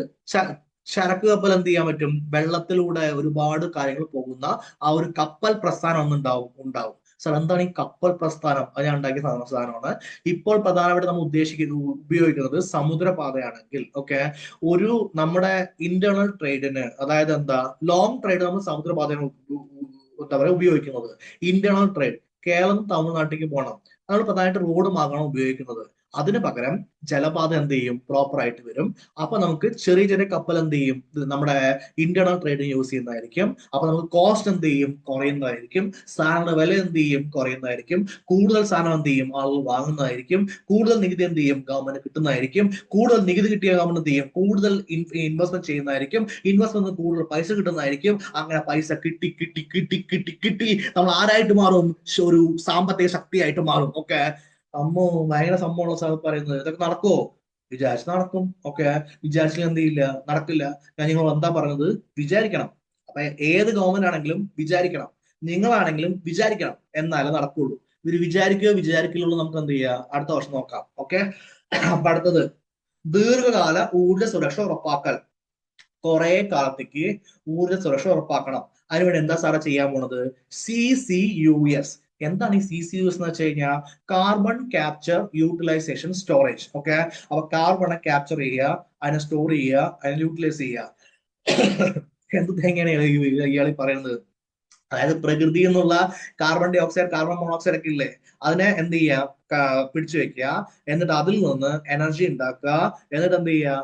ചരക്ക് കപ്പൽ എന്ത് ചെയ്യാൻ പറ്റും? വെള്ളത്തിലൂടെ ഒരുപാട് കാര്യങ്ങൾ പോകുന്ന ആ ഒരു കപ്പൽ പ്രസ്ഥാനം ഉണ്ടാവും. സാർ എന്താണ് ഈ കപ്പൽ പ്രസ്ഥാനം? അത് ഞാൻ ഉണ്ടാക്കിയ സാധനമാണ്. ഇപ്പോൾ പ്രധാനമായിട്ട് നമ്മൾ ഉപയോഗിക്കുന്നത് സമുദ്രപാതയാണെങ്കിൽ ഓക്കെ, ഒരു നമ്മുടെ ഇന്റേണൽ ട്രേഡിന്, അതായത് എന്താ ലോങ് ട്രേഡ് നമ്മൾ സമുദ്രപാതയാണ് എന്താ പറയുക ഉപയോഗിക്കുന്നത്. ഇന്റേണൽ ട്രേഡ് കേരളം തമിഴ്നാട്ടിലേക്ക് പോകണം, നമ്മൾ പ്രധാനമായിട്ട് റോഡ് മാർഗമാണ് ഉപയോഗിക്കുന്നത്. അതിന് പകരം ജലപാത എന്ത് ചെയ്യും? പ്രോപ്പർ ആയിട്ട് വരും. അപ്പൊ നമുക്ക് ചെറിയ ചെറിയ കപ്പൽ എന്ത് ചെയ്യും? നമ്മുടെ ഇന്റേണൽ ട്രേഡിന് യൂസ് ചെയ്യുന്നതായിരിക്കും. അപ്പൊ നമുക്ക് കോസ്റ്റ് എന്ത് ചെയ്യും? കുറയുന്നതായിരിക്കും. സാധനങ്ങളുടെ വില എന്ത് ചെയ്യും? കുറയുന്നതായിരിക്കും. കൂടുതൽ സാധനം എന്ത് ചെയ്യും? ആളുകൾ വാങ്ങുന്നതായിരിക്കും. കൂടുതൽ നികുതി എന്ത് ചെയ്യും? ഗവൺമെന്റ് കിട്ടുന്നതായിരിക്കും. കൂടുതൽ നികുതി കിട്ടിയ ഗവൺമെന്റ് എന്ത് ചെയ്യും? കൂടുതൽ ഇൻവെസ്റ്റ്മെന്റ് ചെയ്യുന്നതായിരിക്കും. ഇൻവെസ്റ്റ്മെന്റ് കൂടുതൽ പൈസ കിട്ടുന്നതായിരിക്കും. അങ്ങനെ പൈസ കിട്ടി കിട്ടി കിട്ടി കിട്ടി കിട്ടി നമ്മൾ ആരായിട്ട് മാറും? ഒരു സാമ്പത്തിക ശക്തിയായിട്ട് മാറും. ഓക്കെ, അമ്മോ ഭയങ്കര സംഭവമുള്ള സ്ഥലത്ത് പറയുന്നത്. ഇതൊക്കെ നടക്കുമോ? വിചാരിച്ച് നടക്കും. ഓക്കെ, വിചാരിച്ചാൽ എന്ത് ചെയ്യില്ല, നടക്കില്ല. ഞാൻ നിങ്ങൾ എന്താ പറഞ്ഞത്? വിചാരിക്കണം. അപ്പൊ ഏത് ഗവൺമെന്റ് ആണെങ്കിലും വിചാരിക്കണം, നിങ്ങളാണെങ്കിലും വിചാരിക്കണം, എന്നാലേ നടക്കുള്ളൂ. ഇവര് വിചാരിക്കുള്ളൂ. നമുക്ക് എന്ത് ചെയ്യാം? അടുത്ത വർഷം നോക്കാം. ഓക്കെ, അപ്പൊ അടുത്തത് ദീർഘകാല ഊർജ സുരക്ഷ ഉറപ്പാക്കൽ. കുറെ കാലത്തേക്ക് ഊർജ സുരക്ഷ ഉറപ്പാക്കണം. അതിനുവേണ്ടി എന്താ സാറേ ചെയ്യാൻ പോണത്? CCUS. എന്താണ് ഈ CCUS എന്ന് വെച്ച് കഴിഞ്ഞാൽ? Carbon capture utilisation storage. Okay, അപ്പൊ കാർബണെ ക്യാപ്ചർ ചെയ്യുക, അതിനെ സ്റ്റോർ ചെയ്യുക, അതിനെ യൂട്ടിലൈസ് ചെയ്യുക. എന്ത് എങ്ങനെയാണ് ഇയാൾ പറയുന്നത്? അതായത് പ്രകൃതി എന്നുള്ള carbon dioxide, carbon monoxide ഒക്കെ ഇല്ലേ, അതിനെ എന്ത് ചെയ്യുക? പിടിച്ചു വെക്കുക. എന്നിട്ട് അതിൽ നിന്ന് എനർജി ഉണ്ടാക്കുക. എന്നിട്ട് എന്ത് ചെയ്യുക?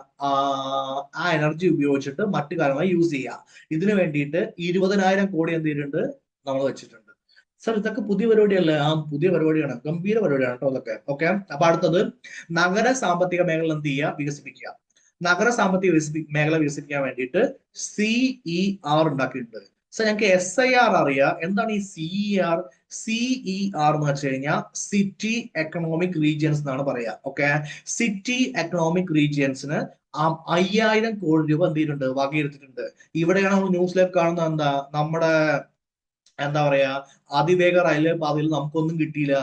ആ എനർജി ഉപയോഗിച്ചിട്ട് മറ്റു കാര്യങ്ങൾ യൂസ് ചെയ്യുക. ഇതിനു വേണ്ടിയിട്ട് 20,000 കോടി എന്ത് ചെയ്തിട്ടുണ്ട്? നമ്മൾ വെച്ചിട്ടുണ്ട്. സർ ഇതൊക്കെ പുതിയ പരിപാടിയല്ലേ? ആ പുതിയ പരിപാടിയാണ്, ഗംഭീര പരിപാടിയാണ് കേട്ടോ അതൊക്കെ. ഓക്കെ, അപ്പൊ അടുത്തത് നഗര സാമ്പത്തിക മേഖല എന്ത് ചെയ്യുക? വികസിപ്പിക്കുക. നഗര സാമ്പത്തിക മേഖല വികസിപ്പിക്കാൻ വേണ്ടിയിട്ട് CER ഉണ്ടാക്കിയിട്ടുണ്ട്. സർ ഞങ്ങൾക്ക് SIR അറിയാം. എന്താണ് ഈ CER? CER എന്ന് വെച്ച് കഴിഞ്ഞാൽ സിറ്റി എക്കണോമിക് റീജിയൻസ് എന്നാണ് പറയാ. ഓക്കെ, സിറ്റി എക്കണോമിക് റീജിയൻസിന് 5,000 കോടി രൂപ എന്ത് ചെയ്തിട്ടുണ്ട്? വകയിരുത്തിയിട്ടുണ്ട്. ഇവിടെയാണ് നമ്മൾ ന്യൂസിലേക്ക് കാണുന്നത് എന്താ? നമ്മുടെ എന്താ പറയാ, അതിവേഗ റെയിൽവേ പാതയിൽ നമുക്കൊന്നും കിട്ടിയില്ല.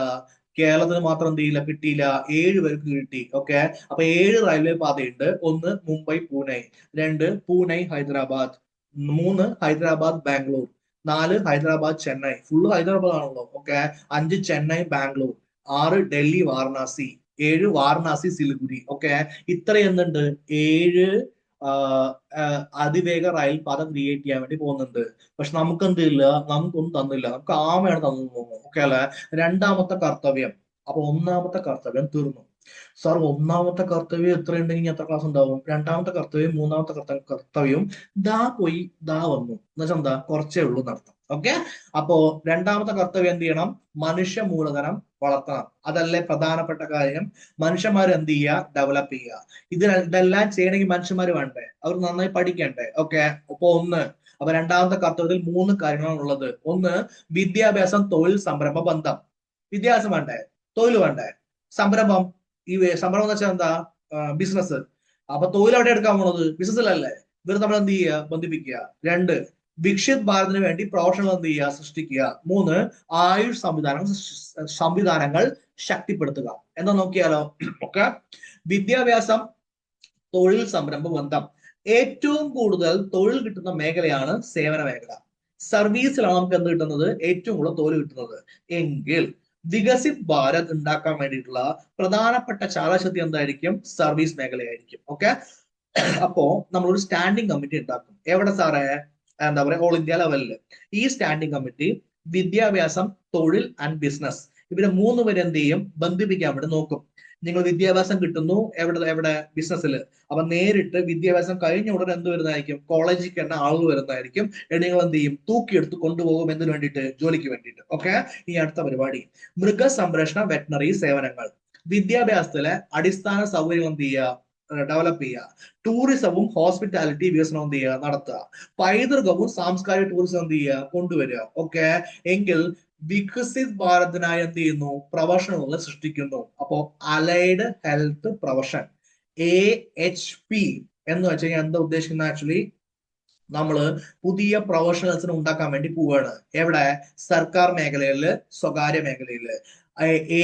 കേരളത്തിന് മാത്രം എന്ത് ചെയ്യില്ല? കിട്ടിയില്ല. 7 പേർക്ക് കിട്ടി. ഓക്കെ, അപ്പൊ 7 റെയിൽവേ പാതയുണ്ട്. 1 മുംബൈ പൂനെ, 2 പൂനെ ഹൈദരാബാദ്, 3 ഹൈദരാബാദ് ബാംഗ്ലൂർ, 4 ഹൈദരാബാദ് ചെന്നൈ, ഫുള്ള് ഹൈദരാബാദ് ആണല്ലോ. ഓക്കെ, 5 ചെന്നൈ ബാംഗ്ലൂർ, 6 ഡൽഹി വാരണാസി, 7 വാരണാസി സിലിഗുരി. ഓക്കെ, ഇത്ര എന്തുണ്ട്? 7 അതിവേഗ റെയിൽ പാത ക്രിയേറ്റ് ചെയ്യാൻ വേണ്ടി പോകുന്നുണ്ട്. പക്ഷെ നമുക്ക് എന്തില്ല, നമുക്കൊന്നും തന്നില്ല. നമുക്ക് ആമയാണ് തന്നു തോന്നുന്നു. ഓക്കെ അല്ലെ? രണ്ടാമത്തെ കർത്തവ്യം. അപ്പൊ ഒന്നാമത്തെ കർത്തവ്യം തീർന്നു. സാർ ഒന്നാമത്തെ കർത്തവ്യം എത്ര ഉണ്ടെങ്കിൽ എത്ര ക്ലാസ് ഉണ്ടാവും? രണ്ടാമത്തെ കർത്തവ്യം, മൂന്നാമത്തെ കർത്തവ്യം ദാ പോയി ദാ വന്നു എന്നുവെച്ചാൽ എന്താ? കുറച്ചേ ഉള്ളൂ നടത്തം. ഓക്കെ, അപ്പോ രണ്ടാമത്തെ കർത്തവ്യം എന്ത് ചെയ്യണം? മനുഷ്യ മൂലധനം വളർത്തണം. അതല്ലേ പ്രധാനപ്പെട്ട കാര്യം. മനുഷ്യന്മാർ എന്ത് ചെയ്യുക? ഡെവലപ്പ് ചെയ്യുക. ഇതെല്ലാം ചെയ്യണമെങ്കിൽ മനുഷ്യന്മാർ വേണ്ടേ? അവർ നന്നായി പഠിക്കണ്ടേ? ഓക്കെ, അപ്പൊ അപ്പൊ രണ്ടാമത്തെ കർത്തവ്യത്തിൽ 3 കാര്യങ്ങളാണ് ഉള്ളത്. ഒന്ന്, വിദ്യാഭ്യാസം, തൊഴിൽ, സംരംഭ ബന്ധം. വിദ്യാഭ്യാസം വേണ്ടേ? തൊഴിൽ വേണ്ടേ? സംരംഭം. ഈ സംരംഭം എന്ന് വെച്ചാൽ എന്താ? ബിസിനസ്. അപ്പൊ തൊഴിൽ എവിടെ എടുക്കാൻ പോണത്? ബിസിനസ്സിലല്ലേ? ഇവർ നമ്മൾ എന്ത് ചെയ്യുക? ബന്ധിപ്പിക്കുക. 2, വികസിത് ഭാരതിന് വേണ്ടി പ്രൊഫഷണൽ എന്ത് ചെയ്യുക? സൃഷ്ടിക്കുക. 3, ആയുഷ് സംവിധാനങ്ങൾ ശക്തിപ്പെടുത്തുക. എന്താ നോക്കിയാലോ? ഓക്കെ, വിദ്യാഭ്യാസം, തൊഴിൽ, സംരംഭ ബന്ധം. ഏറ്റവും കൂടുതൽ തൊഴിൽ കിട്ടുന്ന മേഖലയാണ് സേവന മേഖല. സർവീസിലാണ് നമുക്ക് എന്ത് കിട്ടുന്നത്? ഏറ്റവും കൂടുതൽ തൊഴിൽ കിട്ടുന്നത്. എങ്കിൽ വികസിത് ഭാരത് ഉണ്ടാക്കാൻ വേണ്ടിയിട്ടുള്ള പ്രധാനപ്പെട്ട ചാലശക്തി എന്തായിരിക്കും? സർവീസ് മേഖലയായിരിക്കും. ഓക്കെ, അപ്പോ നമ്മളൊരു സ്റ്റാൻഡിംഗ് കമ്മിറ്റി ഉണ്ടാക്കും. എവിടെ സാറേ? എന്താ പറയാ, ഓൾ ഇന്ത്യ ലെവലില്. ഈ സ്റ്റാൻഡിംഗ് കമ്മിറ്റി വിദ്യാഭ്യാസം, തൊഴിൽ ആൻഡ് ബിസിനസ്, ഇവരെ 3 പേര് എന്ത് ചെയ്യും? ബന്ധിപ്പിക്കാൻ വേണ്ടി നോക്കും. നിങ്ങൾ വിദ്യാഭ്യാസം കിട്ടുന്നു എവിടെ? ബിസിനസ്സിൽ. അപ്പൊ നേരിട്ട് വിദ്യാഭ്യാസം കഴിഞ്ഞ ഉടനെ എന്ത് വരുന്നതായിരിക്കും? കോളേജിൽ തന്നെ ആളുകൾ വരുന്നതായിരിക്കും. നിങ്ങൾ എന്ത് ചെയ്യും? തൂക്കിയെടുത്ത് കൊണ്ടുപോകും. എന്തിനു വേണ്ടിയിട്ട്? ജോലിക്ക് വേണ്ടിയിട്ട്. ഓക്കെ, ഈ അടുത്ത പരിപാടി മൃഗസംരക്ഷണ വെറ്റനറി സേവനങ്ങൾ. വിദ്യാഭ്യാസത്തിലെ അടിസ്ഥാന സൗകര്യങ്ങൾ എന്ത് ചെയ്യുക? ഡെവലപ്പ് ചെയ്യുക. ടൂറിസവും ഹോസ്പിറ്റാലിറ്റി വികസനം എന്ത് ചെയ്യുക? നടത്തുക. പൈതൃകവും സാംസ്കാരിക ടൂറിസം എന്ത് ചെയ്യുക? കൊണ്ടുവരിക. ഓക്കെ, എങ്കിൽ വികസിത് ഭാരതിനായി എന്ത് ചെയ്യുന്നു? പ്രൊഫഷണലുകൾ സൃഷ്ടിക്കുന്നു. അപ്പോ അലൈഡ് ഹെൽത്ത് പ്രൊഫഷൻ. AHP എന്ന് വെച്ച് കഴിഞ്ഞാൽ എന്താ ഉദ്ദേശിക്കുന്നത്? ആക്ച്വലി നമ്മള് പുതിയ പ്രൊഫഷണൽസിനെ ഉണ്ടാക്കാൻ വേണ്ടി പോവുകയാണ്. എവിടെ? സർക്കാർ മേഖലയില്, സ്വകാര്യ മേഖലയില്.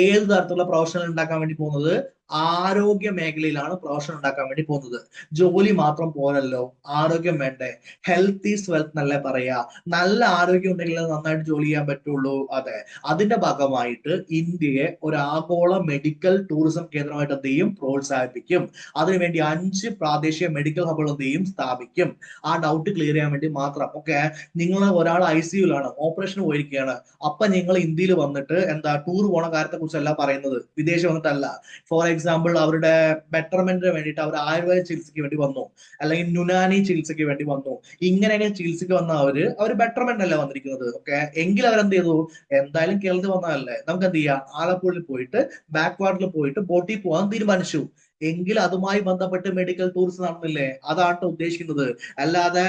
ഏത് തരത്തിലുള്ള പ്രൊഫഷണൽ ഉണ്ടാക്കാൻ വേണ്ടി പോകുന്നത്? ആരോഗ്യ മേഖലയിലാണ് പ്രൊഫഷൻ ഉണ്ടാക്കാൻ വേണ്ടി പോകുന്നത്. ജോലി മാത്രം പോരല്ലോ, ആരോഗ്യം വേണ്ടേ? ഹെൽത്ത് ഈസ് വെൽത്ത് എന്നല്ലേ പറയാ. നല്ല ആരോഗ്യം ഉണ്ടെങ്കിൽ നന്നായിട്ട് ജോലി ചെയ്യാൻ പറ്റുള്ളൂ. അതെ, അതിന്റെ ഭാഗമായിട്ട് ഇന്ത്യയെ ഒരു ആഗോള മെഡിക്കൽ ടൂറിസം കേന്ദ്രമായിട്ട് എന്ത് ചെയ്യും? പ്രോത്സാഹിപ്പിക്കും. അതിനുവേണ്ടി 5 പ്രാദേശിക മെഡിക്കൽ ഹബുകൾ എന്ത് ചെയ്യും? സ്ഥാപിക്കും. ആ ഡൗട്ട് ക്ലിയർ ചെയ്യാൻ വേണ്ടി മാത്രം. ഓക്കെ, നിങ്ങൾ ഒരാൾ ICUലാണ്, ഓപ്പറേഷൻ പോയിരിക്കുകയാണ്. അപ്പൊ നിങ്ങൾ ഇന്ത്യയിൽ വന്നിട്ട് എന്താ ടൂർ പോണ കാര്യത്തെ കുറിച്ചല്ല പറയുന്നത്, വിദേശം വന്നിട്ടല്ല. ഫോർ എക്സാമ്പിൾ, അവരുടെ ബെറ്റർമെന്റിന് വേണ്ടിയിട്ട് അവർ ആയുർവേദ ചികിത്സയ്ക്ക് വേണ്ടി വന്നു, അല്ലെങ്കിൽ യുനാനി ചികിത്സയ്ക്ക് വേണ്ടി വന്നു. ഇങ്ങനെയൊക്കെ ചികിത്സയ്ക്ക് വന്ന അവര് ബെറ്റർമെന്റ് അല്ല വന്നിരിക്കുന്നത്. ഓക്കെ, എങ്കിൽ അവരെന്ത് ചെയ്തു? എന്തായാലും കേരളത്തിൽ വന്നതല്ലേ, നമുക്ക് എന്ത് ചെയ്യാം? ആലപ്പുഴയിൽ പോയിട്ട് ബാക്ക് വാട്ടറിൽ പോയിട്ട് ബോട്ടിൽ പോകാൻ തീരുമാനിച്ചു. എങ്കിൽ അതുമായി ബന്ധപ്പെട്ട് മെഡിക്കൽ ടൂറിസം നടന്നില്ലേ? അതാണ് ഉദ്ദേശിക്കുന്നത്. അല്ലാതെ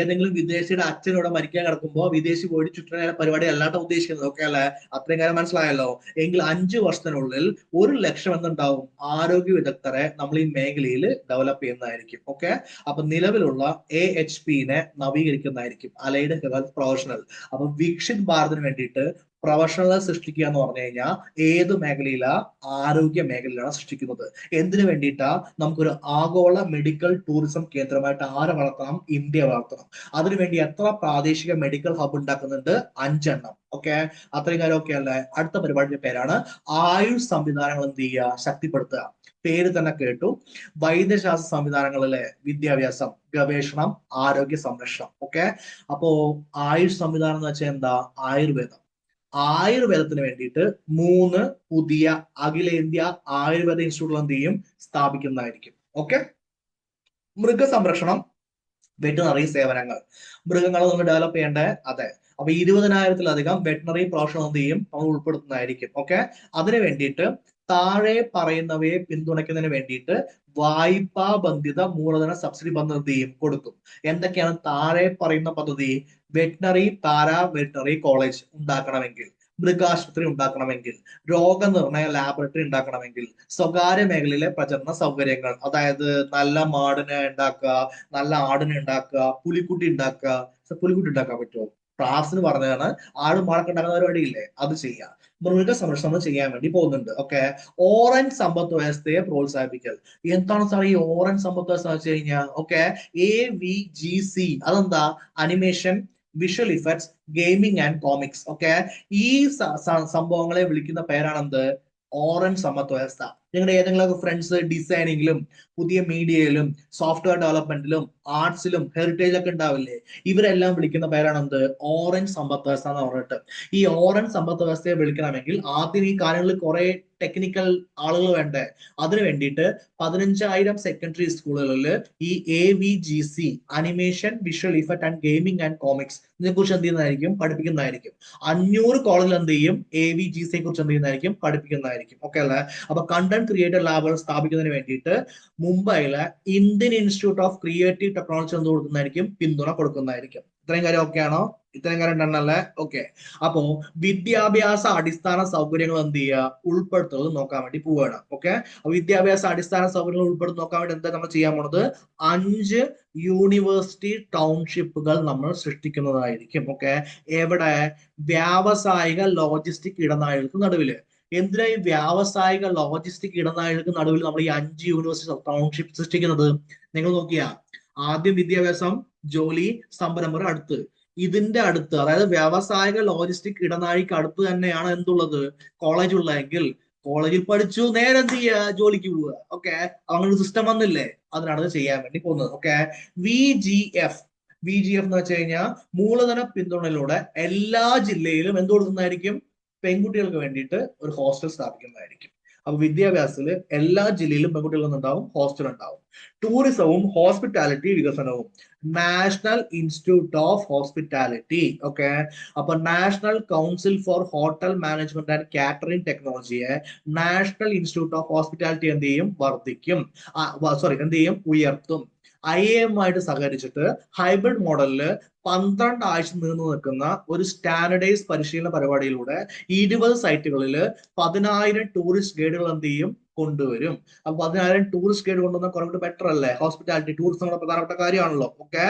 ഏതെങ്കിലും വിദേശിയുടെ അച്ഛനോട് മരിക്കാൻ കിടക്കുമ്പോൾ വിദേശി പോയിട്ട് ചുറ്റുന്ന പരിപാടി അല്ലാണ്ട് ഉദ്ദേശിക്കുന്നത്. ഓക്കെ അല്ലെ? അത്രയും കാര്യം മനസ്സിലായല്ലോ. എങ്കിൽ 5 വർഷത്തിനുള്ളിൽ 1,00,000 എന്തുണ്ടാവും? ആരോഗ്യ വിദഗ്ധരെ നമ്മൾ ഈ മേഖലയിൽ ഡെവലപ്പ് ചെയ്യുന്നതായിരിക്കും. ഓക്കെ, അപ്പൊ നിലവിലുള്ള AHPനെ നവീകരിക്കുന്നതായിരിക്കും, അലൈഡ് ഹെൽത്ത് പ്രൊഫഷണൽ. അപ്പൊ വികസിത് ഭാരതിന് വേണ്ടിയിട്ട് പ്രൊഫഷണലെ സൃഷ്ടിക്കുക എന്ന് പറഞ്ഞു കഴിഞ്ഞാൽ ഏത് മേഖലയിലാ? ആരോഗ്യ മേഖലയിലാണ് സൃഷ്ടിക്കുന്നത്. എന്തിനു വേണ്ടിയിട്ടാ? നമുക്കൊരു ആഗോള മെഡിക്കൽ ടൂറിസം കേന്ദ്രമായിട്ട് ആരെ വളർത്തണം? ഇന്ത്യ വളർത്തണം. അതിനുവേണ്ടി എത്ര പ്രാദേശിക മെഡിക്കൽ ഹബ് ഉണ്ടാക്കുന്നുണ്ട്? 5 എണ്ണം. ഓക്കെ, അത്രയും കാര്യം ഓക്കെ അല്ലേ? അടുത്ത പരിപാടിയുടെ പേരാണ് ആയുഷ് സംവിധാനങ്ങൾ എന്ത് ചെയ്യുക? ശക്തിപ്പെടുത്തുക. പേര് തന്നെ കേട്ടു, വൈദ്യശാസ്ത്ര സംവിധാനങ്ങളിലെ വിദ്യാഭ്യാസം, ഗവേഷണം, ആരോഗ്യ സംരക്ഷണം. ഓക്കെ, അപ്പോ ആയുഷ് സംവിധാനം എന്ന് വെച്ചാൽ എന്താ? ആയുർവേദം. ആയുർവേദത്തിന് വേണ്ടിയിട്ട് 3 പുതിയ അഖിലേന്ത്യാ ആയുർവേദ ഇൻസ്റ്റിറ്റ്യൂട്ടുകൾ എന്ത് ചെയ്യും? സ്ഥാപിക്കുന്നതായിരിക്കും. ഓക്കെ, മൃഗസംരക്ഷണം, വെറ്റിനറി സേവനങ്ങൾ. മൃഗങ്ങളെ നമ്മൾ ഡെവലപ്പ് ചെയ്യേണ്ടേ? അതെ. അപ്പൊ 20,000-ലധികം വെറ്റിനറി പ്രൊഫഷണൽ എന്ത് ചെയ്യും? നമ്മൾ ഉൾപ്പെടുത്തുന്നതായിരിക്കും. ഓക്കെ, അതിനു വേണ്ടിയിട്ട് താഴെ പറയുന്നവയെ പിന്തുണയ്ക്കുന്നതിന് വേണ്ടിയിട്ട് വായ്പാ ബന്ധിത മൂലധന സബ്സിഡി പദ്ധതി എന്ത് ചെയ്യും? കൊടുക്കും. എന്തൊക്കെയാണ് താഴെ പറയുന്ന പദ്ധതി? വെറ്റിനറി പാരാ വെറ്റിനറി കോളേജ് ഉണ്ടാക്കണമെങ്കിൽ, മൃഗാശുപത്രി ഉണ്ടാക്കണമെങ്കിൽ, രോഗനിർണയ ലാബറട്ടറി ഉണ്ടാക്കണമെങ്കിൽ, സ്വകാര്യ മേഖലയിലെ പ്രചരണ സൗകര്യങ്ങൾ, അതായത് നല്ല മാടിനെ ഉണ്ടാക്കുക, നല്ല ആടിനെ ഉണ്ടാക്കുക, പുലിക്കുട്ടി ഉണ്ടാക്കുക. പുലിക്കുട്ടി ഉണ്ടാക്കാൻ പറ്റുമോ? ക്ലാസ്സിന് പറഞ്ഞതാണ്. ആടും മാടൊക്കെ ഉണ്ടാക്കുന്ന പരിപാടിയില്ലേ, അത് ചെയ്യാം. മൃഗസംരക്ഷണം ചെയ്യാൻ വേണ്ടി പോകുന്നുണ്ട്. ഓക്കെ, ഓറഞ്ച് സമ്പദ് വ്യവസ്ഥയെ പ്രോത്സാഹിപ്പിക്കൽ. എന്താണ് സാർ ഈ ഓറഞ്ച് സമ്പദ് വ്യവസ്ഥ വെച്ച് കഴിഞ്ഞാൽ? ഓക്കെ, AVGC അതെന്താ? Animation, visual effects, gaming and comics. Okay, ഈ സംഭവങ്ങളെ വിളിക്കുന്ന പേരാണ് എന്ത്? ഓറഞ്ച് സമ്പദ് വ്യവസ്ഥ. നിങ്ങളുടെ ഏതെങ്കിലും ഫ്രണ്ട്സ് ഡിസൈനിങ്ങിലും പുതിയ മീഡിയയിലും സോഫ്റ്റ്വെയർ ഡെവലപ്മെന്റിലും ആർട്സിലും ഹെറിറ്റേജിലൊക്കെ ഉണ്ടാവില്ലേ? ഇവരെല്ലാം വിളിക്കുന്ന പേരാണ് എന്ത്? ഓറഞ്ച് സമ്പദ് വ്യവസ്ഥ എന്ന് പറഞ്ഞിട്ട്. ഈ ഓറഞ്ച് സമ്പദ് വ്യവസ്ഥയെ വിളിക്കണമെങ്കിൽ ആദ്യം ഈ കാര്യങ്ങളിൽ കുറെ ടെക്നിക്കൽ ആളുകൾ വേണ്ടേ? അതിനു വേണ്ടിയിട്ട് 15,000 സെക്കൻഡറി സ്കൂളുകളിൽ ഈ AVGC animation, visual effect and gaming and comics ഇതിനെ കുറിച്ച് എന്ത് ചെയ്യുന്നതായിരിക്കും? പഠിപ്പിക്കുന്നതായിരിക്കും. 500 കോളേജിൽ എന്ത് ചെയ്യും? AVGCയെ കുറിച്ച് എന്ത് ചെയ്യുന്നതായിരിക്കും? പഠിപ്പിക്കുന്നതായിരിക്കും. ഓക്കെ അല്ലെ? അപ്പൊ കണ്ടന്റ് ക്രിയേറ്റർ ലാബുകൾ സ്ഥാപിക്കുന്നതിന് വേണ്ടിയിട്ട് മുംബൈയിലെ Indian institute of creative technology എന്ത് കൊടുക്കുന്നതായിരിക്കും? പിന്തുണ കൊടുക്കുന്നതായിരിക്കും. ഇത്രയും കാര്യം ഓക്കെ ആണോ? ഇത്രയും കാര്യം ഉണ്ടെന്നല്ലേ? ഓക്കെ, അപ്പോ വിദ്യാഭ്യാസ അടിസ്ഥാന സൗകര്യങ്ങൾ എന്ത് ചെയ്യുക? ഉൾപ്പെടുത്തുന്നത് നോക്കാൻ വേണ്ടി പോവുകയാണ്. ഓക്കെ, വിദ്യാഭ്യാസ അടിസ്ഥാന സൗകര്യങ്ങൾ ഉൾപ്പെടുത്തി നോക്കാൻ വേണ്ടി എന്താ നമ്മൾ ചെയ്യാൻ പോണത്? 5 യൂണിവേഴ്സിറ്റി ടൗൺഷിപ്പുകൾ നമ്മൾ സൃഷ്ടിക്കുന്നതായിരിക്കും. ഓക്കെ, എവിടെ? വ്യാവസായിക ലോജിസ്റ്റിക് ഇടനാഴികൾക്ക് നടുവില്. എന്തിനാ ഈ വ്യാവസായിക ലോജിസ്റ്റിക് ഇടനാഴികൾക്ക് നടുവിൽ നമ്മൾ ഈ 5 യൂണിവേഴ്സിറ്റി ടൗൺഷിപ്പ് സൃഷ്ടിക്കുന്നത്? നിങ്ങൾ നോക്കിയാ, ആദ്യം വിദ്യാഭ്യാസം, ജോലി, സംരംഭം അടുത്ത്. ഇതിന്റെ അടുത്ത്, അതായത് വ്യാവസായിക ലോജിസ്റ്റിക് ഇടനാഴിക്ക് അടുത്ത് തന്നെയാണ് എന്തുള്ളത്? കോളേജ് ഉള്ളതെങ്കിൽ കോളേജിൽ പഠിച്ചു നേരെ എന്ത് ചെയ്യുക? ജോലിക്ക് പോവുക. ഓക്കെ, അങ്ങനെ ഒരു സിസ്റ്റം വന്നില്ലേ? അതിനാണ് ഇത് ചെയ്യാൻ വേണ്ടി പോകുന്നത്. ഓക്കെ, VGF എന്ന് വെച്ച് കഴിഞ്ഞാൽ മൂലധന പിന്തുണയിലൂടെ എല്ലാ ജില്ലയിലും എന്ത് കൊടുക്കുന്നതായിരിക്കും? പെൺകുട്ടികൾക്ക് വേണ്ടിയിട്ട് ഒരു ഹോസ്റ്റൽ സ്ഥാപിക്കുന്നതായിരിക്കും. അപ്പൊ വിദ്യാഭ്യാസത്തിൽ എല്ലാ ജില്ലയിലും പെൺകുട്ടികൾ ഉണ്ടാവും, ഹോസ്റ്റൽ ഉണ്ടാവും. ടൂറിസവും ഹോസ്പിറ്റാലിറ്റി വികസനവും, national institute of hospitality. Okay, അപ്പൊ national council for hotel management and catering ടെക്നോളജിയെ നാഷണൽ ഇൻസ്റ്റിറ്റ്യൂട്ട് ഓഫ് ഹോസ്പിറ്റാലിറ്റി എന്ത് ചെയ്യും? വർദ്ധിക്കും. എന്ത് ചെയ്യും? ഉയർത്തും. IIM ആയിട്ട് സഹകരിച്ചിട്ട് ഹൈബ്രിഡ് മോഡലില് 12 ആഴ്ച നീണ്ടു നിൽക്കുന്ന ഒരു സ്റ്റാൻഡേർഡൈസ് പരിശീലന പരിപാടിയിലൂടെ 20 സൈറ്റുകളിൽ 10,000 ടൂറിസ്റ്റ് ഗൈഡുകൾ എന്ത് ചെയ്യും? കൊണ്ടുവരും. അപ്പൊ 10,000 ടൂറിസ്റ്റ് ഗൈഡ് കൊണ്ടുവന്ന കുറേ ബെറ്റർ അല്ലേ? ഹോസ്പിറ്റാലിറ്റി ടൂറിസം നമ്മുടെ പ്രധാനപ്പെട്ട കാര്യമാണല്ലോ. ഓക്കെ,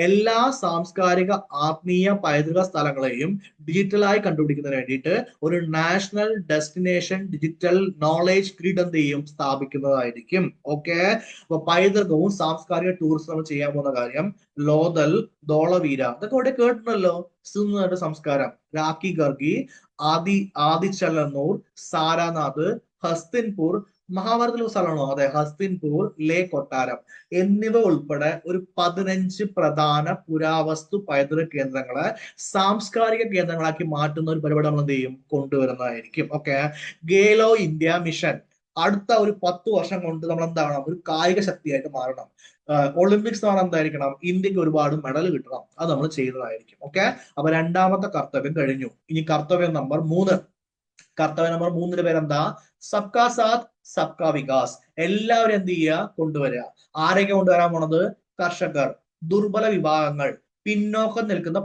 എല്ലാ സാംസ്കാരിക ആത്മീയ പൈതൃക സ്ഥലങ്ങളെയും ഡിജിറ്റലായി കണ്ടുപിടിക്കുന്നതിന് വേണ്ടിയിട്ട് ഒരു national destination digital knowledge grid എന്ത് ചെയ്യും? സ്ഥാപിക്കുന്നതായിരിക്കും. ഓക്കെ, അപ്പൊ പൈതൃകവും സാംസ്കാരിക ടൂറിസം ചെയ്യാൻ പോകുന്ന കാര്യം ലോഥൽ, ധോളവീര ഇതൊക്കെ ഇവിടെ കേട്ടിട്ടുണ്ടല്ലോ. സിന്ധുനദി സംസ്കാരം, രാഖി ഗർഗി, ആദിചലന്നൂർ, സാരാനാഥ്, ഹസ്തിൻപൂർ, മഹാഭാരതത്തിലെ സ്ഥലമാണോ? അതെ, ഹസ്തിൻപൂർ, ലേ കൊട്ടാരം എന്നിവ ഉൾപ്പെടെ ഒരു 15 പ്രധാന പുരാവസ്തു പൈതൃക കേന്ദ്രങ്ങളെ സാംസ്കാരിക കേന്ദ്രങ്ങളാക്കി മാറ്റുന്ന ഒരു പരിപാടി നമ്മൾ എന്ത് ചെയ്യും? കൊണ്ടുവരുന്നതായിരിക്കും. ഓക്കെ, ഗേലോ ഇന്ത്യ മിഷൻ അടുത്ത ഒരു 10 വർഷം കൊണ്ട് നമ്മൾ എന്താവണം? ഒരു കായിക ശക്തിയായിട്ട് മാറണം. ഒളിമ്പിക്സ് എന്ന് പറഞ്ഞാൽ എന്തായിരിക്കണം? ഇന്ത്യക്ക് ഒരുപാട് മെഡൽ കിട്ടണം. അത് നമ്മൾ ചെയ്യുന്നതായിരിക്കും. ഓക്കെ, അപ്പൊ രണ്ടാമത്തെ കർത്തവ്യം കഴിഞ്ഞു. ഇനി കർത്തവ്യം നമ്പർ 3. കർത്തവ്യം നമ്പർ 3ന്റെ പേരെന്താ? സബ്കാ സാത്ത് സബ്കാ വികാസ്. എല്ലാവരും എന്ത് ചെയ്യുക? കൊണ്ടുവരിക. ആരൊക്കെ കൊണ്ടുവരാൻ പോണത്? കർഷകർ, ദുർബല വിഭാഗങ്ങൾ, പിന്നോക്കം നിൽക്കുന്ന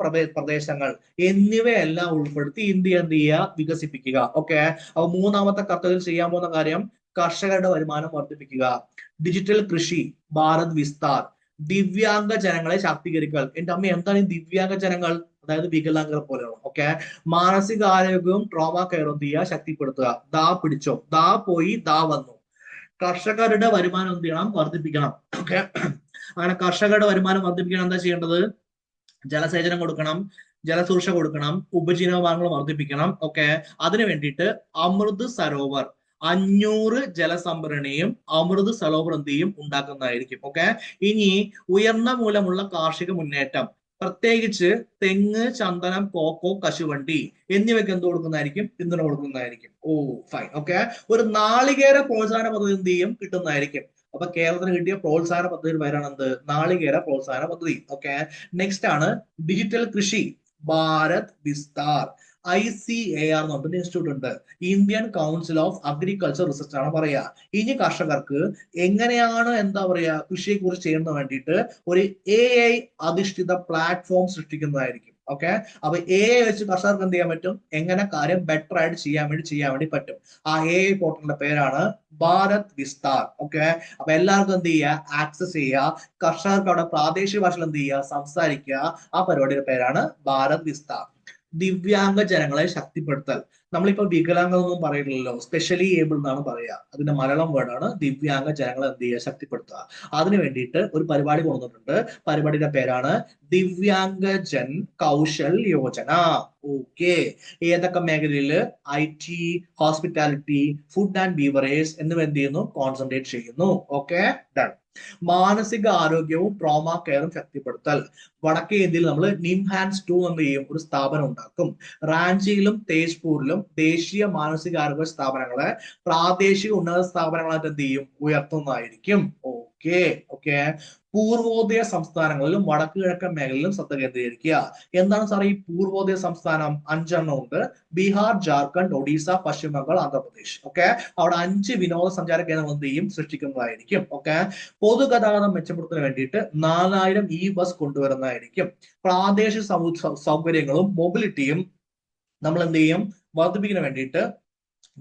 പ്രദേശങ്ങൾ എന്നിവയെല്ലാം ഉൾപ്പെടുത്തി ഇന്ത്യ എന്ത് ചെയ്യുക? വികസിപ്പിക്കുക. ഓക്കെ, അപ്പൊ മൂന്നാമത്തെ കർത്തവ്യം ചെയ്യാൻ പോകുന്ന കാര്യം കർഷകരുടെ വരുമാനം വർദ്ധിപ്പിക്കുക. ഡിജിറ്റൽ കൃഷി, ഭാരത് വിസ്താർ, ദിവ്യാംഗ ജനങ്ങളെ ശാക്തീകരിക്കൽ. എന്റെ അമ്മ, എന്താണ് ഈ ദിവ്യാംഗ ജനങ്ങൾ? അതായത് വികലാംഗരെ പോലെയാണ്. ഓക്കെ, മാനസികാരോഗ്യവും ട്രോമ കെയർ എന്ത് ചെയ്യുക? ശക്തിപ്പെടുത്തുക. ദാ പിടിച്ചോ, ദാ പോയി, ദാ വന്നു. കർഷകരുടെ വരുമാനം എന്ത് ചെയ്യണം? വർദ്ധിപ്പിക്കണം. ഓക്കെ, അങ്ങനെ കർഷകരുടെ വരുമാനം വർദ്ധിപ്പിക്കണം എന്താ ചെയ്യേണ്ടത്? ജലസേചനം കൊടുക്കണം, ജലസുരക്ഷ കൊടുക്കണം, ഉപജീവനമാർഗങ്ങൾ വർദ്ധിപ്പിക്കണം. ഓക്കെ, അതിനു വേണ്ടിയിട്ട് അമൃത് സരോവർ 500 ജലസംഭരണിയും അമൃത് സരോവർ എന്ത് ചെയ്യും? ഉണ്ടാക്കുന്നതായിരിക്കും. ഓക്കെ, ഇനി ഉയർന്ന മൂലമുള്ള കാർഷിക മുന്നേറ്റം, പ്രത്യേകിച്ച് തെങ്ങ്, ചന്ദനം, കോക്കോ, കശുവണ്ടി എന്നിവയ്ക്ക് എന്ത് കൊടുക്കുന്നതായിരിക്കും? പിന്തുണ കൊടുക്കുന്നതായിരിക്കും. Oh fine. ഓക്കെ, ഒരു നാളികേര പ്രോത്സാഹന പദ്ധതി എന്ത് ചെയ്യും? കിട്ടുന്നതായിരിക്കും. അപ്പൊ കേരളത്തിന് കിട്ടിയ പ്രോത്സാഹന പദ്ധതിയുടെ പേരാണ് എന്ത്? നാളികേര പ്രോത്സാഹന പദ്ധതി. ഓക്കെ, നെക്സ്റ്റ് ആണ് ഡിജിറ്റൽ കൃഷി, ഭാരത് വിസ്താർ. ICAR എന്ന് പറഞ്ഞൊരു ഇൻസ്റ്റിറ്റ്യൂട്ട് ഉണ്ട്, Indian council of agriculture research ആണ് പറയാ. ഇനി കർഷകർക്ക് എങ്ങനെയാണ് എന്താ പറയാ കൃഷിയെ കുറിച്ച് ചെയ്യുന്നതിന് വേണ്ടിയിട്ട് ഒരു AI അധിഷ്ഠിത പ്ലാറ്റ്ഫോം സൃഷ്ടിക്കുന്നതായിരിക്കും. ഓക്കെ, അപ്പൊ AI വെച്ച് കർഷകർക്ക് എന്ത് ചെയ്യാൻ പറ്റും? എങ്ങനെ കാര്യം ബെറ്റർ ആയിട്ട് ചെയ്യാൻ വേണ്ടി പറ്റും. ആ AI പോർട്ടലിന്റെ പേരാണ് ഭാരത് വിസ്താർ. ഓക്കെ, അപ്പൊ എല്ലാവർക്കും എന്ത് ചെയ്യുക? ആക്സസ് ചെയ്യുക. കർഷകർക്ക് അവിടെ പ്രാദേശിക ഭാഷയിൽ എന്ത് ചെയ്യുക? സംസാരിക്കുക. ആ പരിപാടിയുടെ പേരാണ് ഭാരത് വിസ്താർ. ദിവ്യാംഗ ജനങ്ങളെ ശക്തിപ്പെടുത്തൽ. നമ്മളിപ്പോ വികലാംഗം ഒന്നും പറയില്ലല്ലോ, സ്പെഷ്യലി ഏബിൾ എന്നാണ് പറയുക. അതിന്റെ മലയാളം വേർഡാണ് ദിവ്യാംഗ ജനങ്ങളെ എന്ത് ചെയ്യുക? ശക്തിപ്പെടുത്തുക. അതിനു വേണ്ടിയിട്ട് ഒരു പരിപാടി കൊണ്ടുവന്നിട്ടുണ്ട്. പരിപാടിയുടെ പേരാണ് ദിവ്യാംഗജൻ കൗശൽ യോജന. ഓക്കെ, ഏതൊക്കെ മേഖലയിൽ? IT, hospitality, food and beverage എന്നിവ എന്ത് ചെയ്യുന്നു? കോൺസെൻട്രേറ്റ് ചെയ്യുന്നു. Okay, done. മാനസിക ആരോഗ്യവും ട്രോമ കെയറും ശക്തിപ്പെടുത്തൽ. വടക്കേ ഇന്ത്യയിൽ നമ്മൾ നിംഹാൻസ് 2 എന്ത് ചെയ്യും? ഒരു സ്ഥാപനം ഉണ്ടാക്കും. റാഞ്ചിയിലും തേജ്പൂരിലും ദേശീയ മാനസികാരോഗ്യ സ്ഥാപനങ്ങളെ പ്രാദേശിക ഉന്നത സ്ഥാപനങ്ങളായിട്ട് എന്ത് ചെയ്യും? ഉയർത്തുന്നതായിരിക്കും. Okay, okay. പൂർവോദയ സംസ്ഥാനങ്ങളിലും വടക്ക് കിഴക്കൻ മേഖലയിലും ശ്രദ്ധ കേന്ദ്രീകരിക്കുക. എന്താണ് സാർ ഈ പൂർവോദയ സംസ്ഥാനം? 5 എണ്ണം ഉണ്ട്: ബീഹാർ, ജാർഖണ്ഡ്, ഒഡീസ, പശ്ചിമ ബംഗാൾ, ആന്ധ്രാപ്രദേശ്. ഓക്കെ, അവിടെ 5 വിനോദസഞ്ചാര കേന്ദ്രങ്ങൾ എന്ത് ചെയ്യും? സൃഷ്ടിക്കുന്നതായിരിക്കും. ഓക്കെ, പൊതുഗതാഗതം മെച്ചപ്പെടുത്തുന്നതിന് വേണ്ടിയിട്ട് 4000 ബസ് കൊണ്ടുവരുന്നതായിരിക്കും. പ്രാദേശിക സൗകര്യങ്ങളും മൊബിലിറ്റിയും നമ്മൾ എന്ത് ചെയ്യും? വർദ്ധിപ്പിക്കുന്നതിന് വേണ്ടിയിട്ട്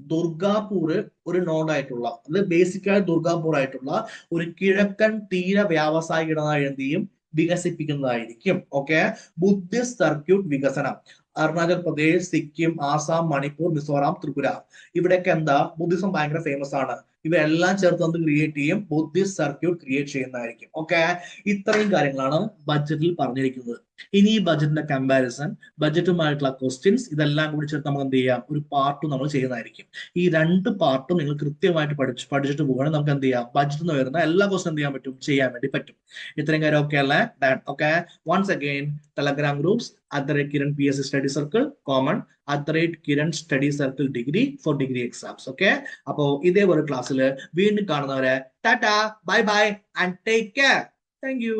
ദുർഗാപൂർ ഒരു നോഡായിട്ടുള്ള, അത് ബേസിക്കായി ദുർഗാപൂർ ആയിട്ടുള്ള ഒരു കിഴക്കൻ തീര വ്യാവസായിക ഇടനാഴി എന്ത് ചെയ്യും? വികസിപ്പിക്കുന്നതായിരിക്കും. ഓക്കെ, ബുദ്ധിസ്റ്റ് സർക്യൂട്ട് വികസനം. അരുണാചൽ പ്രദേശ്, സിക്കിം, ആസാം, മണിപ്പൂർ, മിസോറാം, ത്രിപുര ഇവിടെയൊക്കെ എന്താ? ബുദ്ധിസം ഭയങ്കര ഫേമസ് ആണ്. ഇവയെല്ലാം ചേർത്ത് എന്ത് ക്രിയേറ്റ് ചെയ്യും? ബുദ്ധിസ്റ്റ് സർക്യൂട്ട് ക്രിയേറ്റ് ചെയ്യുന്നതായിരിക്കും. ഓക്കെ, ഇത്രയും കാര്യങ്ങളാണ് ബഡ്ജറ്റിൽ പറഞ്ഞിരിക്കുന്നത്. ഇനി ഈ ബഡ്ജറ്റിന്റെ കമ്പാരിസൺ, ബഡ്ജറ്റുമായിട്ടുള്ള ക്വസ്റ്റ്യൻസ് ഇതെല്ലാം കൂടി ചേർത്ത് നമ്മൾ എന്ത് ചെയ്യാം? ഒരു പാർട്ട് നമ്മൾ ചെയ്യുന്നതായിരിക്കും. ഈ 2 പാർട്ടും നിങ്ങൾ കൃത്യമായിട്ട് പഠിച്ചിട്ട് പോവുകയാണെങ്കിൽ നമുക്ക് എന്ത് ചെയ്യാം? ബഡ്ജറ്റിൽ നിന്ന് വരുന്ന എല്ലാ ക്വസ്റ്റ്യൻ എന്ത് ചെയ്യാൻ പറ്റും? ചെയ്യാൻ വേണ്ടി പറ്റും. ഇത്രയും കാര്യം ഓക്കെ അല്ലേ? Okay, once again Telegram groups @Kiran PSC Study Circle Common, @Kiran Study Circle Degree for degree exams. Okay, അപ്പോ ഇതേപോലെ ക്ലാസ്സിൽ വീണ്ടും കാണുന്നവരെ Tata, bye bye and take care. Thank you.